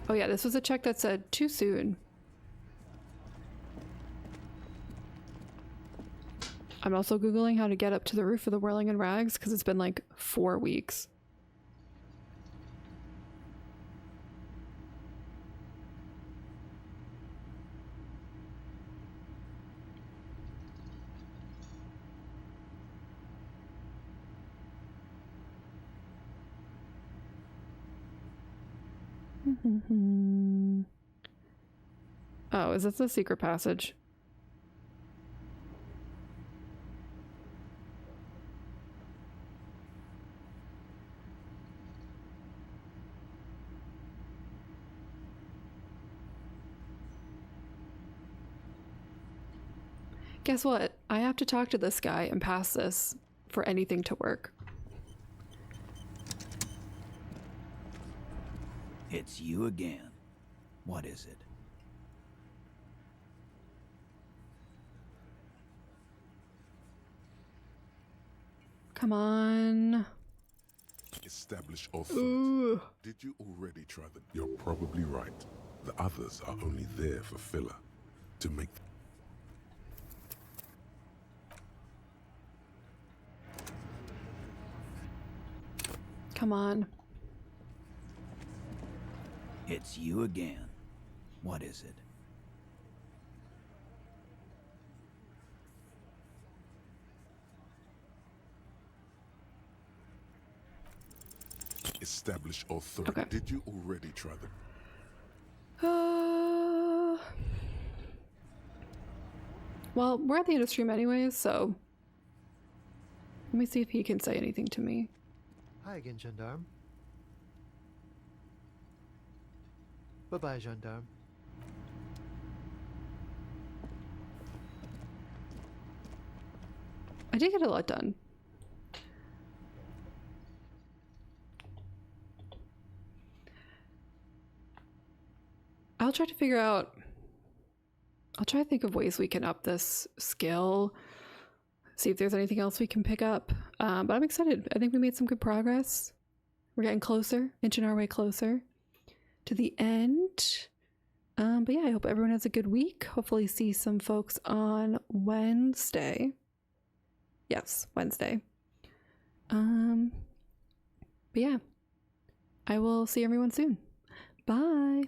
Oh yeah, this was a check that said too soon. I'm also Googling how to get up to the roof of the Whirling in Rags because it's been like 4 weeks. Oh, is this the secret passage? Guess what? I have to talk to this guy and pass this for anything to work. It's you again. What is it? Come on. Establish authority. Ooh. Did you already try that? You're probably right. The others are only there for filler. To make... Come on. It's you again. What is it? Establish authority. Okay. Did you already try that? Well, we're at the end of stream anyways, so let me see if he can say anything to me. Hi again, Gendarme. Bye-bye, Gendarme. I did get a lot done. I'll try to figure out... I'll try to think of ways we can up this skill. See if there's anything else we can pick up. But I'm excited. I think we made some good progress. We're getting closer, inching our way closer to the end. But yeah, I hope everyone has a good week. Hopefully see some folks on Wednesday. Yes, Wednesday. But yeah, I will see everyone soon. Bye.